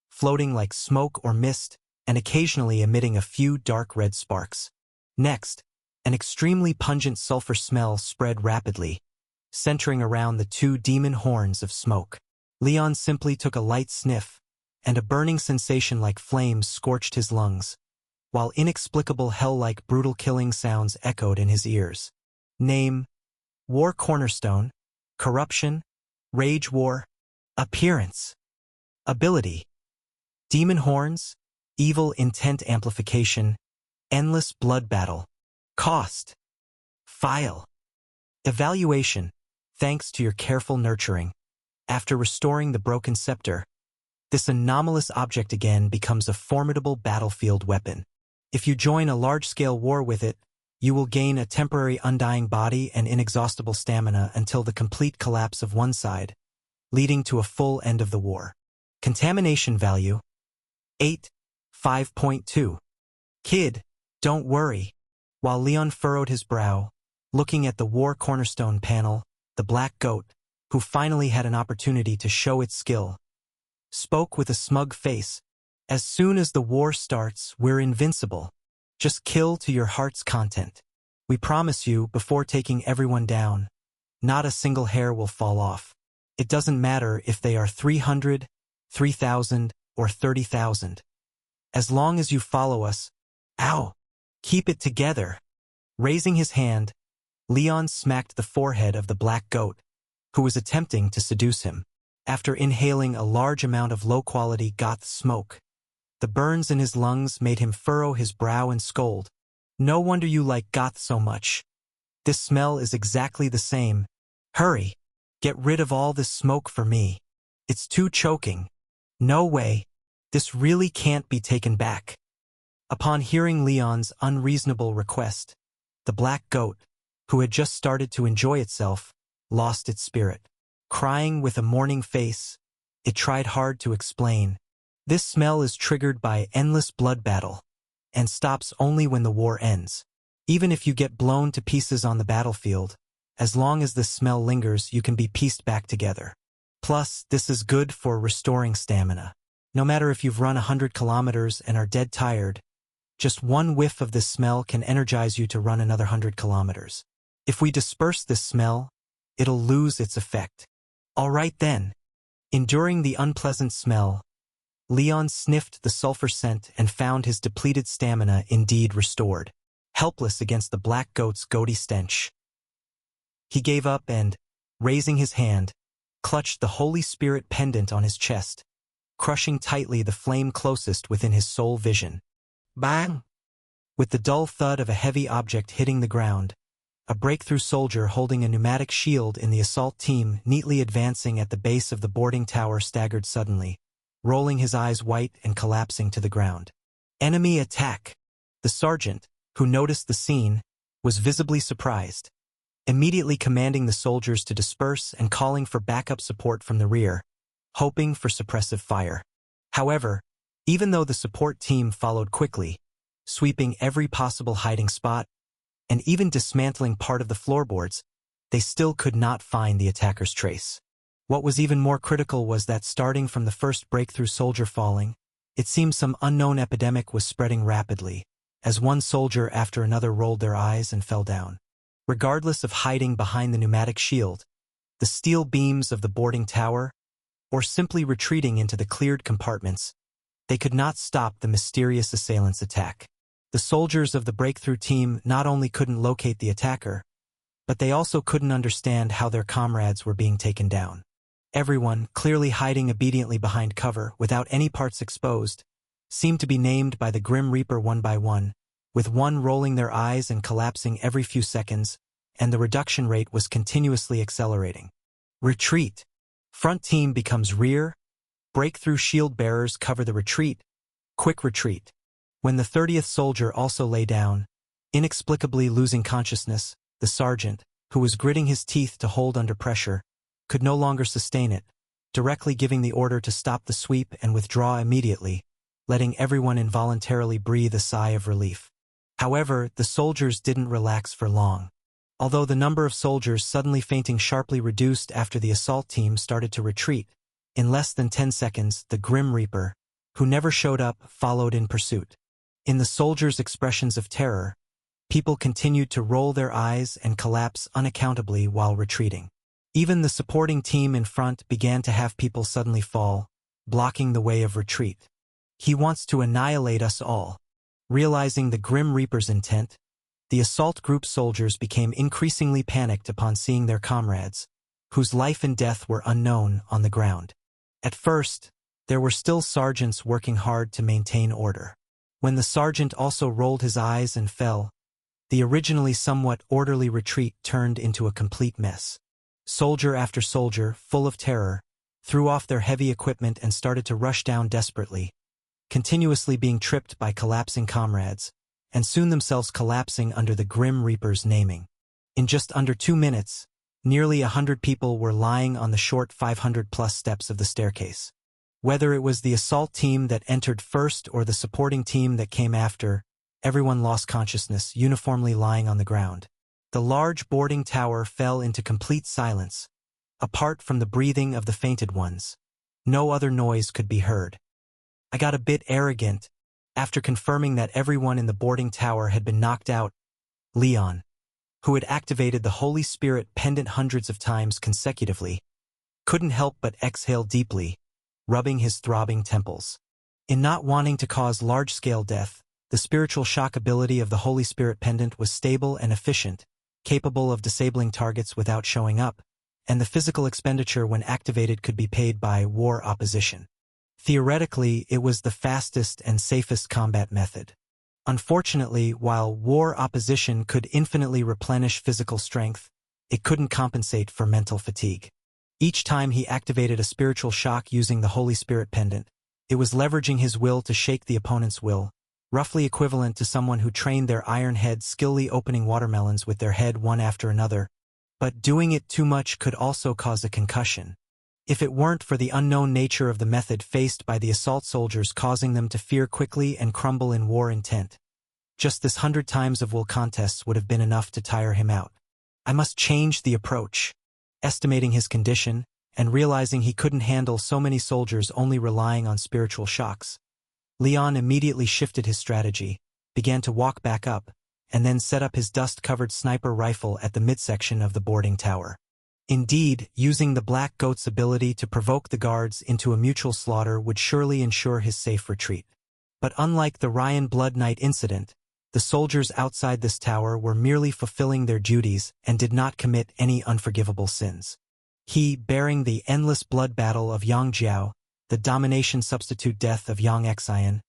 Speaker 1: floating like smoke or mist and occasionally emitting a few dark red sparks. Next, an extremely pungent sulfur smell spread rapidly, centering around the 2 demon horns of smoke. Leon simply took a light sniff, and a burning sensation like flames scorched his lungs, while inexplicable hell-like brutal killing sounds echoed in his ears. Name: War Cornerstone, Corruption, Rage War, Appearance, Ability: Demon Horns, Evil Intent Amplification, Endless Blood Battle. Cost: File. Evaluation: thanks to your careful nurturing. After restoring the broken scepter, this anomalous object again becomes a formidable battlefield weapon. If you join a large-scale war with it, you will gain a temporary undying body and inexhaustible stamina until the complete collapse of one side, leading to a full end of the war. Contamination value 8, 5.2. Kid, don't worry. While Leon furrowed his brow, looking at the war cornerstone panel, the black goat, who finally had an opportunity to show its skill, spoke with a smug face. As soon as the war starts, we're invincible. Just kill to your heart's content. We promise you, before taking everyone down, not a single hair will fall off. It doesn't matter if they are 300, 3,000, or 30,000. As long as you follow us, ow, keep it together. Raising his hand, Leon smacked the forehead of the black goat, who was attempting to seduce him. After inhaling a large amount of low-quality goth smoke, the burns in his lungs made him furrow his brow and scold. No wonder you like goth so much. This smell is exactly the same. Hurry, get rid of all this smoke for me. It's too choking. No way. This really can't be taken back. Upon hearing Leon's unreasonable request, the black goat, who had just started to enjoy itself, lost its spirit. Crying with a mourning face, it tried hard to explain. This smell is triggered by endless blood battle, and stops only when the war ends. Even if you get blown to pieces on the battlefield, as long as this smell lingers, you can be pieced back together. Plus, this is good for restoring stamina. No matter if you've run 100 kilometers and are dead tired, just one whiff of this smell can energize you to run another 100 kilometers. If we disperse this smell, it'll lose its effect. All right then. Enduring the unpleasant smell, Leon sniffed the sulfur scent and found his depleted stamina indeed restored. Helpless against the black goat's goaty stench, he gave up and, raising his hand, clutched the Holy Spirit pendant on his chest, crushing tightly the flame closest within his soul vision. Bang! With the dull thud of a heavy object hitting the ground, a breakthrough soldier holding a pneumatic shield in the assault team neatly advancing at the base of the boarding tower staggered suddenly, rolling his eyes white and collapsing to the ground. Enemy attack! The sergeant, who noticed the scene, was visibly surprised, immediately commanding the soldiers to disperse and calling for backup support from the rear, hoping for suppressive fire. However, even though the support team followed quickly, sweeping every possible hiding spot, and even dismantling part of the floorboards, they still could not find the attacker's trace. What was even more critical was that starting from the first breakthrough soldier falling, it seemed some unknown epidemic was spreading rapidly, as one soldier after another rolled their eyes and fell down. Regardless of hiding behind the pneumatic shield, the steel beams of the boarding tower, or simply retreating into the cleared compartments, they could not stop the mysterious assailant's attack. The soldiers of the breakthrough team not only couldn't locate the attacker, but they also couldn't understand how their comrades were being taken down. Everyone, clearly hiding obediently behind cover without any parts exposed, seemed to be named by the Grim Reaper one by one, with one rolling their eyes and collapsing every few seconds, and the reduction rate was continuously accelerating. Retreat. Front team becomes rear. Breakthrough shield bearers cover the retreat. Quick retreat. When the 30th soldier also lay down, inexplicably losing consciousness, the sergeant, who was gritting his teeth to hold under pressure, could no longer sustain it, directly giving the order to stop the sweep and withdraw immediately, letting everyone involuntarily breathe a sigh of relief. However, the soldiers didn't relax for long. Although the number of soldiers suddenly fainting sharply reduced after the assault team started to retreat, in less than 10 seconds, the Grim Reaper, who never showed up, followed in pursuit. In the soldiers' expressions of terror, people continued to roll their eyes and collapse unaccountably while retreating. Even the supporting team in front began to have people suddenly fall, blocking the way of retreat. He wants to annihilate us all. Realizing the Grim Reaper's intent, the assault group soldiers became increasingly panicked upon seeing their comrades, whose life and death were unknown, on the ground. At first, there were still sergeants working hard to maintain order. When the sergeant also rolled his eyes and fell, the originally somewhat orderly retreat turned into a complete mess. Soldier after soldier, full of terror, threw off their heavy equipment and started to rush down desperately, continuously being tripped by collapsing comrades, and soon themselves collapsing under the Grim Reaper's naming. In just under 2 minutes, nearly 100 people were lying on the short 500-plus steps of the staircase. Whether it was the assault team that entered first or the supporting team that came after, everyone lost consciousness, uniformly lying on the ground. The large boarding tower fell into complete silence. Apart from the breathing of the fainted ones, no other noise could be heard. I got a bit arrogant after confirming that everyone in the boarding tower had been knocked out. Leon, who had activated the Holy Spirit pendant hundreds of times consecutively, couldn't help but exhale deeply, rubbing his throbbing temples. In not wanting to cause large-scale death, the spiritual shock ability of the Holy Spirit pendant was stable and efficient, capable of disabling targets without showing up, and the physical expenditure when activated could be paid by war opposition. Theoretically, it was the fastest and safest combat method. Unfortunately, while war opposition could infinitely replenish physical strength, it couldn't compensate for mental fatigue. Each time he activated a spiritual shock using the Holy Spirit pendant, it was leveraging his will to shake the opponent's will, roughly equivalent to someone who trained their iron head skillfully opening watermelons with their head one after another. But doing it too much could also cause a concussion. If it weren't for the unknown nature of the method faced by the assault soldiers causing them to fear quickly and crumble in war intent, just this 100 times of will contests would have been enough to tire him out. I must change the approach. Estimating his condition, and realizing he couldn't handle so many soldiers only relying on spiritual shocks, Leon immediately shifted his strategy, began to walk back up, and then set up his dust-covered sniper rifle at the midsection of the boarding tower. Indeed, using the Black Goat's ability to provoke the guards into a mutual slaughter would surely ensure his safe retreat. But unlike the Ryan Blood Knight incident, the soldiers outside this tower were merely fulfilling their duties and did not commit any unforgivable sins. He, bearing the endless blood battle of Yang Jiao, the domination substitute death of Yang Xian,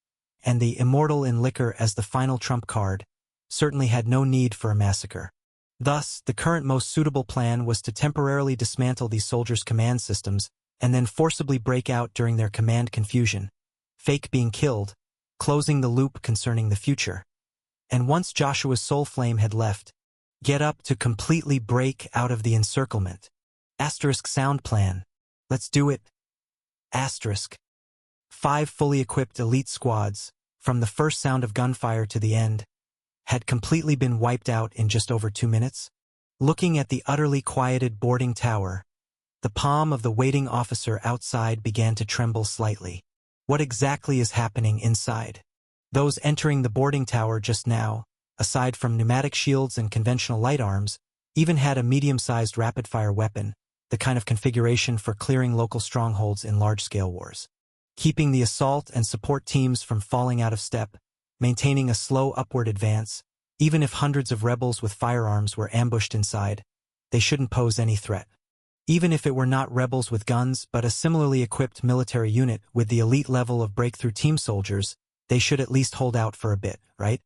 Speaker 1: and the immortal in liquor as the final trump card, certainly had no need for a massacre. Thus, the current most suitable plan was to temporarily dismantle these soldiers' command systems and then forcibly break out during their command confusion, fake being killed, closing the loop concerning the future. And once Joshua's soul flame had left, get up to completely break out of the encirclement. Asterisk sound plan. Let's do it. Asterisk. 5 fully equipped elite squads, from the first sound of gunfire to the end, had completely been wiped out in just over 2 minutes. Looking at the utterly quieted boarding tower, the palm of the waiting officer outside began to tremble slightly. What exactly is happening inside? Those entering the boarding tower just now, aside from pneumatic shields and conventional light arms, even had a medium-sized rapid-fire weapon, the kind of configuration for clearing local strongholds in large-scale wars. Keeping the assault and support teams from falling out of step, maintaining a slow upward advance, even if hundreds of rebels with firearms were ambushed inside, they shouldn't pose any threat. Even if it were not rebels with guns but a similarly equipped military unit with the elite level of breakthrough team soldiers, they should at least hold out for a bit, right?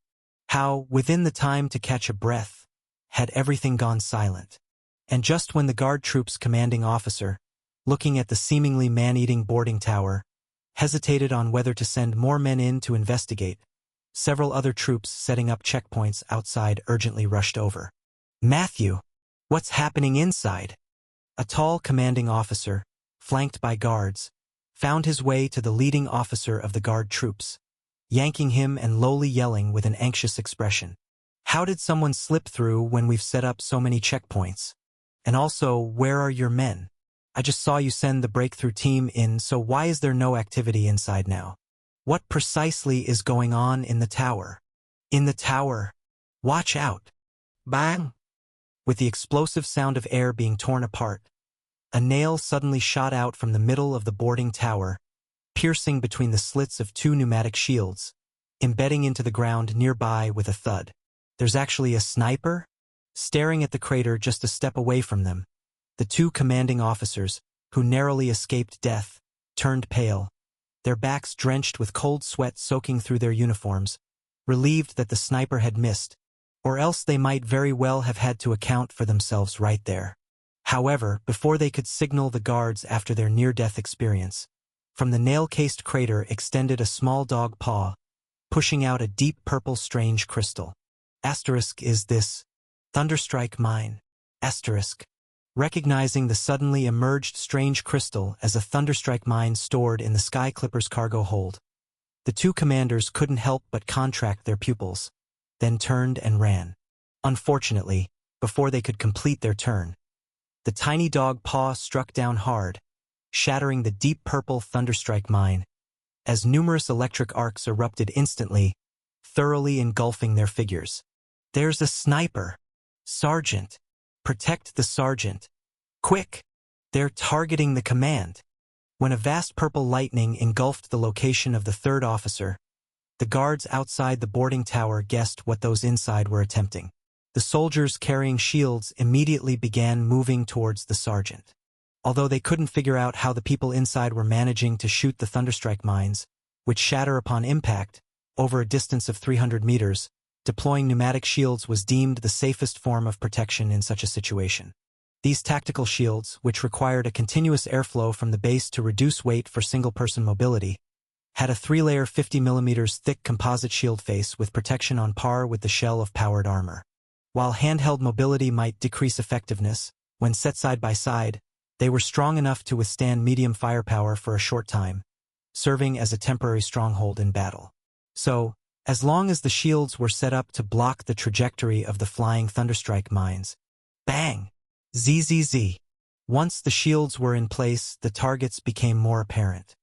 Speaker 1: How, within the time to catch a breath, had everything gone silent. And just when the guard troops' commanding officer, looking at the seemingly man-eating boarding tower, hesitated on whether to send more men in to investigate, several other troops setting up checkpoints outside urgently rushed over. Matthew, what's happening inside? A tall commanding officer, flanked by guards, found his way to the leading officer of the guard troops, yanking him and lowly yelling with an anxious expression. How did someone slip through when we've set up so many checkpoints? And also, where are your men? I just saw you send the breakthrough team in, so why is there no activity inside now? What precisely is going on in the tower? In the tower. Watch out. Bang! With the explosive sound of air being torn apart, a nail suddenly shot out from the middle of the boarding tower, piercing between the slits of 2 pneumatic shields, embedding into the ground nearby with a thud. There's actually a sniper? Staring at the crater just a step away from them, the 2 commanding officers, who narrowly escaped death, turned pale, their backs drenched with cold sweat soaking through their uniforms, relieved that the sniper had missed, or else they might very well have had to account for themselves right there. However, before they could signal the guards after their near-death experience, from the nail-cased crater extended a small dog paw, pushing out a deep purple strange crystal. Asterisk, is this Thunderstrike mine? Asterisk. Recognizing the suddenly emerged strange crystal as a Thunderstrike mine stored in the Sky Clipper's cargo hold, the two commanders couldn't help but contract their pupils, then turned and ran. Unfortunately, before they could complete their turn, the tiny dog paw struck down hard, shattering the deep purple Thunderstrike mine, as numerous electric arcs erupted instantly, thoroughly engulfing their figures. There's a sniper! Sergeant! Protect the sergeant! Quick! They're targeting the command! When a vast purple lightning engulfed the location of the third officer, the guards outside the boarding tower guessed what those inside were attempting. The soldiers carrying shields immediately began moving towards the sergeant. Although they couldn't figure out how the people inside were managing to shoot the Thunderstrike mines, which shatter upon impact, over a distance of 300 meters, deploying pneumatic shields was deemed the safest form of protection in such a situation. These tactical shields, which required a continuous airflow from the base to reduce weight for single-person mobility, had a 3-layer 50 mm thick composite shield face with protection on par with the shell of powered armor. While handheld mobility might decrease effectiveness, when set side by side, they were strong enough to withstand medium firepower for a short time, serving as a temporary stronghold in battle. So, as long as the shields were set up to block the trajectory of the flying Thunderstrike mines, bang! ZZZ. Once the shields were in place, the targets became more apparent.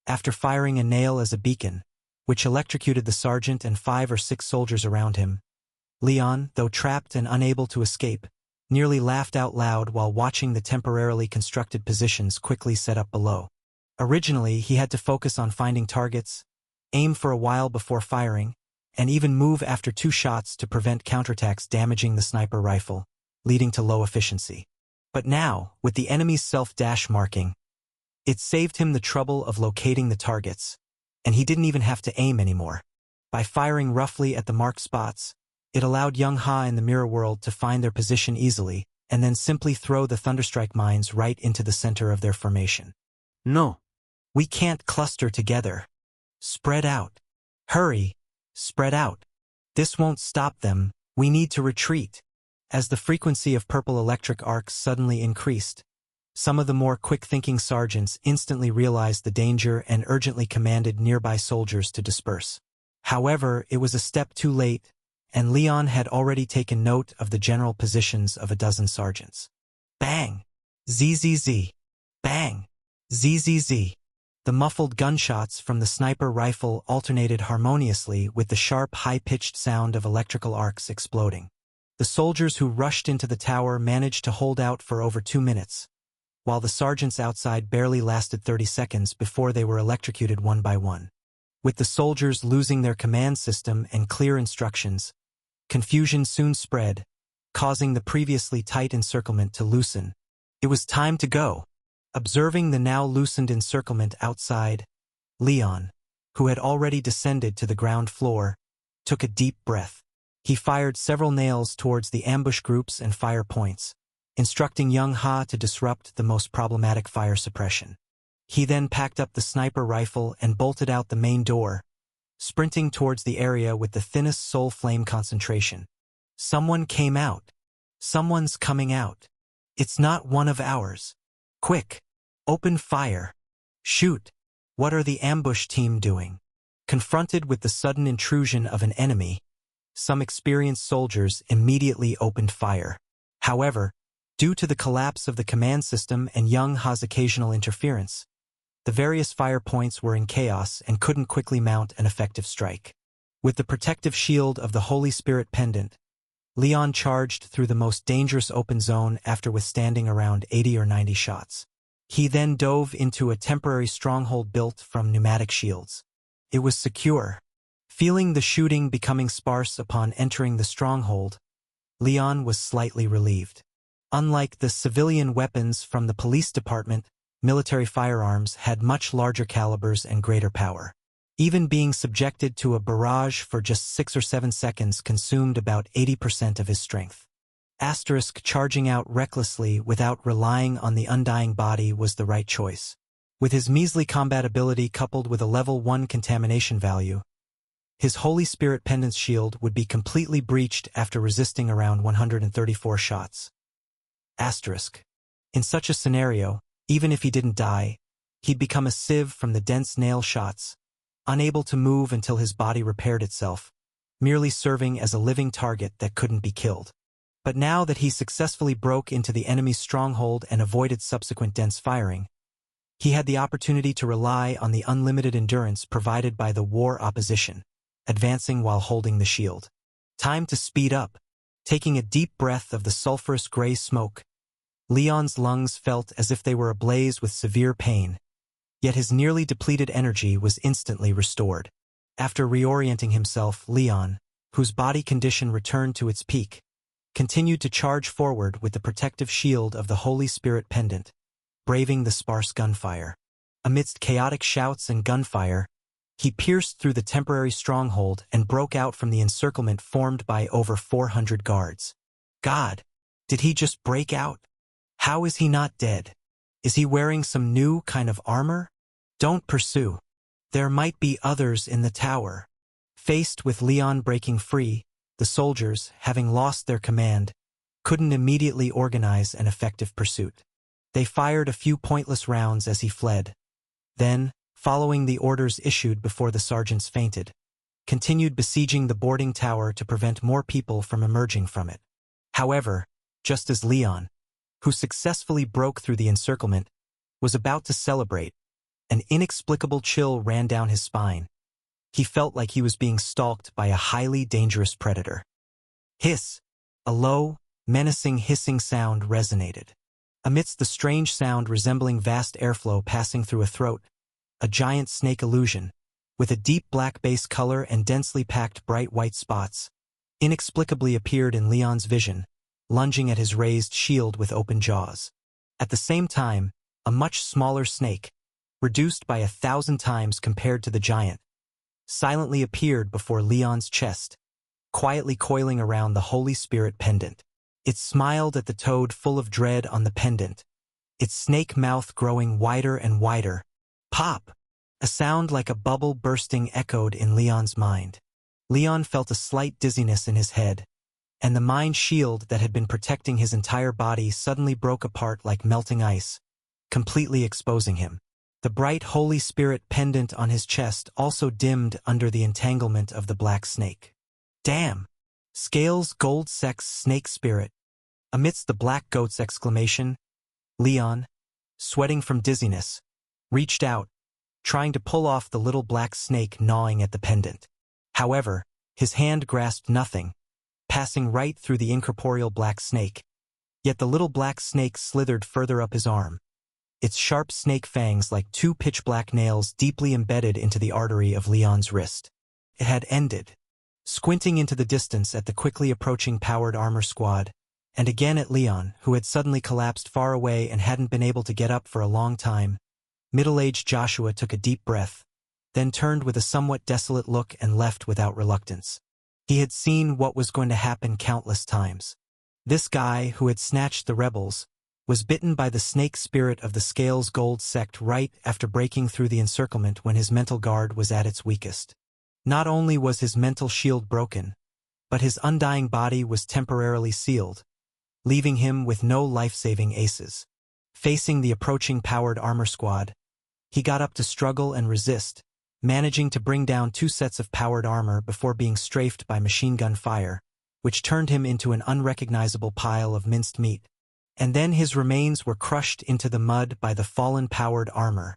Speaker 1: After firing a nail as a beacon, which electrocuted the sergeant and 5 or 6 soldiers around him, Leon, though trapped and unable to escape, nearly laughed out loud while watching the temporarily constructed positions quickly set up below. Originally, he had to focus on finding targets, aim for a while before firing, and even move after 2 shots to prevent counterattacks damaging the sniper rifle, leading to low efficiency. But now, with the enemy's self-dash marking, it saved him the trouble of locating the targets, and he didn't even have to aim anymore. By firing roughly at the marked spots, it allowed Young Ha in the mirror world to find their position easily, and then simply throw the Thunderstrike mines right into the center of their formation. No. We can't cluster together. Spread out. Hurry. Spread out. This won't stop them. We need to retreat. As the frequency of purple electric arcs suddenly increased, some of the more quick-thinking sergeants instantly realized the danger and urgently commanded nearby soldiers to disperse. However, it was a step too late, and Leon had already taken note of the general positions of a dozen sergeants. Bang! ZZZ! Bang! ZZZ! The muffled gunshots from the sniper rifle alternated harmoniously with the sharp, high-pitched sound of electrical arcs exploding. The soldiers who rushed into the tower managed to hold out for over 2 minutes, while the sergeants outside barely lasted 30 seconds before they were electrocuted one by one. With the soldiers losing their command system and clear instructions, confusion soon spread, causing the previously tight encirclement to loosen. It was time to go. Observing the now loosened encirclement outside, Leon, who had already descended to the ground floor, took a deep breath. He fired several nails towards the ambush groups and fire points, instructing Young Ha to disrupt the most problematic fire suppression. He then packed up the sniper rifle and bolted out the main door, sprinting towards the area with the thinnest soul flame concentration. Someone came out. Someone's coming out. It's not one of ours. Quick! Open fire! Shoot! What are the ambush team doing? Confronted with the sudden intrusion of an enemy, some experienced soldiers immediately opened fire. However, due to the collapse of the command system and Young Ha's occasional interference, the various fire points were in chaos and couldn't quickly mount an effective strike. With the protective shield of the Holy Spirit pendant, Leon charged through the most dangerous open zone after withstanding around 80 or 90 shots. He then dove into a temporary stronghold built from pneumatic shields. It was secure. Feeling the shooting becoming sparse upon entering the stronghold, Leon was slightly relieved. Unlike the civilian weapons from the police department, military firearms had much larger calibers and greater power. Even being subjected to a barrage for just 6 or 7 seconds consumed about 80% of his strength. Charging out recklessly without relying on the undying body was the right choice. With his measly combat ability coupled with a level 1 contamination value, his Holy Spirit Pendant's shield would be completely breached after resisting around 134 shots. In such a scenario, even if he didn't die, he'd become a sieve from the dense nail shots, unable to move until his body repaired itself, merely serving as a living target that couldn't be killed. But now that he successfully broke into the enemy's stronghold and avoided subsequent dense firing, he had the opportunity to rely on the unlimited endurance provided by the war opposition, advancing while holding the shield. Time to speed up. Taking a deep breath of the sulphurous gray smoke, Leon's lungs felt as if they were ablaze with severe pain, yet his nearly depleted energy was instantly restored. After reorienting himself, Leon, whose body condition returned to its peak, continued to charge forward with the protective shield of the Holy Spirit Pendant, braving the sparse gunfire. Amidst chaotic shouts and gunfire, he pierced through the temporary stronghold and broke out from the encirclement formed by over 400 guards. God, did he just break out? How is he not dead? Is he wearing some new kind of armor? Don't pursue. There might be others in the tower. Faced with Leon breaking free, the soldiers, having lost their command, couldn't immediately organize an effective pursuit. They fired a few pointless rounds as he fled. Then, following the orders issued before the sergeants fainted, continued besieging the boarding tower to prevent more people from emerging from it. However, just as Leon, who successfully broke through the encirclement, was about to celebrate, an inexplicable chill ran down his spine. He felt like he was being stalked by a highly dangerous predator. Hiss! A low, menacing hissing sound resonated. Amidst the strange sound resembling vast airflow passing through a throat, a giant snake illusion, with a deep black base color and densely packed bright white spots, inexplicably appeared in Leon's vision, lunging at his raised shield with open jaws. At the same time, a much smaller snake, reduced by 1,000 times compared to the giant, silently appeared before Leon's chest, quietly coiling around the Holy Spirit Pendant. It smiled at the toad full of dread on the pendant, its snake mouth growing wider and wider. Pop! A sound like a bubble bursting echoed in Leon's mind. Leon felt a slight dizziness in his head, and the mind shield that had been protecting his entire body suddenly broke apart like melting ice, completely exposing him. The bright Holy Spirit pendant on his chest also dimmed under the entanglement of the black snake. Damn! Scales Gold Sex Snake Spirit. Amidst the black goat's exclamation, Leon, sweating from dizziness, reached out, trying to pull off the little black snake gnawing at the pendant. However, his hand grasped nothing, passing right through the incorporeal black snake. Yet the little black snake slithered further up his arm, its sharp snake fangs like two pitch-black nails deeply embedded into the artery of Leon's wrist. It had ended. Squinting into the distance at the quickly approaching powered armor squad, and again at Leon, who had suddenly collapsed far away and hadn't been able to get up for a long time, middle-aged Joshua took a deep breath, then turned with a somewhat desolate look and left without reluctance. He had seen what was going to happen countless times. This guy, who had snatched the rebels, was bitten by the snake spirit of the Scales Gold sect right after breaking through the encirclement when his mental guard was at its weakest. Not only was his mental shield broken, but his undying body was temporarily sealed, leaving him with no life-saving aces. Facing the approaching powered armor squad, he got up to struggle and resist, managing to bring down 2 sets of powered armor before being strafed by machine gun fire, which turned him into an unrecognizable pile of minced meat. And then his remains were crushed into the mud by the fallen powered armor,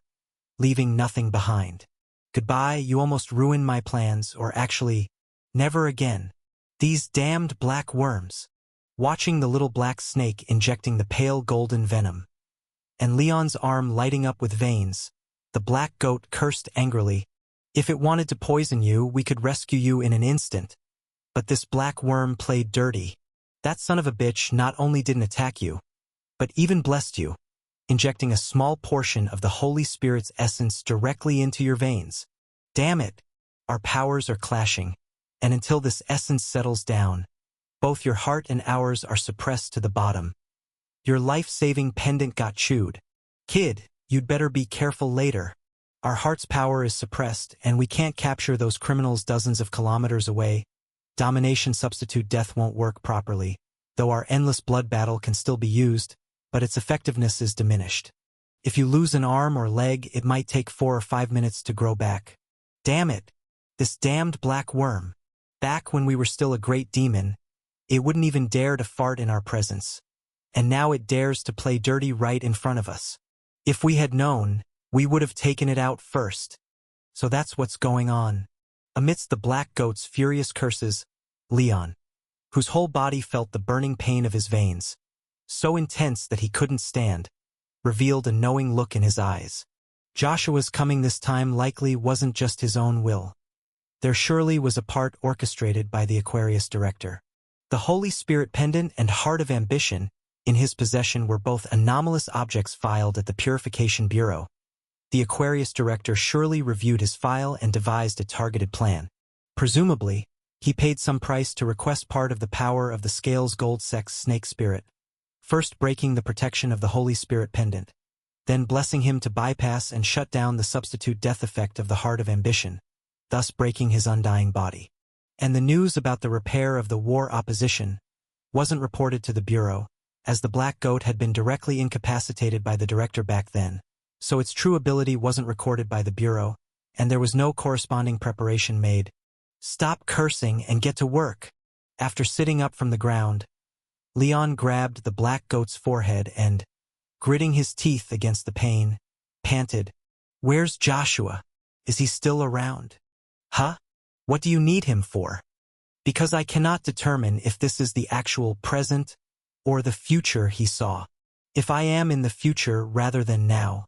Speaker 1: leaving nothing behind. Goodbye, you almost ruined my plans, or actually, never again. These damned black worms. Watching the little black snake injecting the pale golden venom, and Leon's arm lighting up with veins, the black goat cursed angrily. If it wanted to poison you, we could rescue you in an instant. But this black worm played dirty. That son of a bitch not only didn't attack you, but even blessed you, injecting a small portion of the Holy Spirit's essence directly into your veins. Damn it! Our powers are clashing, and until this essence settles down, Both your heart and ours are suppressed to the bottom. Your life-saving pendant got chewed. Kid, you'd better be careful later. Our heart's power is suppressed, and we can't capture those criminals dozens of kilometers away. Domination substitute death won't work properly, though our endless blood battle can still be used, but its effectiveness is diminished. If you lose an arm or leg, it might take 4 or 5 minutes to grow back. Damn it! This damned black worm. Back when we were still a great demon, it wouldn't even dare to fart in our presence. And now it dares to play dirty right in front of us. If we had known, we would have taken it out first. So that's what's going on. Amidst the black goat's furious curses, Leon, whose whole body felt the burning pain of his veins, so intense that he couldn't stand, revealed a knowing look in his eyes. Joshua's coming this time likely wasn't just his own will. There surely was a part orchestrated by the Aquarius director. The Holy Spirit pendant and Heart of Ambition in his possession were both anomalous objects filed at the Purification Bureau. The Aquarius director surely reviewed his file and devised a targeted plan. Presumably, he paid some price to request part of the power of the Scales Gold Sex Snake Spirit, first breaking the protection of the Holy Spirit pendant, then blessing him to bypass and shut down the substitute death effect of the Heart of Ambition, thus breaking his undying body. And the news about the repair of the war opposition wasn't reported to the Bureau, as the Black Goat had been directly incapacitated by the director back then, so its true ability wasn't recorded by the Bureau, and there was no corresponding preparation made. Stop cursing and get to work. After sitting up from the ground, Leon grabbed the Black Goat's forehead and, gritting his teeth against the pain, panted, "Where's Joshua? Is he still around?" "Huh? What do you need him for?" "Because I cannot determine if this is the actual present or the future he saw. If I am in the future rather than now,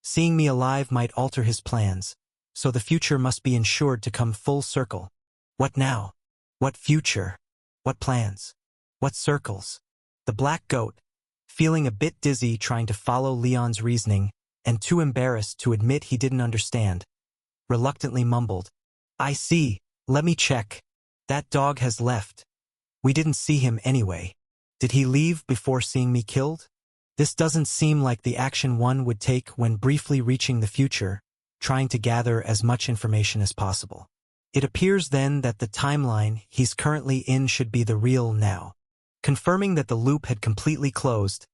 Speaker 1: seeing me alive might alter his plans, so the future must be ensured to come full circle." "What now? What future? What plans? What circles?" The Black Goat, feeling a bit dizzy trying to follow Leon's reasoning and too embarrassed to admit he didn't understand, reluctantly mumbled, "I see, let me check. That dog has left. We didn't see him anyway. Did he leave before seeing me killed?" This doesn't seem like the action one would take when briefly reaching the future, trying to gather as much information as possible. It appears then that the timeline he's currently in should be the real now. Confirming that the loop had completely closed,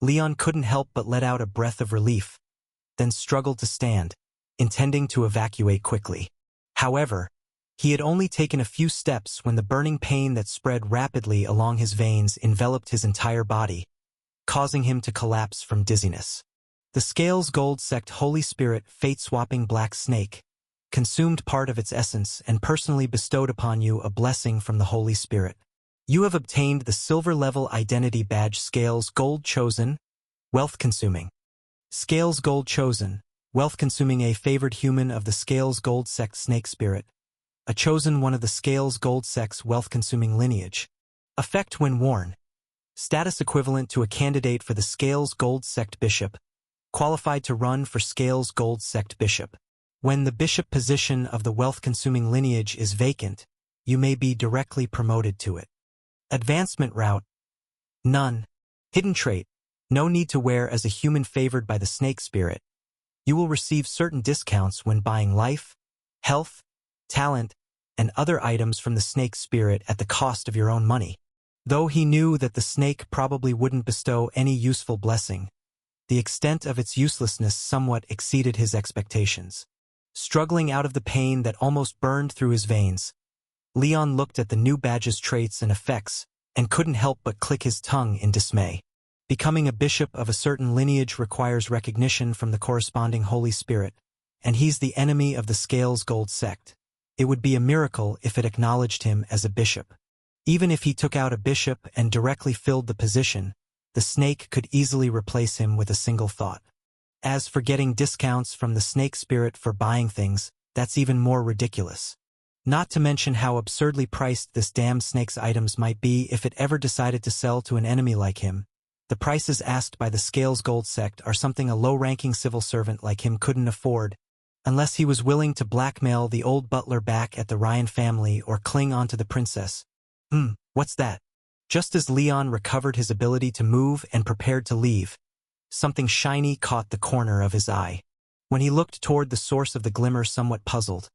Speaker 1: Leon couldn't help but let out a breath of relief, then struggled to stand, intending to evacuate quickly. However, he had only taken a few steps when the burning pain that spread rapidly along his veins enveloped his entire body, causing him to collapse from dizziness. The Scales Gold Sect Holy Spirit fate-swapping black snake consumed part of its essence and personally bestowed upon you a blessing from the Holy Spirit. You have obtained the silver-level identity badge Scales Gold Chosen, Wealth-Consuming. Scales Gold Chosen, Wealth-Consuming, a favored human of the Scales Gold Sect Snake Spirit, a chosen one of the Scales Gold Sect's wealth-consuming lineage. Effect when worn. Status equivalent to a candidate for the Scales Gold Sect Bishop, qualified to run for Scales Gold Sect Bishop. When the bishop position of the wealth-consuming lineage is vacant, you may be directly promoted to it. Advancement route. None. Hidden trait. No need to wear as a human favored by the snake spirit. You will receive certain discounts when buying life, health, talent, and other items from the snake spirit at the cost of your own money. Though he knew that the snake probably wouldn't bestow any useful blessing, the extent of its uselessness somewhat exceeded his expectations. Struggling out of the pain that almost burned through his veins, Leon looked at the new badge's traits and effects and couldn't help but click his tongue in dismay. Becoming a bishop of a certain lineage requires recognition from the corresponding Holy Spirit, and he's the enemy of the Scales Gold Sect. It would be a miracle if it acknowledged him as a bishop. Even if he took out a bishop and directly filled the position, the snake could easily replace him with a single thought. As for getting discounts from the snake spirit for buying things, that's even more ridiculous. Not to mention how absurdly priced this damn snake's items might be if it ever decided to sell to an enemy like him. The prices asked by the Scales Gold Sect are something a low-ranking civil servant like him couldn't afford, unless he was willing to blackmail the old butler back at the Ryan family or cling onto the princess. What's that? Just as Leon recovered his ability to move and prepared to leave, something shiny caught the corner of his eye. When he looked toward the source of the glimmer somewhat puzzled,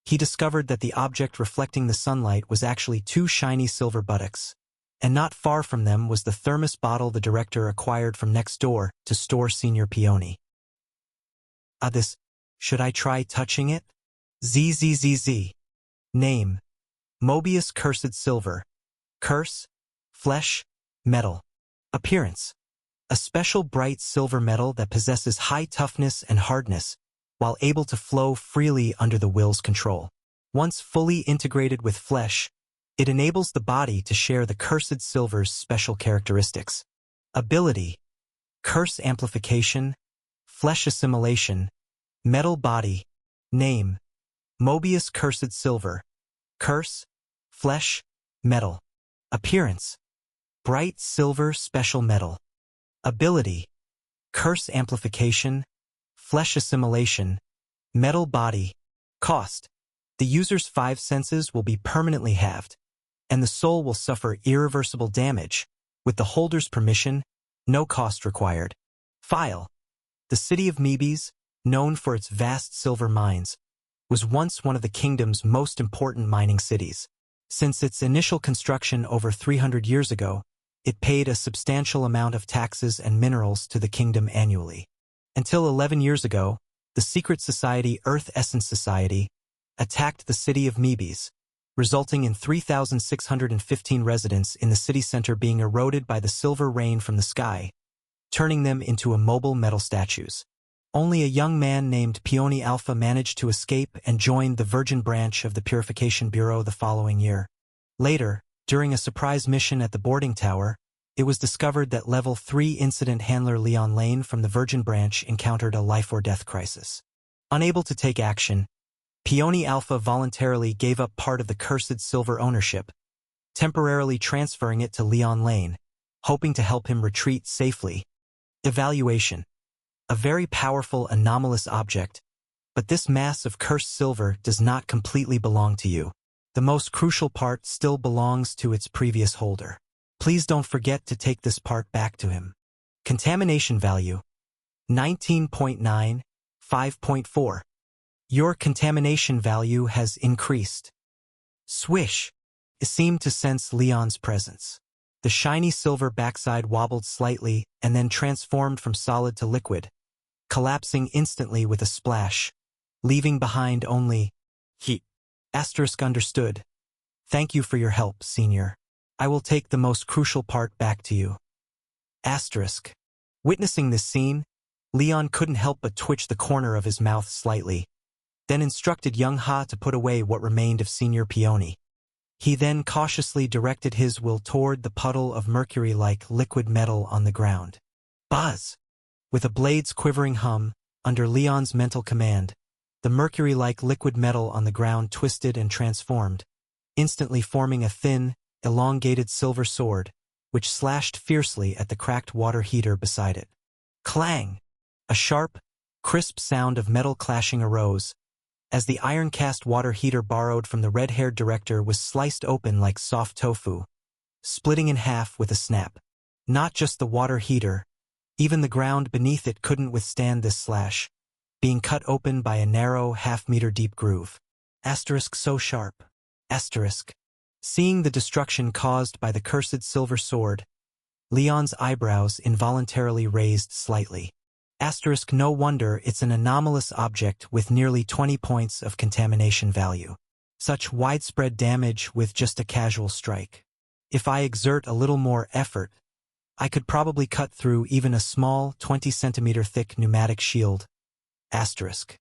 Speaker 1: he discovered that the object reflecting the sunlight was actually two shiny silver buttocks, and not far from them was the thermos bottle the director acquired from next door to store Senior Peony. Should I try touching it? ZZZZ. Name: Mobius Cursed Silver. Curse: Flesh, Metal. Appearance: a special bright silver metal that possesses high toughness and hardness, while able to flow freely under the will's control. Once fully integrated with flesh, it enables the body to share the Cursed Silver's special characteristics. Ability: Curse Amplification, Flesh Assimilation, Metal Body. Name: Mobius Cursed Silver. Curse: Flesh, Metal. Appearance: bright silver special metal. Ability: Curse Amplification, Flesh Assimilation, Metal Body. Cost: the user's 5 senses will be permanently halved, and the soul will suffer irreversible damage. With the holder's permission, no cost required. File: the city of Mebes, known for its vast silver mines, was once one of the kingdom's most important mining cities. Since its initial construction over 300 years ago, it paid a substantial amount of taxes and minerals to the kingdom annually. Until 11 years ago, the secret society Earth Essence Society attacked the city of Mebes, resulting in 3,615 residents in the city center being eroded by the silver rain from the sky, turning them into immobile metal statues. Only a young man named Peony Alpha managed to escape and joined the Virgin branch of the Purification Bureau the following year. Later, during a surprise mission at the boarding tower, it was discovered that Level 3 incident handler Leon Lane from the Virgin branch encountered a life-or-death crisis. Unable to take action, Peony Alpha voluntarily gave up part of the Cursed Silver ownership, temporarily transferring it to Leon Lane, hoping to help him retreat safely. Evaluation: a very powerful anomalous object, but this mass of cursed silver does not completely belong to you. The most crucial part still belongs to its previous holder. Please don't forget to take this part back to him. Contamination value: 19.9, 5.4. Your contamination value has increased. Swish! It seemed to sense Leon's presence. The shiny silver backside wobbled slightly and then transformed from solid to liquid, collapsing instantly with a splash, leaving behind only heat. Asterisk understood. Thank you for your help, Senior. I will take the most crucial part back to you. Asterisk. Witnessing this scene, Leon couldn't help but twitch the corner of his mouth slightly, then instructed Young Ha to put away what remained of Senior Peony. He then cautiously directed his will toward the puddle of mercury-like liquid metal on the ground. Buzz! With a blade's quivering hum, under Leon's mental command, the mercury-like liquid metal on the ground twisted and transformed, instantly forming a thin, elongated silver sword, which slashed fiercely at the cracked water heater beside it. Clang! A sharp, crisp sound of metal clashing arose, as the iron-cast water heater borrowed from the red-haired director was sliced open like soft tofu, splitting in half with a snap. Not just the water heater, even the ground beneath it couldn't withstand this slash, being cut open by a narrow, half-meter-deep groove. Asterisk so sharp. Asterisk. Seeing the destruction caused by the cursed silver sword, Leon's eyebrows involuntarily raised slightly. Asterisk no wonder it's an anomalous object with nearly 20 points of contamination value. Such widespread damage with just a casual strike. If I exert a little more effort, I could probably cut through even a small 20-centimeter thick pneumatic shield. Asterisk.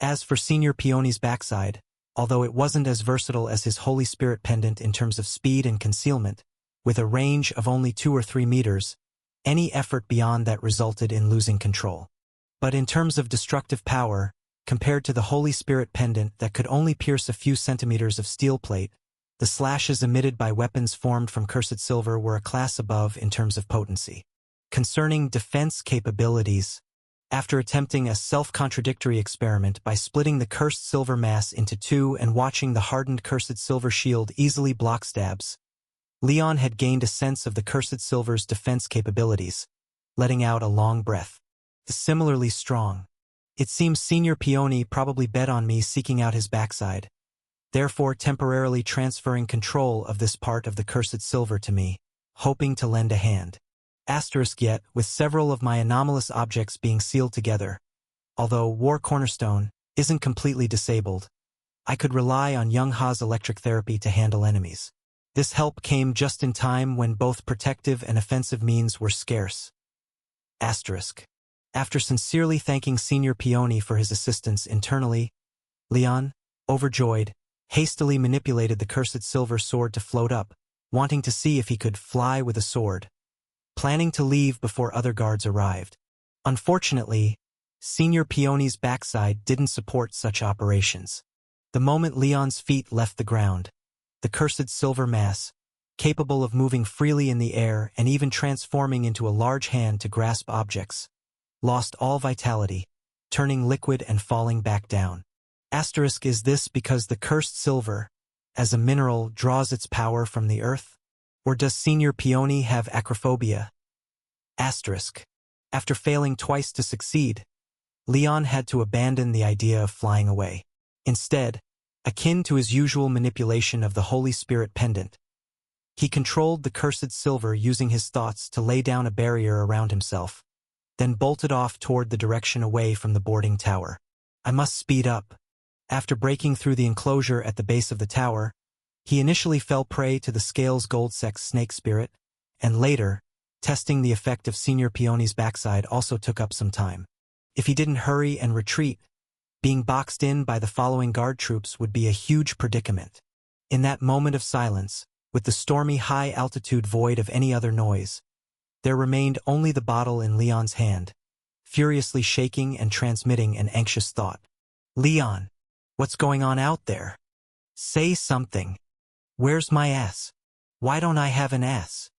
Speaker 1: As for Senior Peony's backside, although it wasn't as versatile as his Holy Spirit pendant in terms of speed and concealment, with a range of only 2 or 3 meters, any effort beyond that resulted in losing control. But in terms of destructive power, compared to the Holy Spirit pendant that could only pierce a few centimeters of steel plate, the slashes emitted by weapons formed from cursed silver were a class above in terms of potency. Concerning defense capabilities, after attempting a self-contradictory experiment by splitting the cursed silver mass into 2 and watching the hardened cursed silver shield easily block stabs, Leon had gained a sense of the Cursed Silver's defense capabilities, letting out a long breath. Similarly strong. It seems Senior Peony probably bet on me seeking out his backside, therefore temporarily transferring control of this part of the Cursed Silver to me, hoping to lend a hand. Asterisk yet, with several of my anomalous objects being sealed together, although War Cornerstone isn't completely disabled, I could rely on Young Ha's electric therapy to handle enemies. This help came just in time when both protective and offensive means were scarce. Asterisk. After sincerely thanking Senior Peony for his assistance internally, Leon, overjoyed, hastily manipulated the Cursed Silver sword to float up, wanting to see if he could fly with a sword, planning to leave before other guards arrived. Unfortunately, Senior Peony's backside didn't support such operations. The moment Leon's feet left the ground, the Cursed Silver mass, capable of moving freely in the air and even transforming into a large hand to grasp objects, lost all vitality, turning liquid and falling back down. Asterisk, is this because the Cursed Silver, as a mineral, draws its power from the earth? Or does Senior Peony have acrophobia? Asterisk. After failing twice to succeed, Leon had to abandon the idea of flying away. Instead, akin to his usual manipulation of the Holy Spirit pendant, he controlled the Cursed Silver using his thoughts to lay down a barrier around himself, then bolted off toward the direction away from the boarding tower. I must speed up. After breaking through the enclosure at the base of the tower, he initially fell prey to the Scales Goldsex snake spirit, and later, testing the effect of Senior Peony's backside also took up some time. If he didn't hurry and retreat, being boxed in by the following guard troops would be a huge predicament. In that moment of silence, with the stormy high-altitude void of any other noise, there remained only the bottle in Leon's hand, furiously shaking and transmitting an anxious thought. Leon, what's going on out there? Say something. Where's my S? Why don't I have an S?